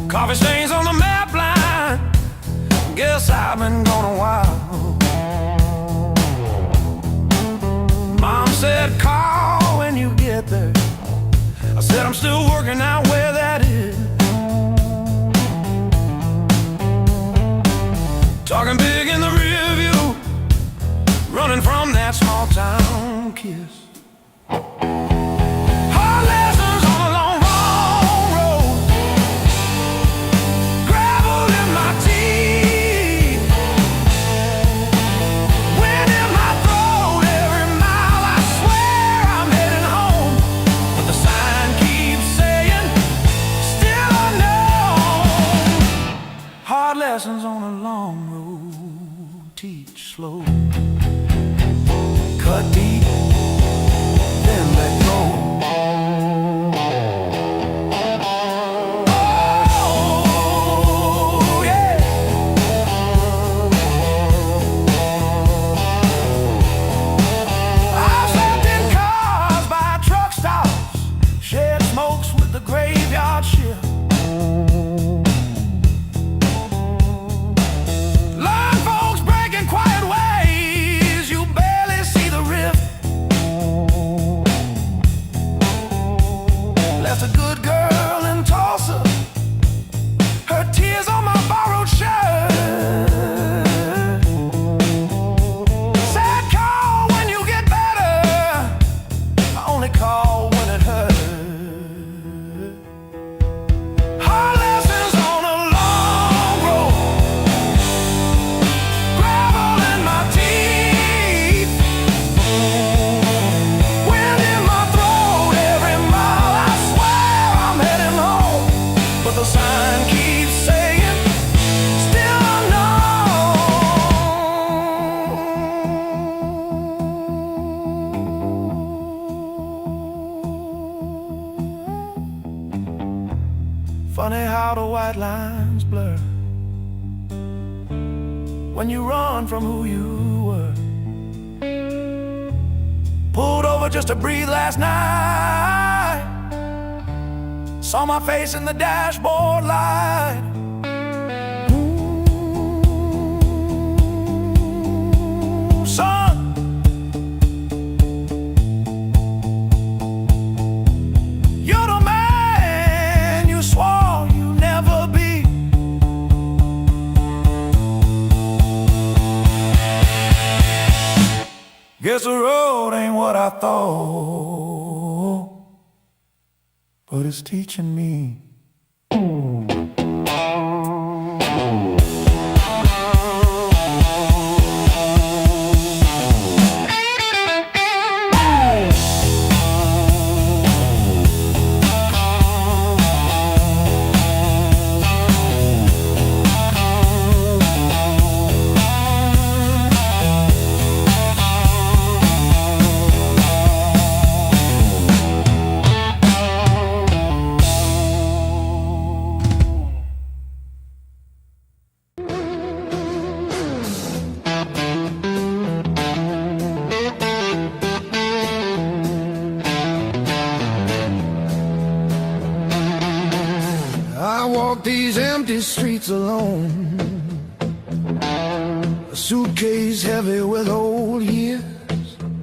Coffee stains on the map line. Guess I've been gone a while. Mom said call when you get there. I said I'm still working out where that is. Talking big in the rear view, running from that small town kiss. Hard lessons on a long, long road, gravel in my teeth, wind in my throat. Every mile I swear I'm heading home, but the sign keeps saying still unknown. Hard lessons on a long road, teach slow. Cut deep, then let go. Oh, yeah. I've slept in cars by truck stops, shed smokes with the graveyard shift. Learn folks breaking quiet ways, you barely see the rift. Funny how the white lines blur when you run from who you were. Pulled over just to breathe last night. Saw my face in the dashboard light. Ooh, son, you're the man you swore you'd never be. Guess the road ain't what I thought, but it's teaching me. I walk these empty streets alone, a suitcase heavy with old years.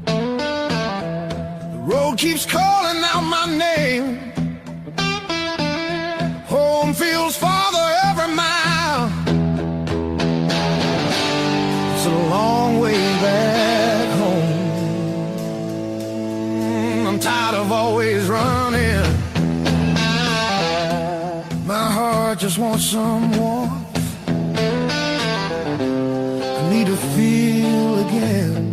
The road keeps calling out my name. Home feels farther every mile. It's a long way back home. I'm tired of always running. My heart just wants some warmth. I need to feel again.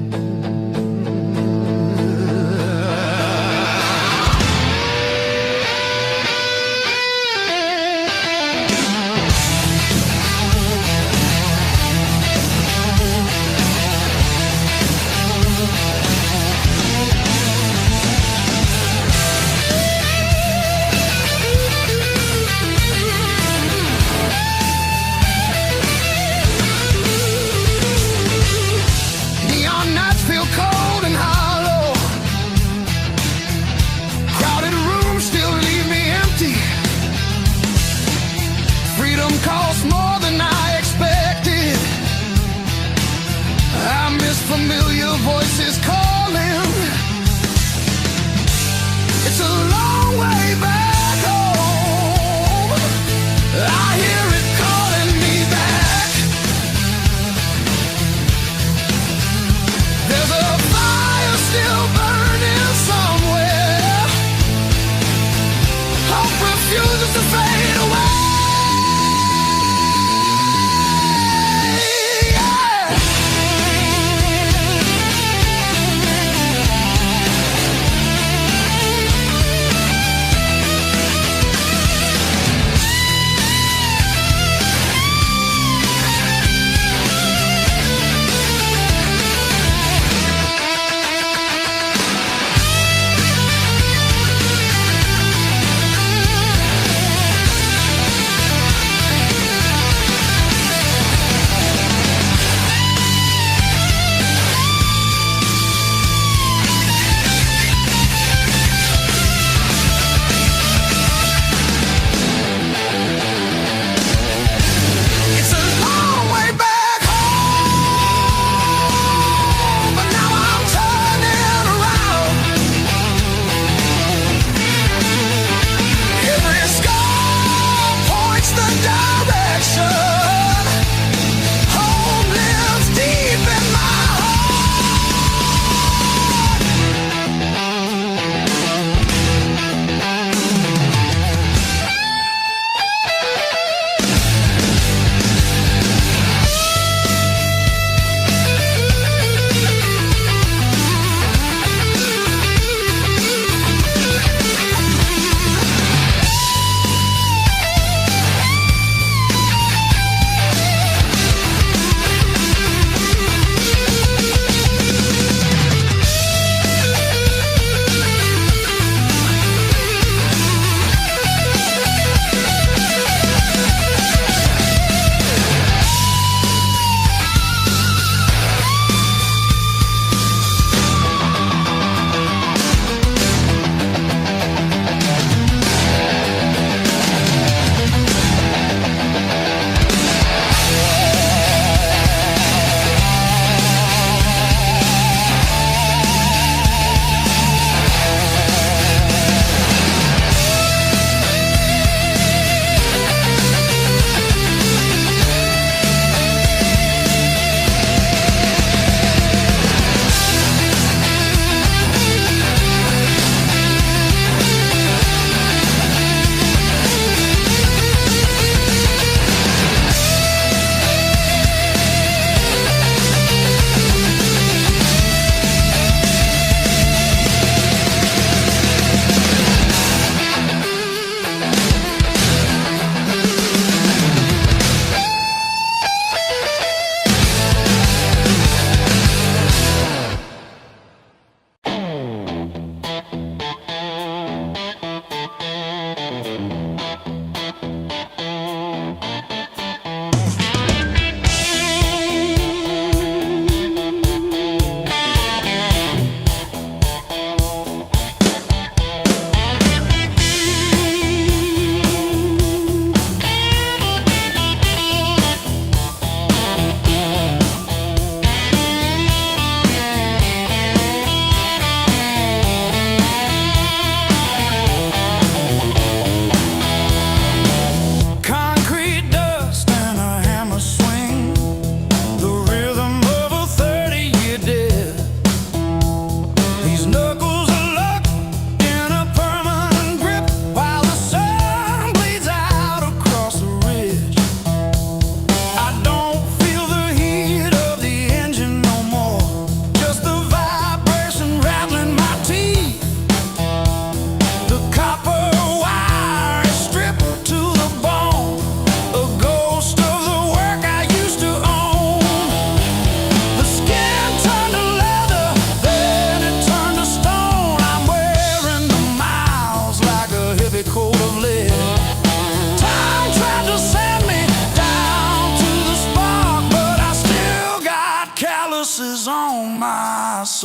Neon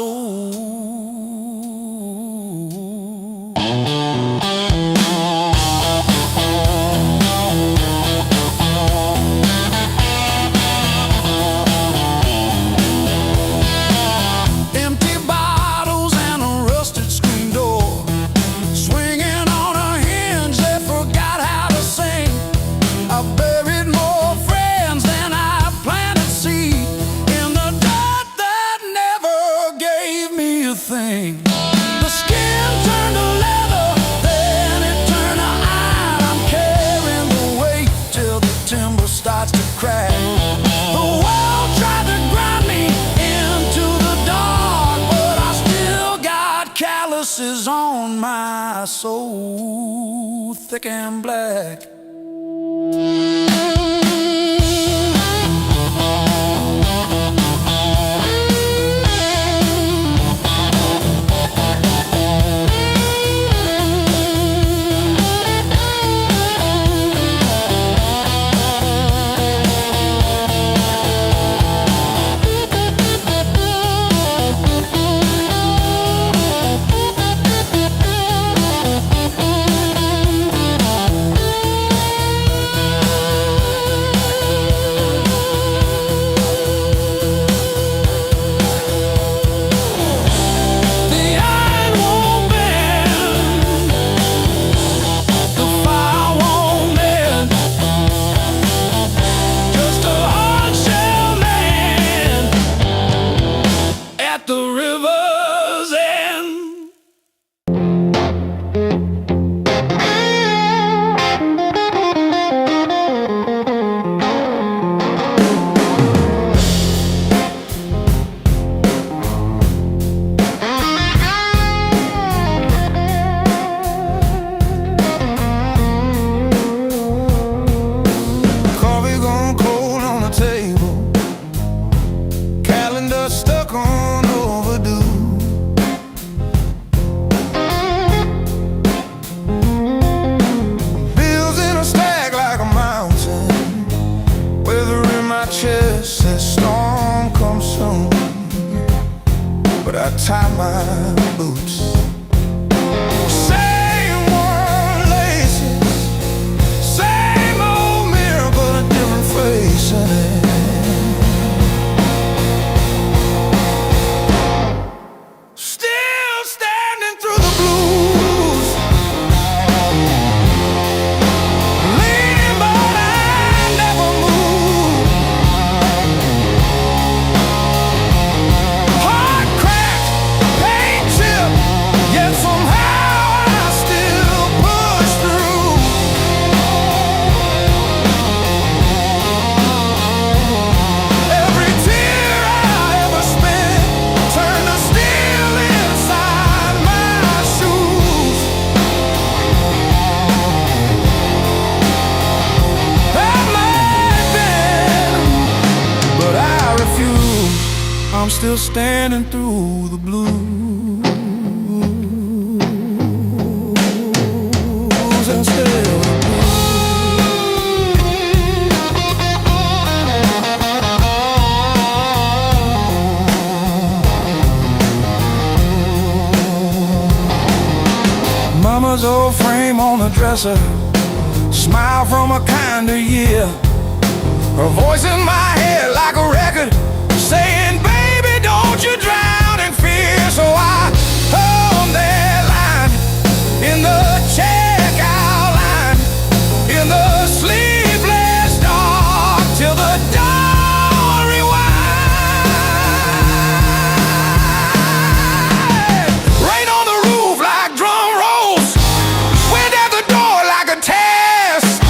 soul. Empty bottles and a rusted screen door, swinging on a hinge that forgot how to sing. I buried more friends than I planted seed in the dirt that never gave me a thing. The skin turned to leather, then it turned to iron. I'm carrying the weight till the timber starts to crack. The world tried to grind me into the dark, but I still got calluses on my soul, thick and black. But I tie my boots. Same one laces, same old mirror, but a different face in it. Still standing through the blues, leaning but I never move. Heart cracked, pain chipped, yet somehow I still push through. Every tear I ever spent turned to steel inside my shoes. That might have been, but I refuse. I'm still standing through the blues and still. Mama's old frame on the dresser, smile from a kinder year. Her voice in my head like a record saying, baby, don't you drown in fear. So I hum that line in the checkout line, in the sleepless dark, till the dawn rewind. Rain on the roof like drum rolls, wind at the door like a test.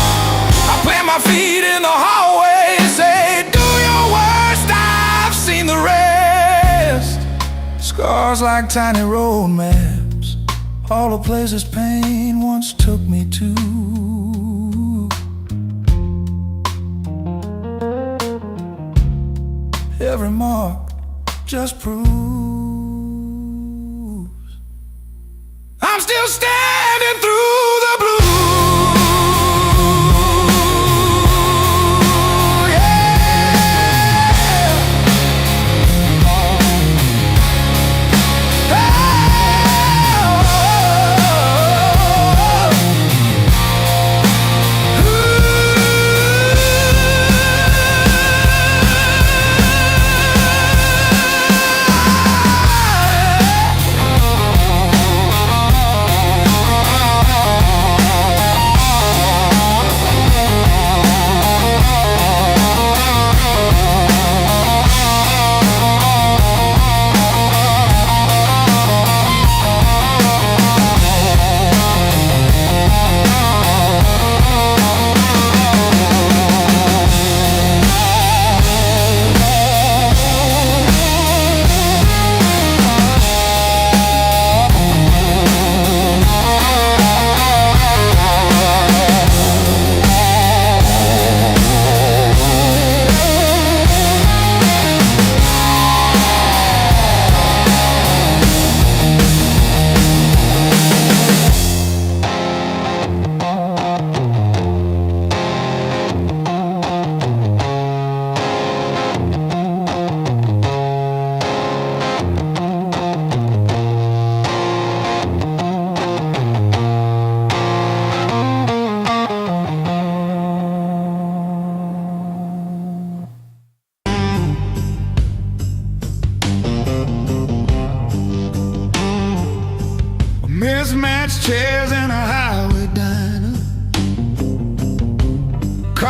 I plant my feet in the hallway, say, do your worst, I've seen the rest. Scars like tiny road maps, all the places pain once took me to. Every mark just proves I'm still standing through the blue. Yeah.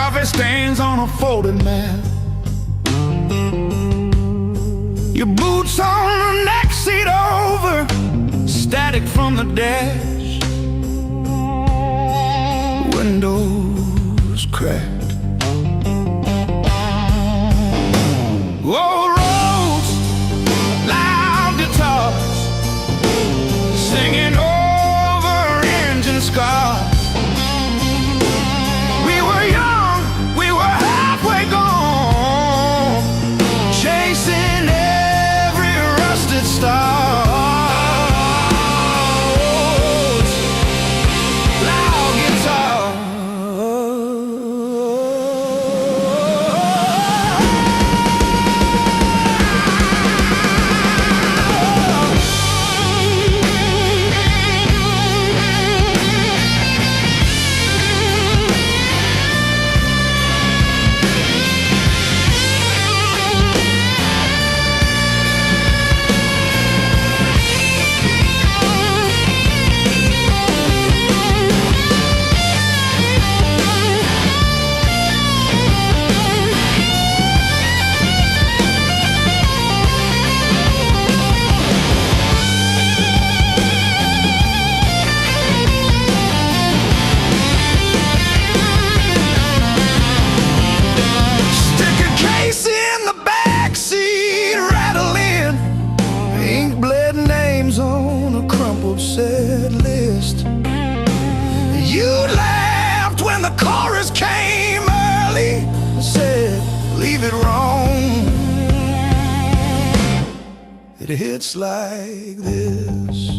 Coffee stains on a folded mat. Your boots on the next seat over, static from the dash. Windows cracked. Old roads, loud guitars, singing over engine scars. We were young, we were halfway gone, chasing every rusted star. Set list. You laughed when the chorus came early and said, leave it wrong. It hits like this.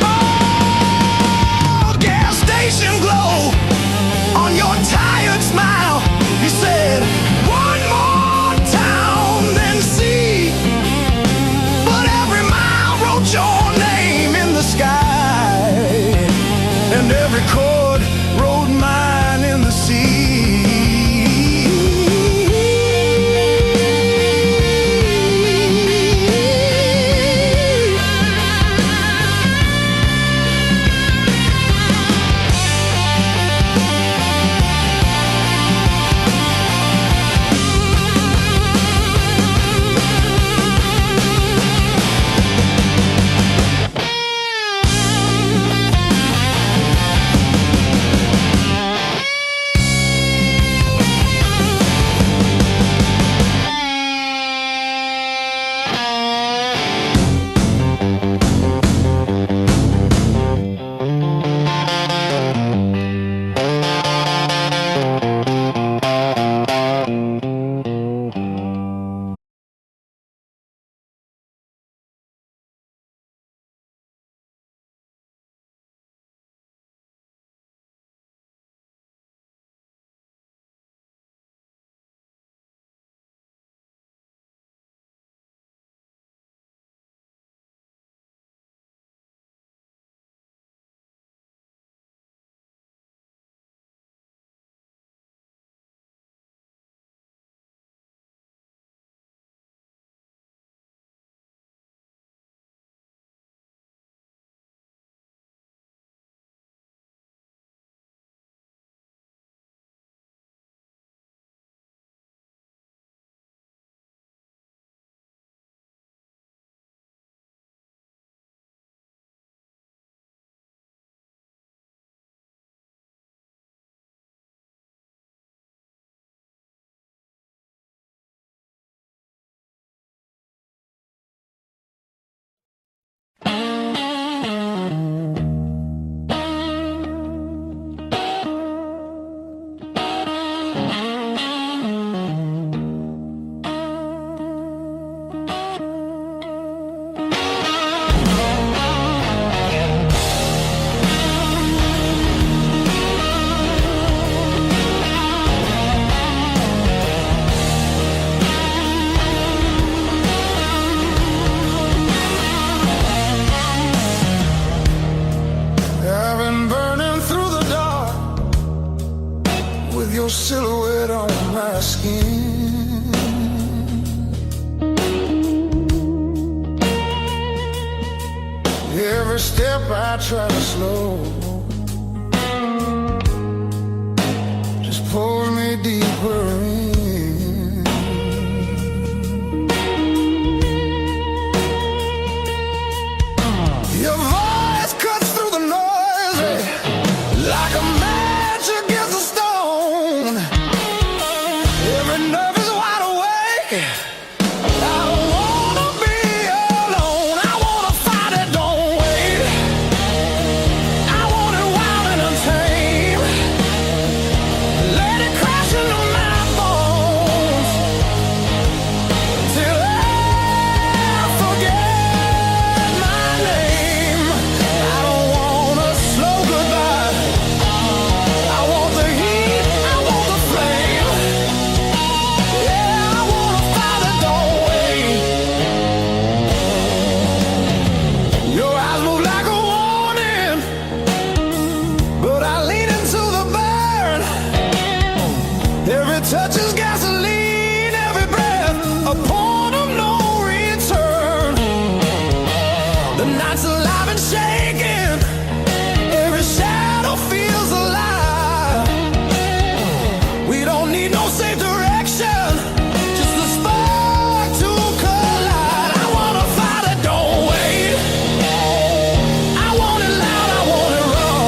Oh, gas station glow on your tired smile. You said, one more see, but every mile wrote your name in the sky, and every chord wrote mine in the sea. your silhouette on my skin. Every Every step I try to slow just pulls me deeper in. Your voice cuts through the noise like a match against a stone. Every nerve is wide awake. I don't wanna be alone. I wanna fight it, don't wait. I want it wild and untamed. Let it crash into my bones till I forget my name. I don't want a slow goodbye. I want the heat, I want the flame. Yeah, I wanna fight it, don't wait. Your eyes move like a warning, but I lean into the burn. Every touch is gasoline, every breath a point of no return. The night's alive and shaking, every shadow feels alive. We don't need no safe direction, just a spark to collide. I wanna fight it, don't wait. I want it loud, I want it raw.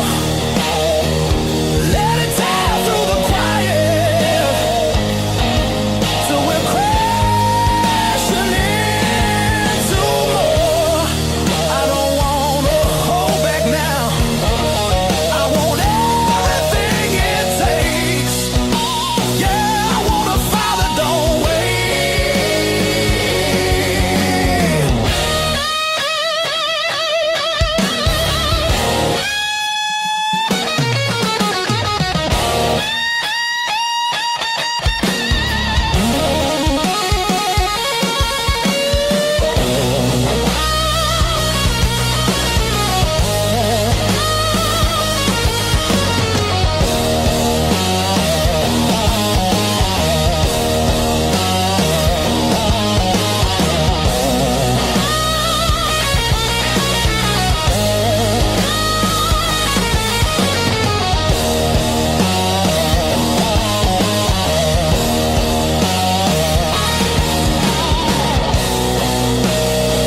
Let it tear through the quiet till we're crashing into more. I don't wanna hold back now. I want everything it takes. Yeah, I wanna fight it, don't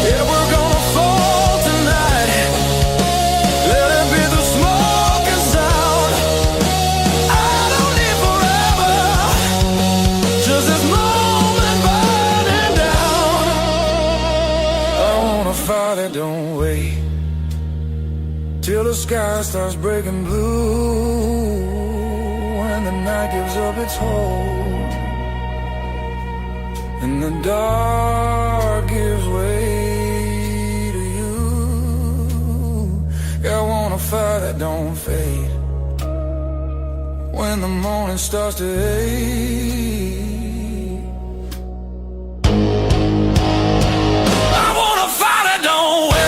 yeah, we're gonna fall tonight. Let it be the smoke and sound. I don't need forever, just this moment burning down. I wanna fight it, don't wait till the sky starts breaking blue and the night gives up its hold and the dark gives way to you. Yeah, I wanna fight it, don't fade when the morning starts to ache. I wanna fight it, don't wait.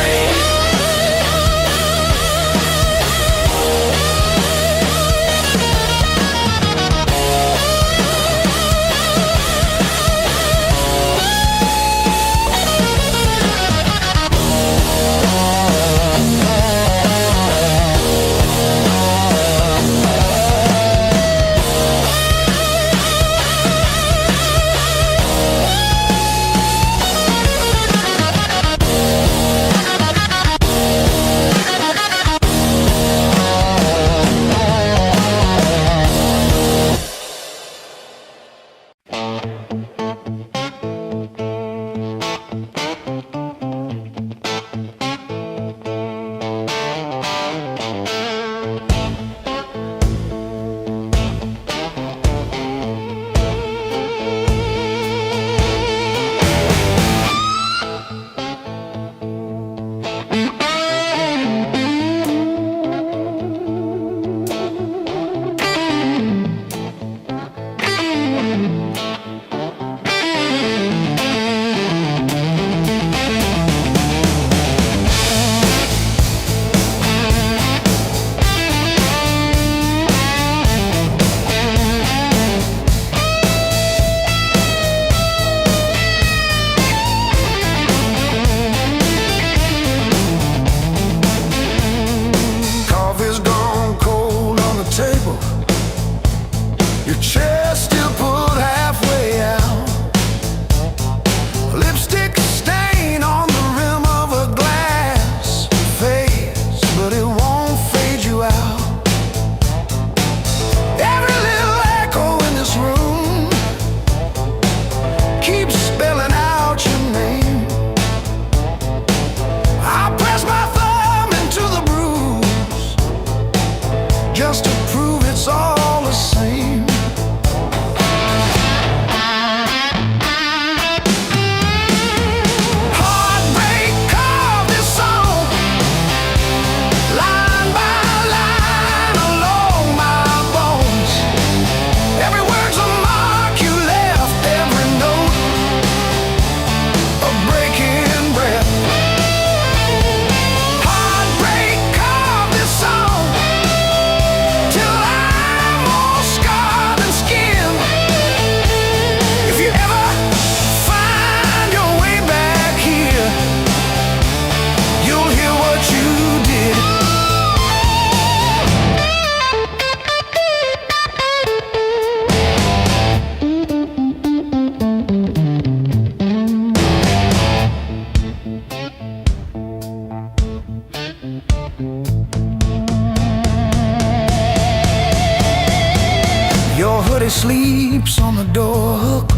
Your hoodie sleeps on the door hook,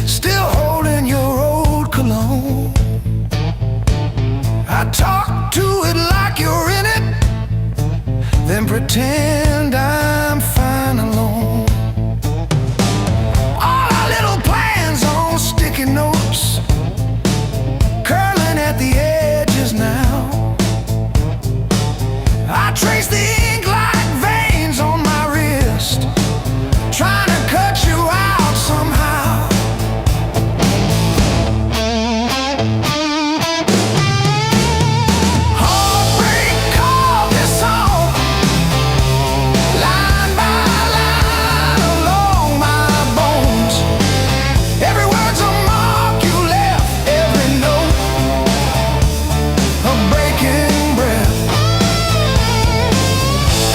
still holding your old cologne. I talk to it like you're in it, then pretend I'm fine alone. All our little plans on sticky notes, curling at the edges now. I trace the ink like veins on my wrist, trying to cut you out somehow. Heartbreak called this song, line by line along my bones. Every word's a mark you left, every note a breaking breath.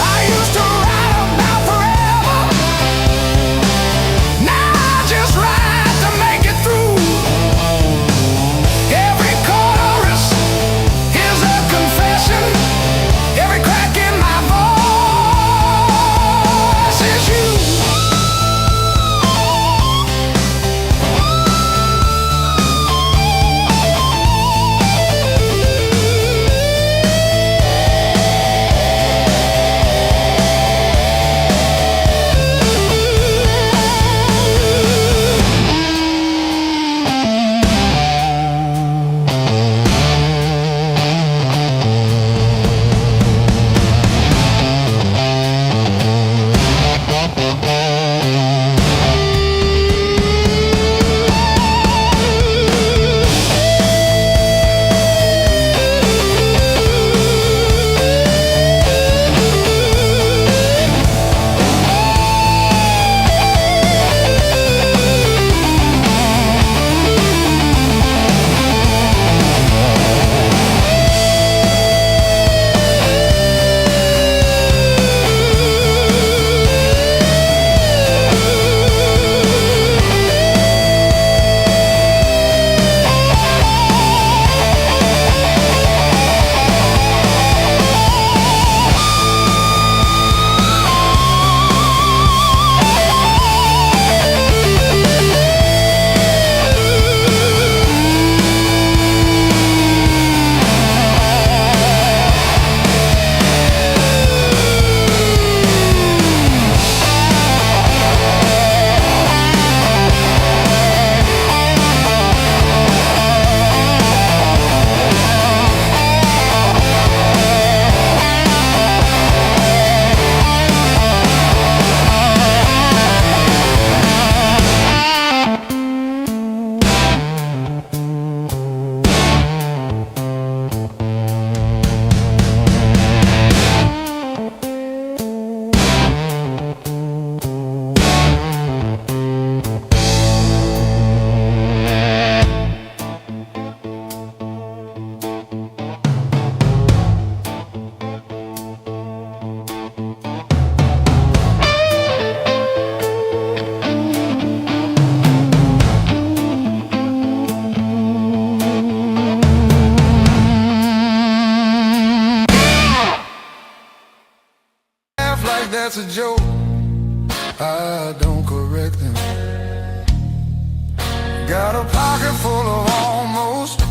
I used to write about forever, now I just write to make it through. Every chorus is a confession, every crack in my voice is you. Laugh like that's a joke, I don't correct them. Got a pocket full of almost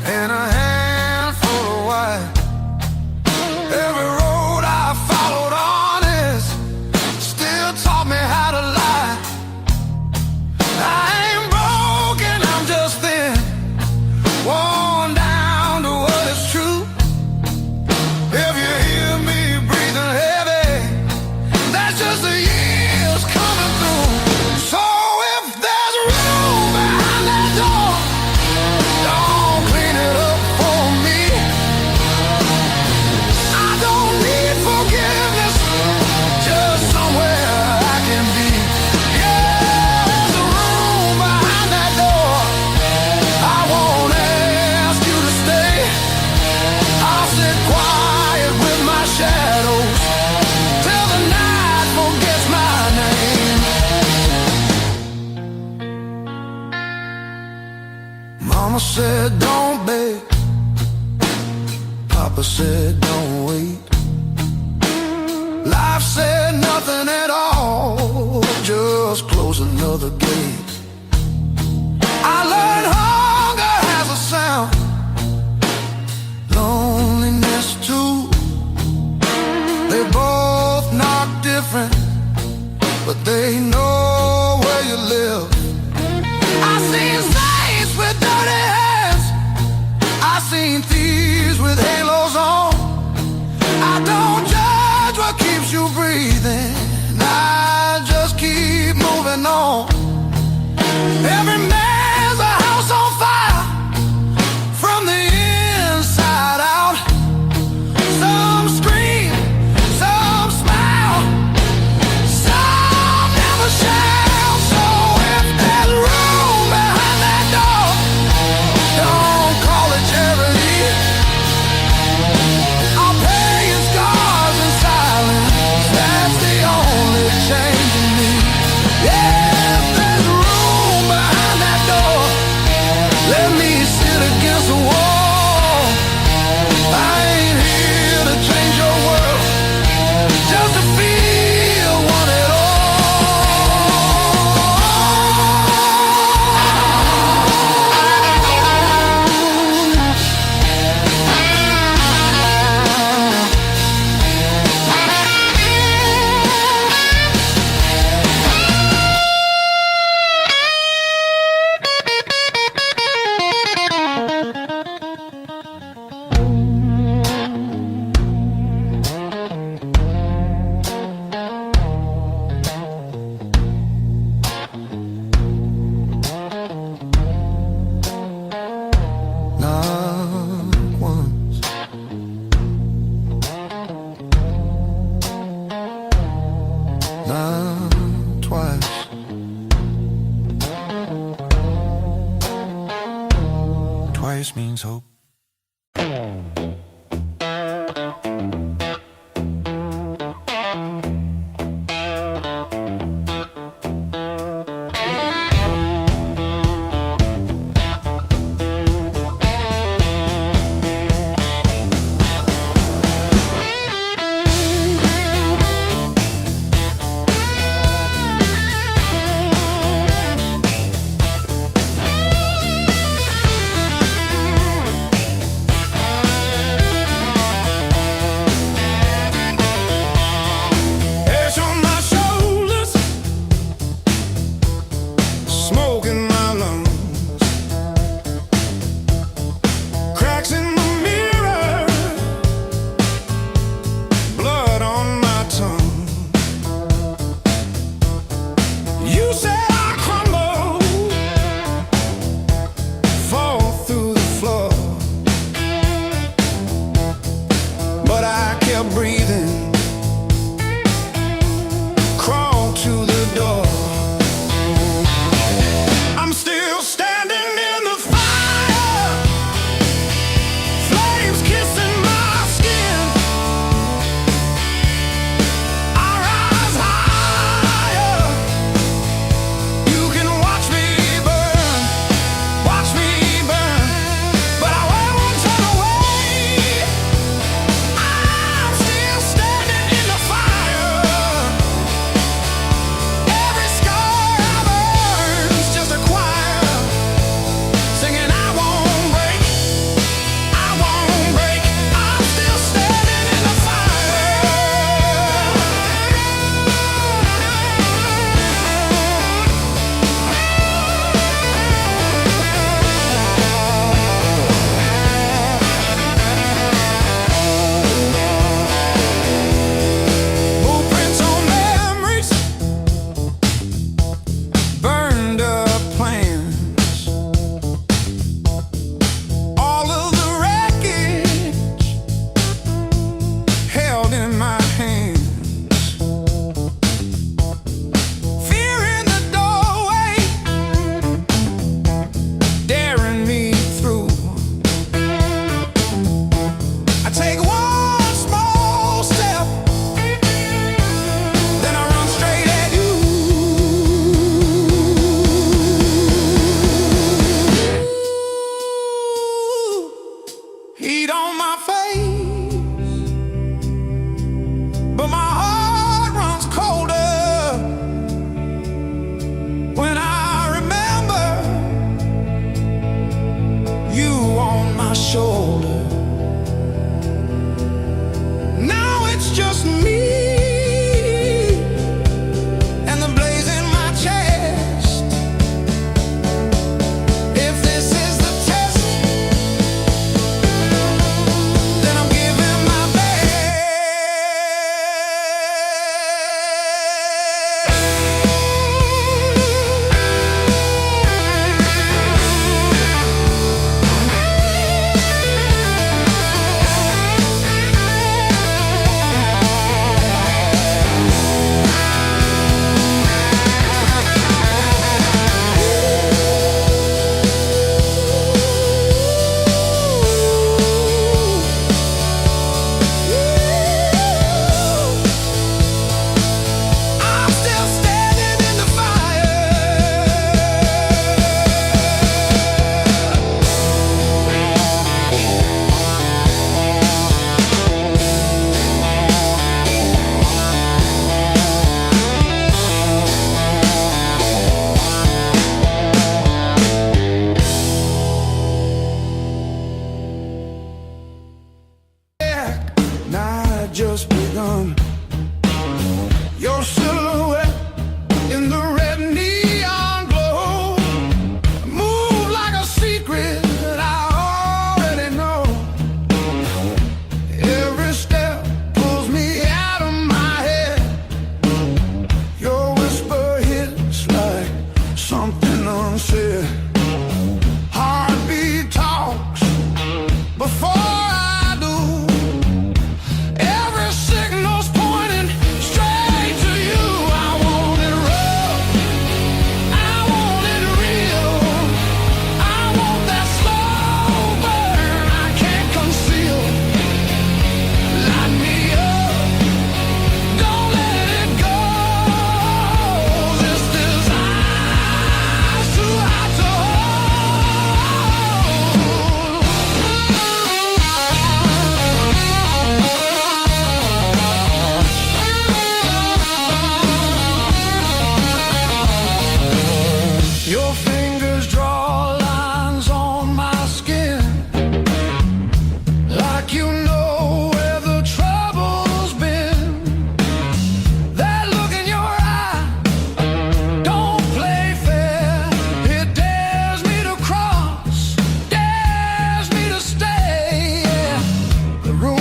and a handful of white. Every road I followed honest still taught me how to lie. I ain't broken, I'm just thin, worn down to what is true. If you hear me breathing heavy, that's just the years coming through. So if there's room behind that door, don't clean it up for me. I don't need forgiveness, just somewhere I can be. Yeah, there's a room behind that door, I won't ask you to stay. I'll sit quiet with my shadows till the night forgets my name. Mama said don't beg, Papa said, don't wait. Life said nothing at all, just close another gate. I learned hunger has a sound, loneliness too. They both knock different, but they know where you live. I seen saints with dirty hands, I seen thieves with halos on. I don't judge what keeps you breathing, I just keep moving on.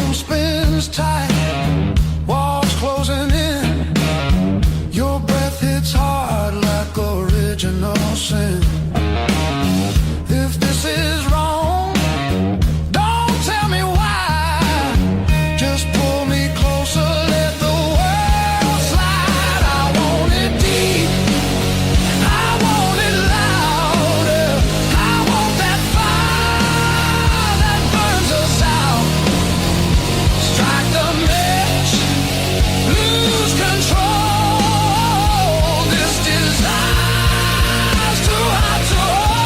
time spins tight, walls closing in. Your breath hits hard like original sin. If this is wrong, don't tell me why. Just pull me closer, let the world slide. I want it deep, I want it louder. I want that fire that burns us out. Strike the match, lose control. This desire's too hot to hold.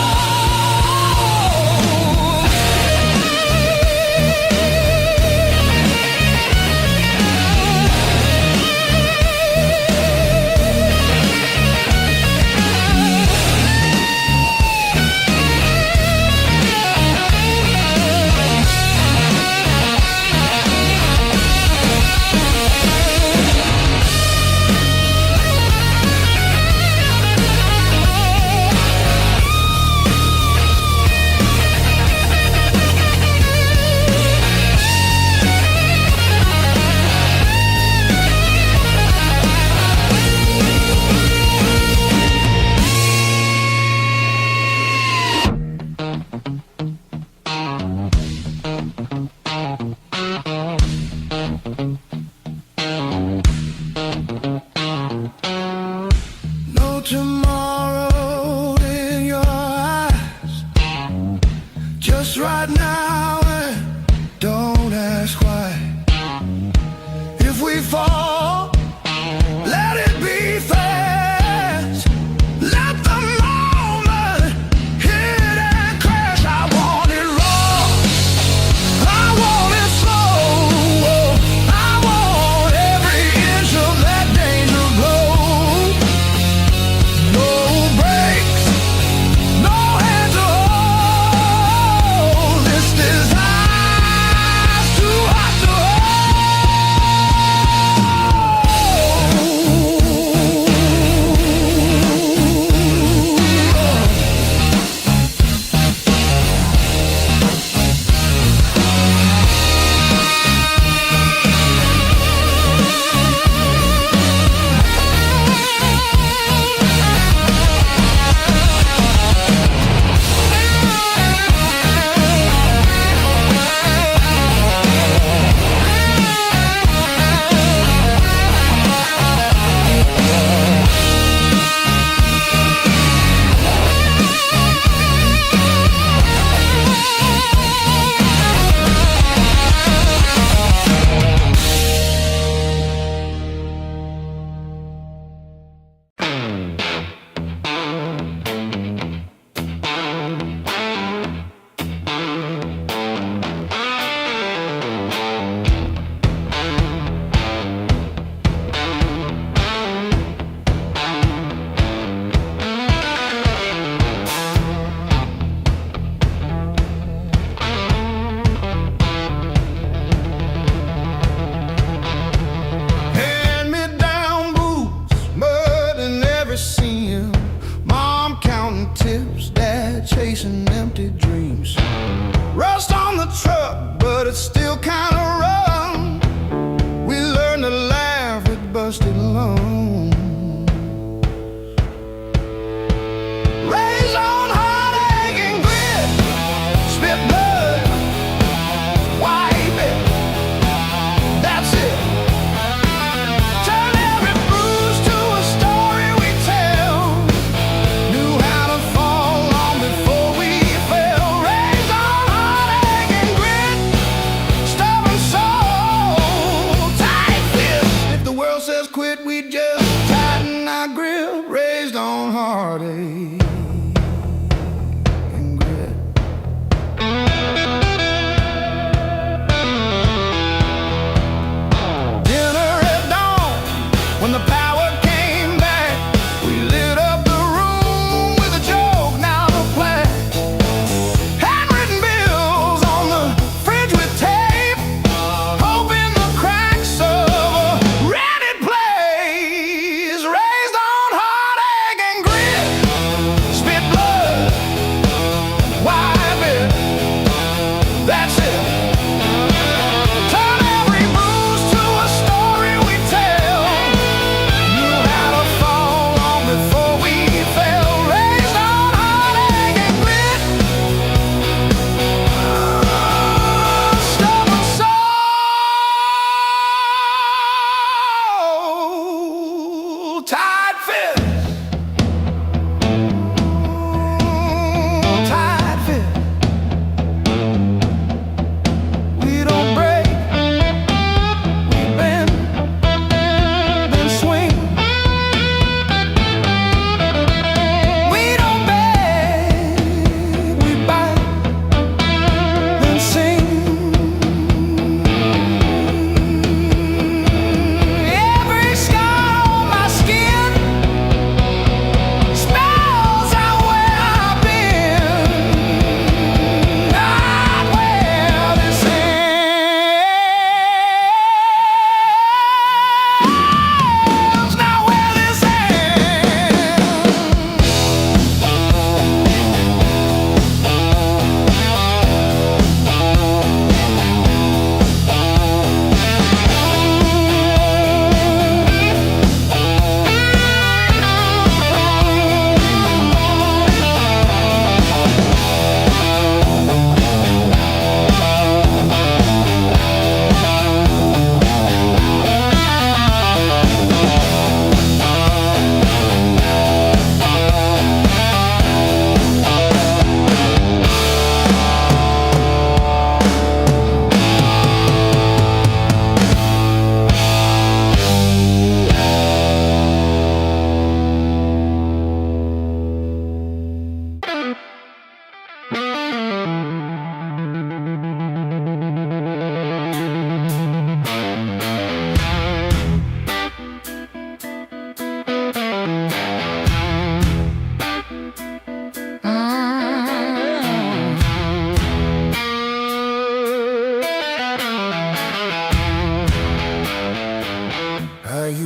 No tomorrow in your eyes, just right now, and don't ask why. If we fall, let it be fast. Let the moment hit and crash. I want it raw, I want it slow. I want every inch of that danger glow. No brakes, no hand to hold. This desire's too hot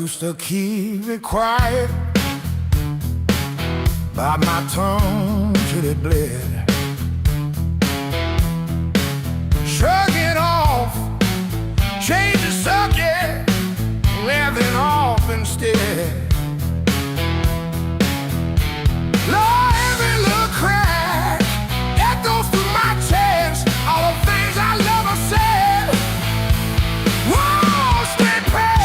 used to keep it quiet, bite my tongue till it bled. Shrug it off, change the subject, laughing off instead. Lord, every little crack echoes through my chest, all the things I love I said. Whoa, stay past.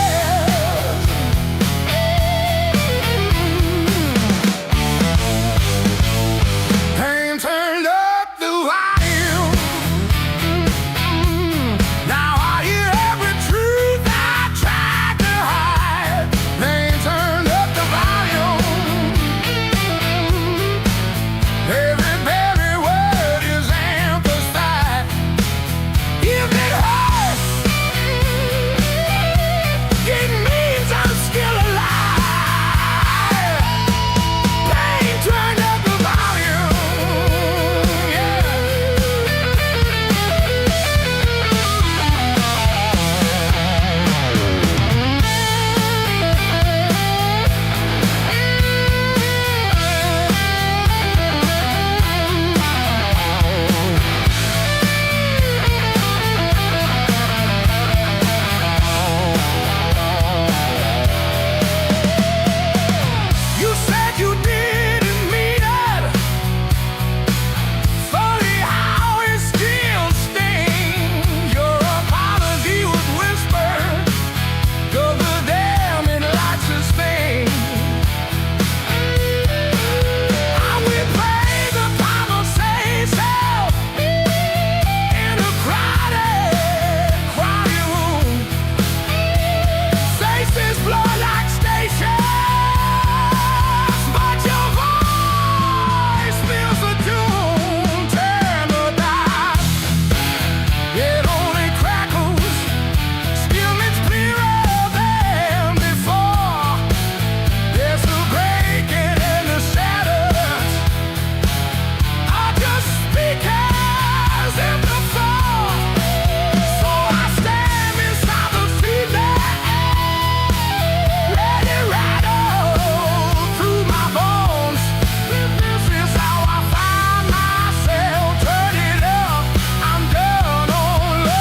Pain turned up the volume. Now I hear every truth I tried to hide. Pain turned up the volume. Every word is emphasized. If it hurts, it means I'm still alive. Pain turned up the volume, yeah. You said you didn't mean it. Funny how it still stings. Your apology was whispered, 'cause the damn it likes to sting. I will play the conversation in a crowded room. Faces blur like stations, but your voice fills the tune. Turn the dial, it only crackles, still it's clearer than before. There's a breaking in the shadows, are just speakers in the fall. So I stand beside the feeling, let it rattle through my bones. This is how I find myself. Turn it up, I'm down on low.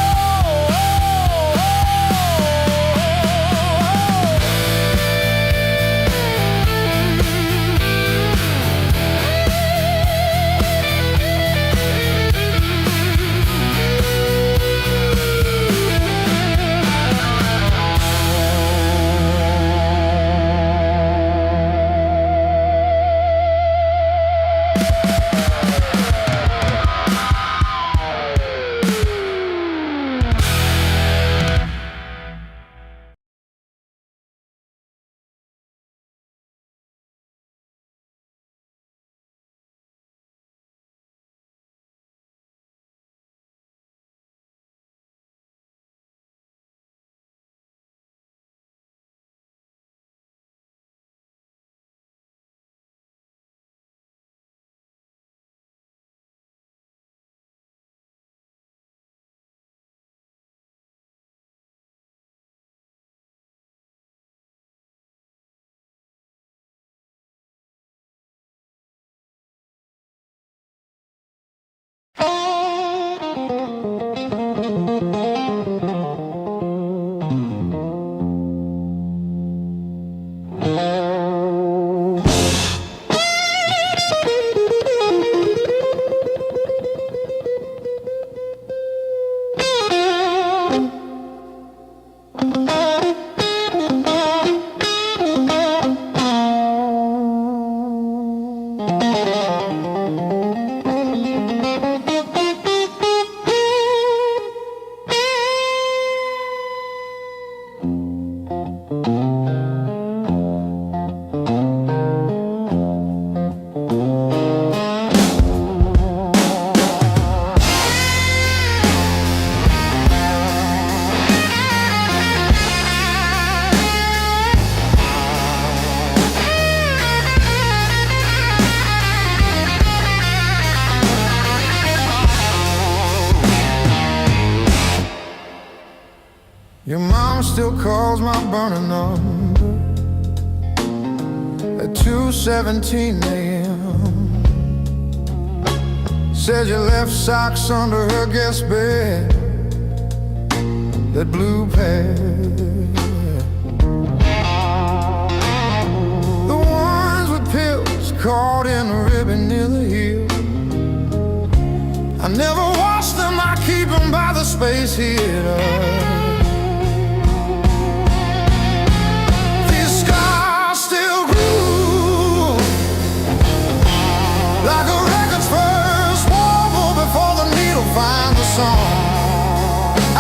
Your mom still calls my burner number at 2:17 a.m. Said you left socks under her guest bed, that blue pair, the ones with pills caught in the ribbon near the heel. I never wash them, I keep them by the space heater. These scars still groove like a record's first warble before the needle finds the song.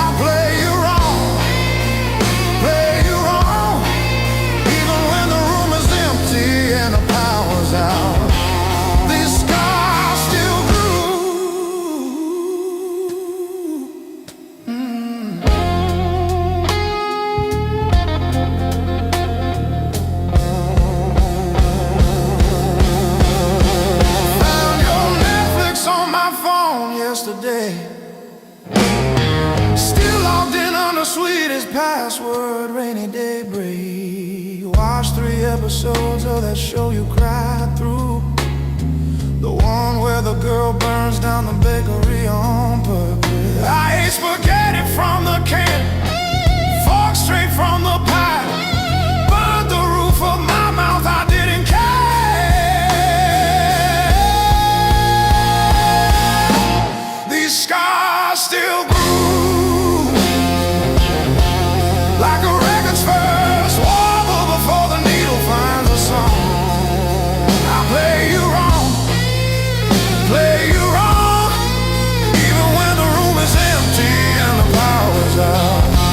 I play you wrong, play you wrong, even when the room is empty and the power's out. These scars still yesterday, still logged in on the sweetest password, rainy day break. Watched 3 episodes of that show you cried through, the one where the girl burns down the bakery on purpose. I ate spaghetti from the can, fork straight from the pie, burned the roof of my mouth, I didn't care. Scars still groove like a record's first warble before the needle finds a song. I play you wrong, play you wrong, even when the room is empty and the power's out.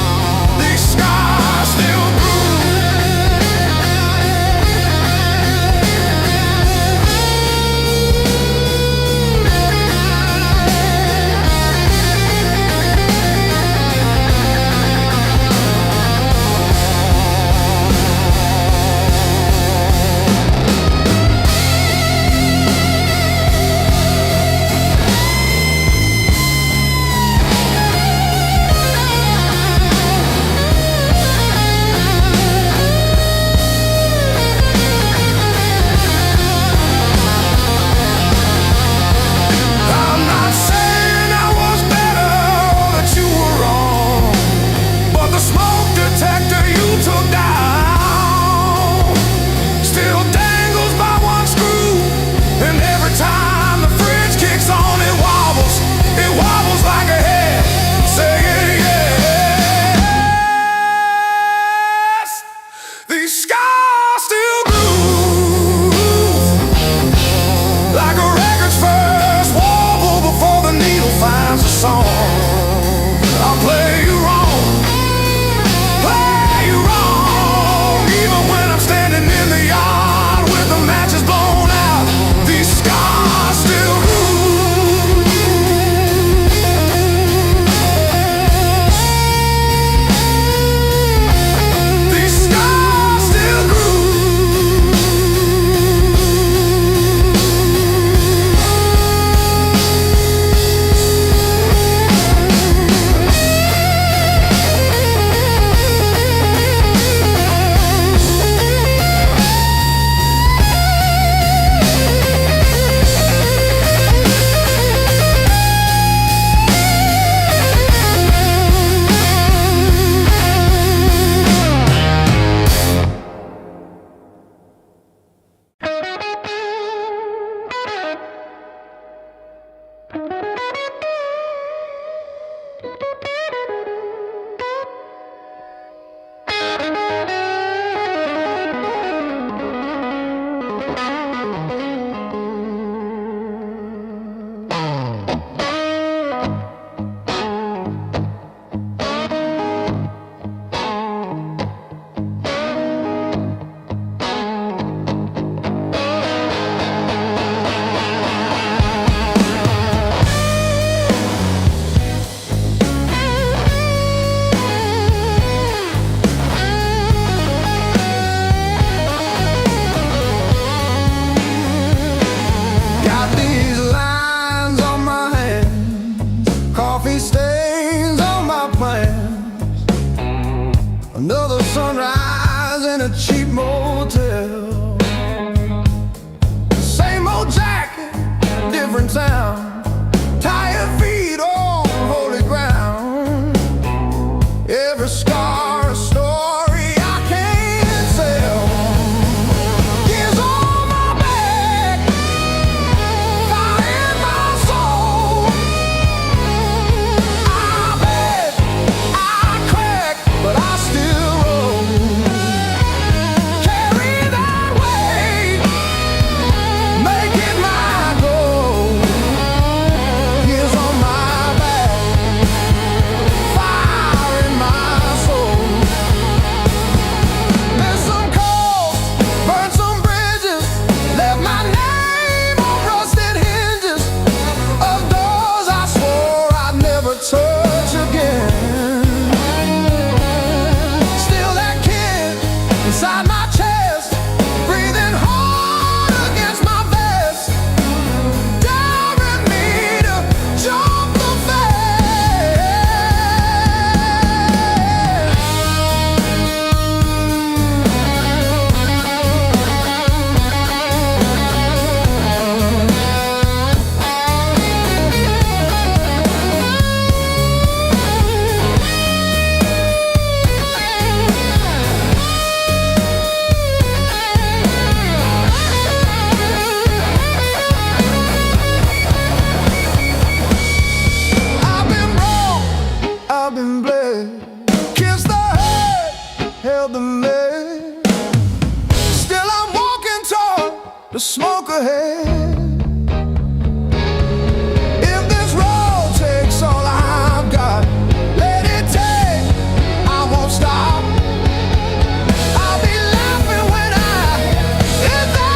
a cheap motel. Same old jacket, different town. Tired feet on holy ground. Every scar a story I can't tell. Years on my back, fire in my soul. I beg, I crack, but I still roll. Carry that weight, make it my goal. Years on my back, fire in my soul. Missed some calls, burned some bridges, left my name on rusted hinges of doors I swore I'd never touch again. Still that kid inside my chest, breathing hard against my vest, daring me to jump the fence. I've been broke, I've been bled, kissed the hurt, held the lead. Still I'm walking toward the smoke ahead. If this road takes all I've got, let it take, I won't stop. I'll be laughing when I hit that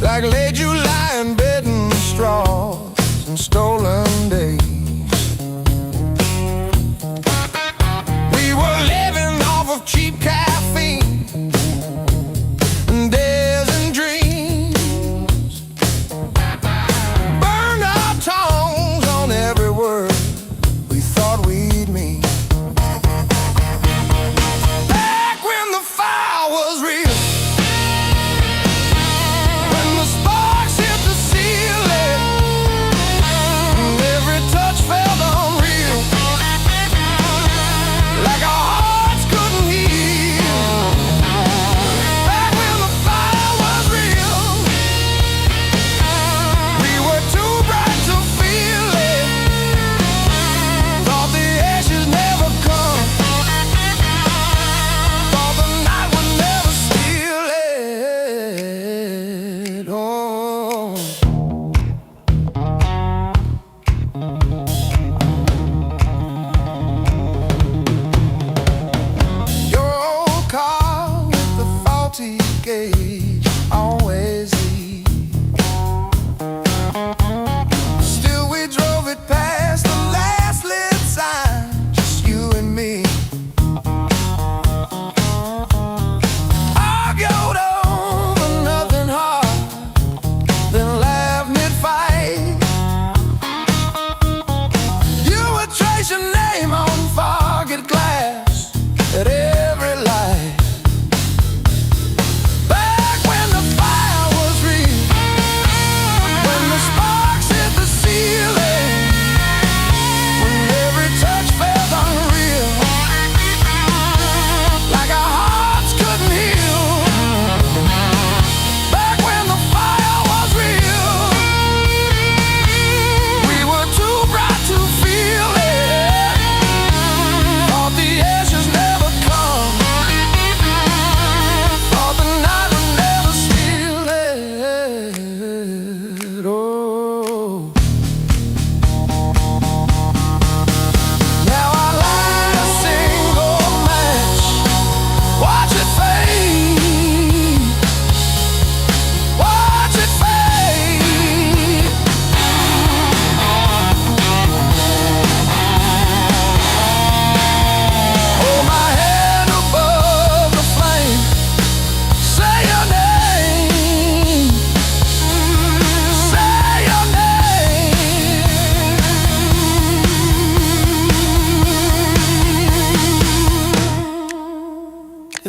like laid you lie in bed in straws and stolen days. We were living off of cheap caffeine and days and dreams. Burned our tongues on every word we thought we'd mean. Back when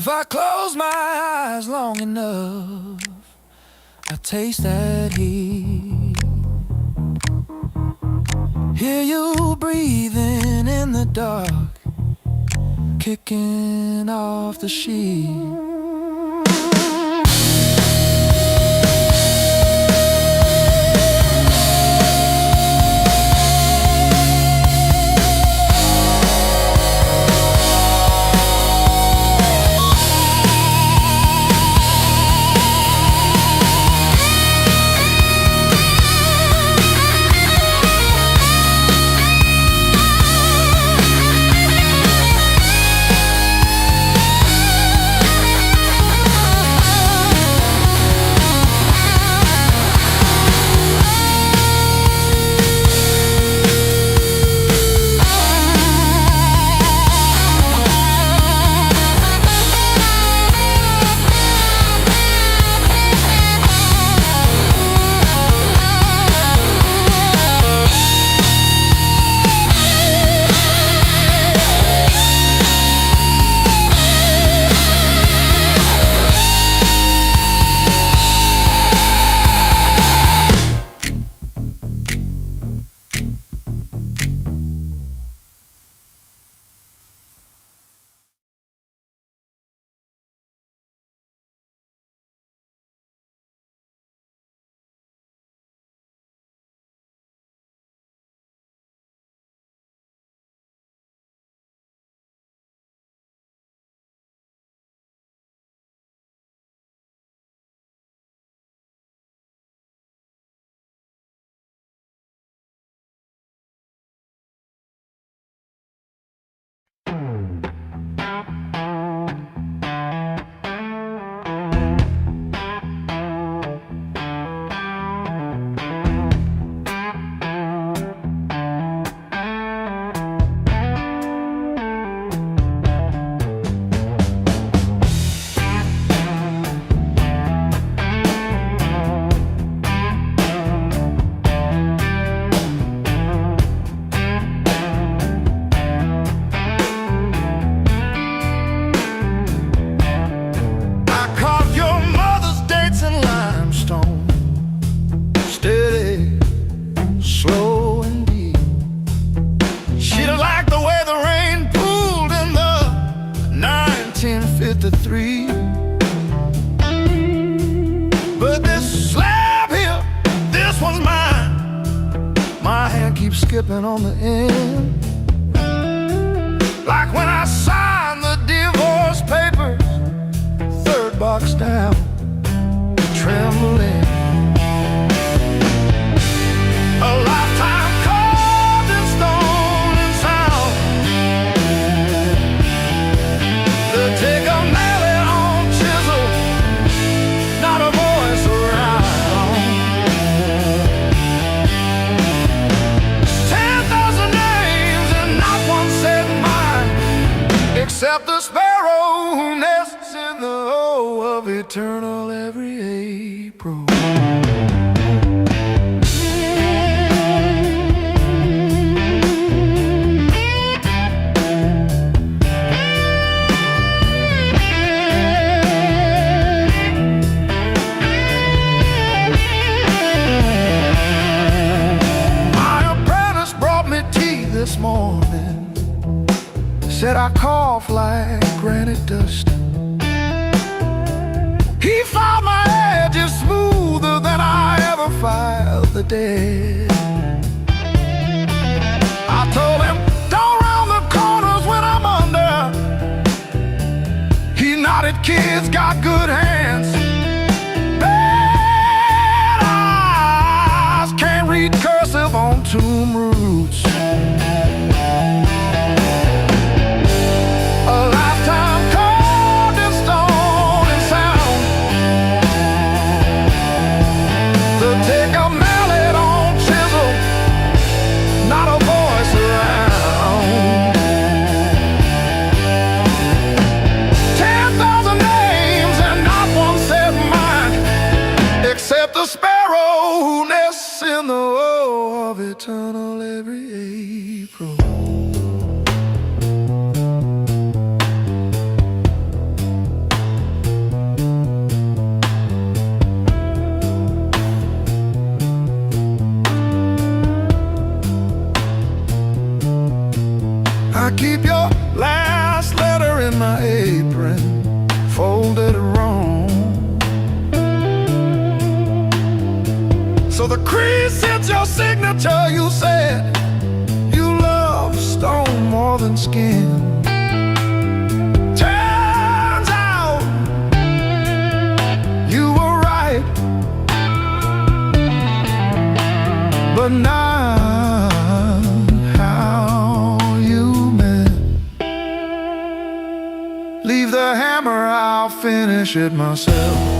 If I close my eyes long enough, I taste that heat. Hear you breathing in the dark, kicking off the sheet. slow and deep. She don't like the way the rain pooled in the 1953. But this slab here, this one's mine. My hand keeps skipping on the end, like when I signed the divorce papers, third box down, trembling. A lifetime carved in stone and sound. They take a mallet on chisel, not a voice around. 10,000 names and not one said mine, except the sparrow who nests in the O of eternal every April. This morning said I cough like granite dust. He filed my edges smoother than I ever filed the dead. I told him, don't round the corners when I'm under. He nodded, kids got good hands, bad eyes, can't read cursive on tomb roots. The sparrow who nests in the O of eternal every April. my apron, folded wrong. So the crease hits your signature. You said you love stone more than skin. Turns out you were right, but not how you meant. Leave the hammer, I'll finish it myself.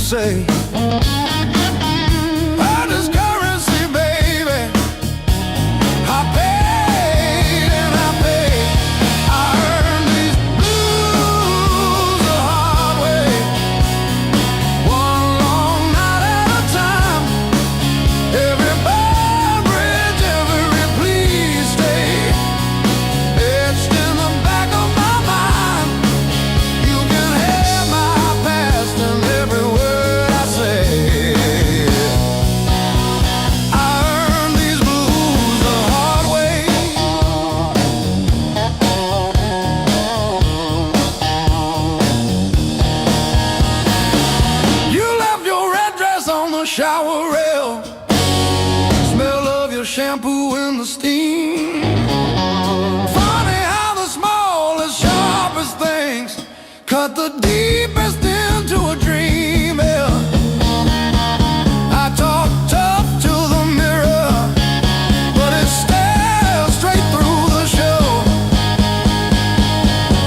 Say earned is currency, baby. I paid and I paid. I earned these blues the hard way, one long night at a time. Every bad bridge, every please stay, etched in the back of my mind. You can have my past and every word I say. I earned these blues the hard way. You left your red dress on the shower rail, smell of your shampoo in the steam. Funny how the smallest, sharpest things cut the deepest into a dream. Yeah. I talk tough to the mirror, but it stares straight through the show.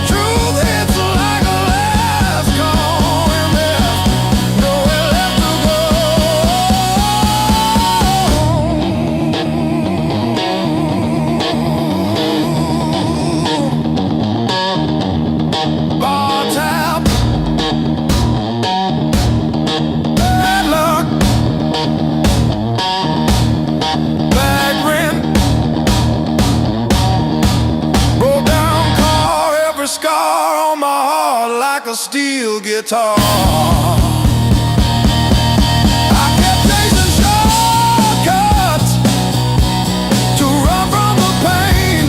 Truth hits like a last call, and there's steel guitar. I kept chasing shortcuts to run from the pain,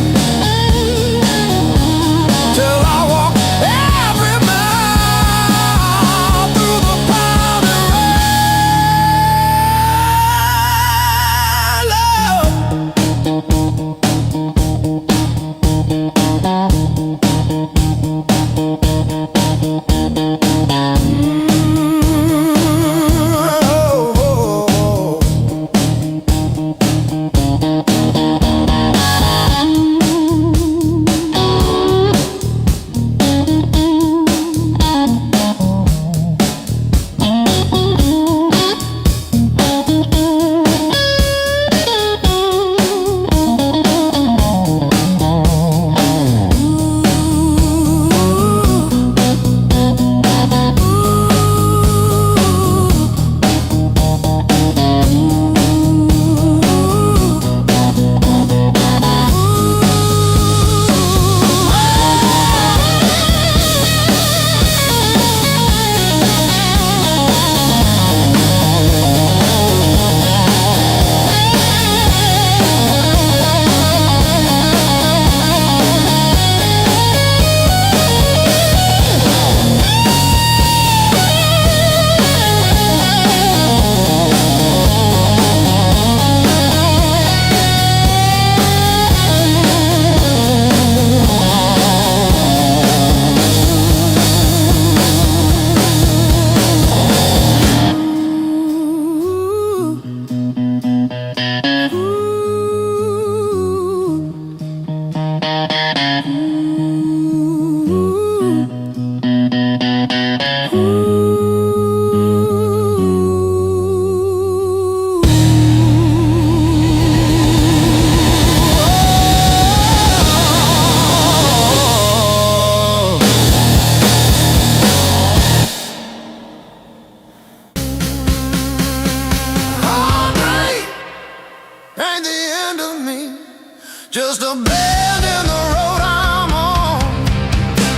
till I walked every mile through the pounding ain't the end of me, just a bend in the road I'm on.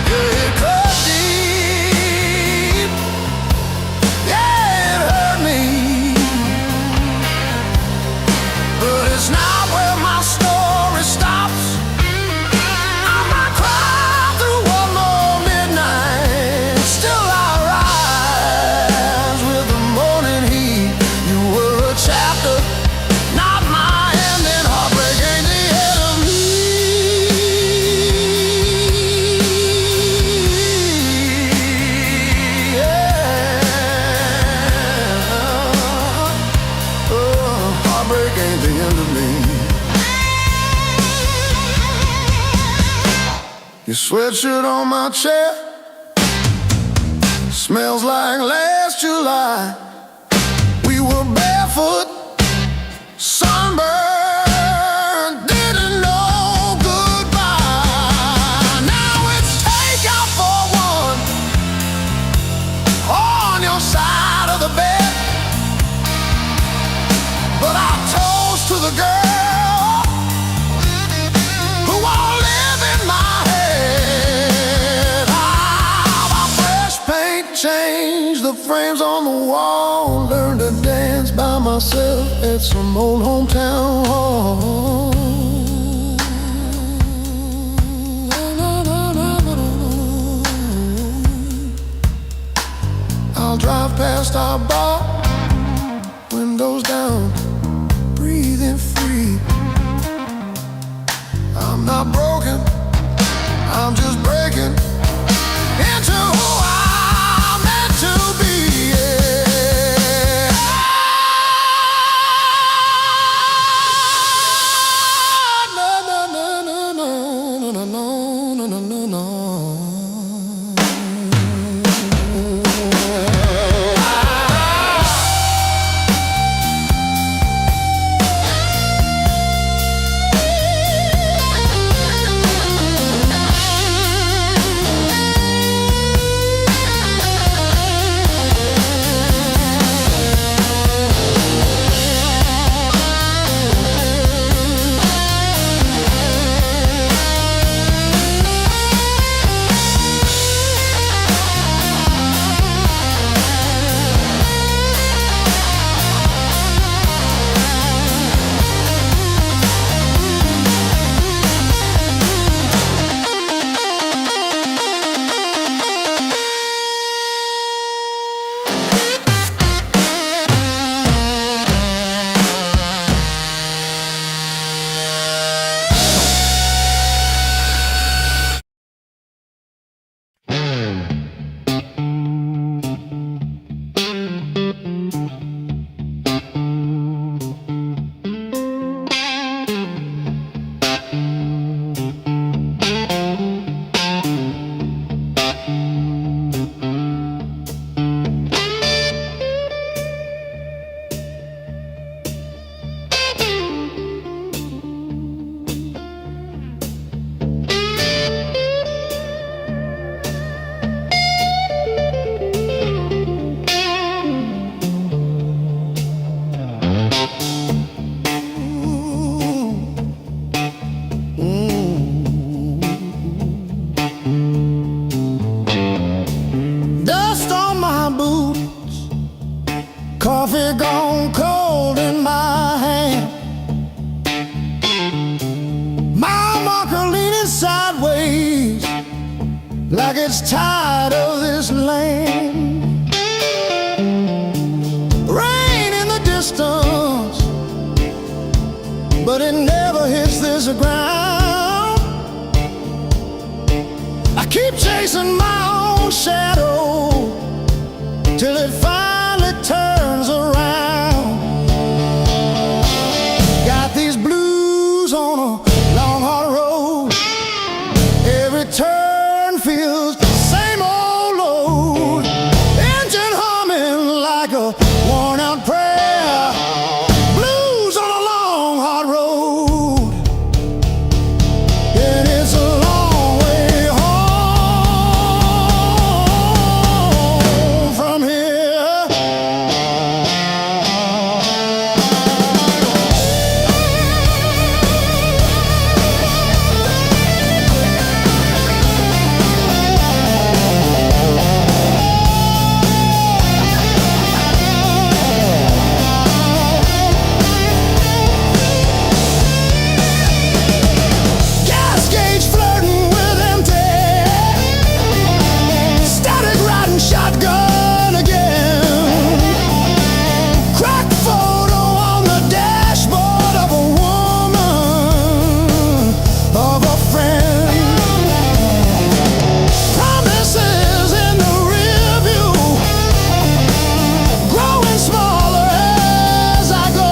Yeah, it cut deep, yeah, it hurt me, but it's not where my story stops. I might cry through one more midnight, still I rise with the morning heat. You were a chapter, not my ending. Heartbreak ain't the end of me. Yeah. Oh, heartbreak ain't the end of me. Your sweatshirt on my chair smells like last July. We were barefoot, sunburned, didn't know goodbye. Now it's takeout for one on your side of the bed, but I toast to the girl who won't live in my head. My fresh paint changed the frames on the wall, learned to dance by myself at some old hometown hall. I'll drive past our bar, windows down, breathing free. I'm not broken, I'm just breaking into who I'm meant to be. Yeah. No, no, no, no, no, no, no, no, no, no, no. Coffee gone cold in my hand. My marker leaning sideways like it's tired of this land. Rain in the distance, but it never hits this ground. I keep chasing my own shadow till it finally turns around. Got these blues on a long hard road. Every turn feels the same old load. Engine humming like a worn out prayer. Blues on a long hard road. And it's a long way home from here. Gas gauge flirting with empty. Static riding shotgun again. Crack photo on the dashboard of a woman, of a friend. Promises in the rear view, growing smaller as I go.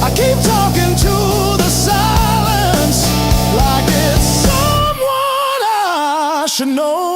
I keep talking to the silence like it's someone I should know.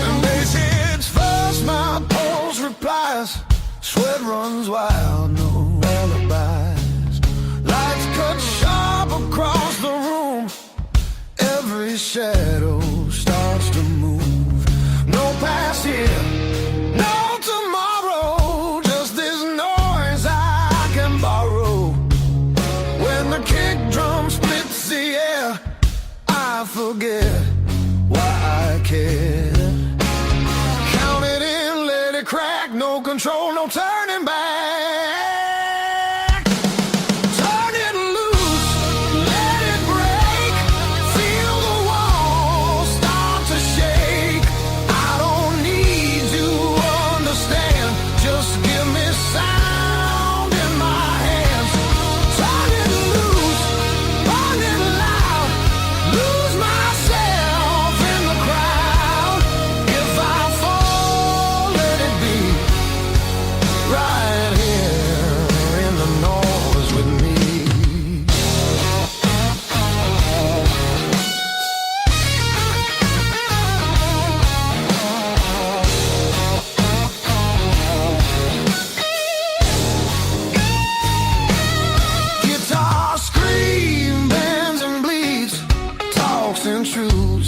And they say it's fast, my pulse replies. Sweat runs wild, no alibis. Lights cut sharp across the room. Every shadow starts to move. No past here, no tomorrow. Just this noise I can borrow. When the kick drum splits the air, I forget why I care. Count it in, let it crack. No control, no turning back. Turn it loose, let it break. Feel the walls start to shake. I don't need to understand. Just give me sound in my hands. Turn it loose, burn it loud. Lose myself in the crowd.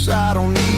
I don't need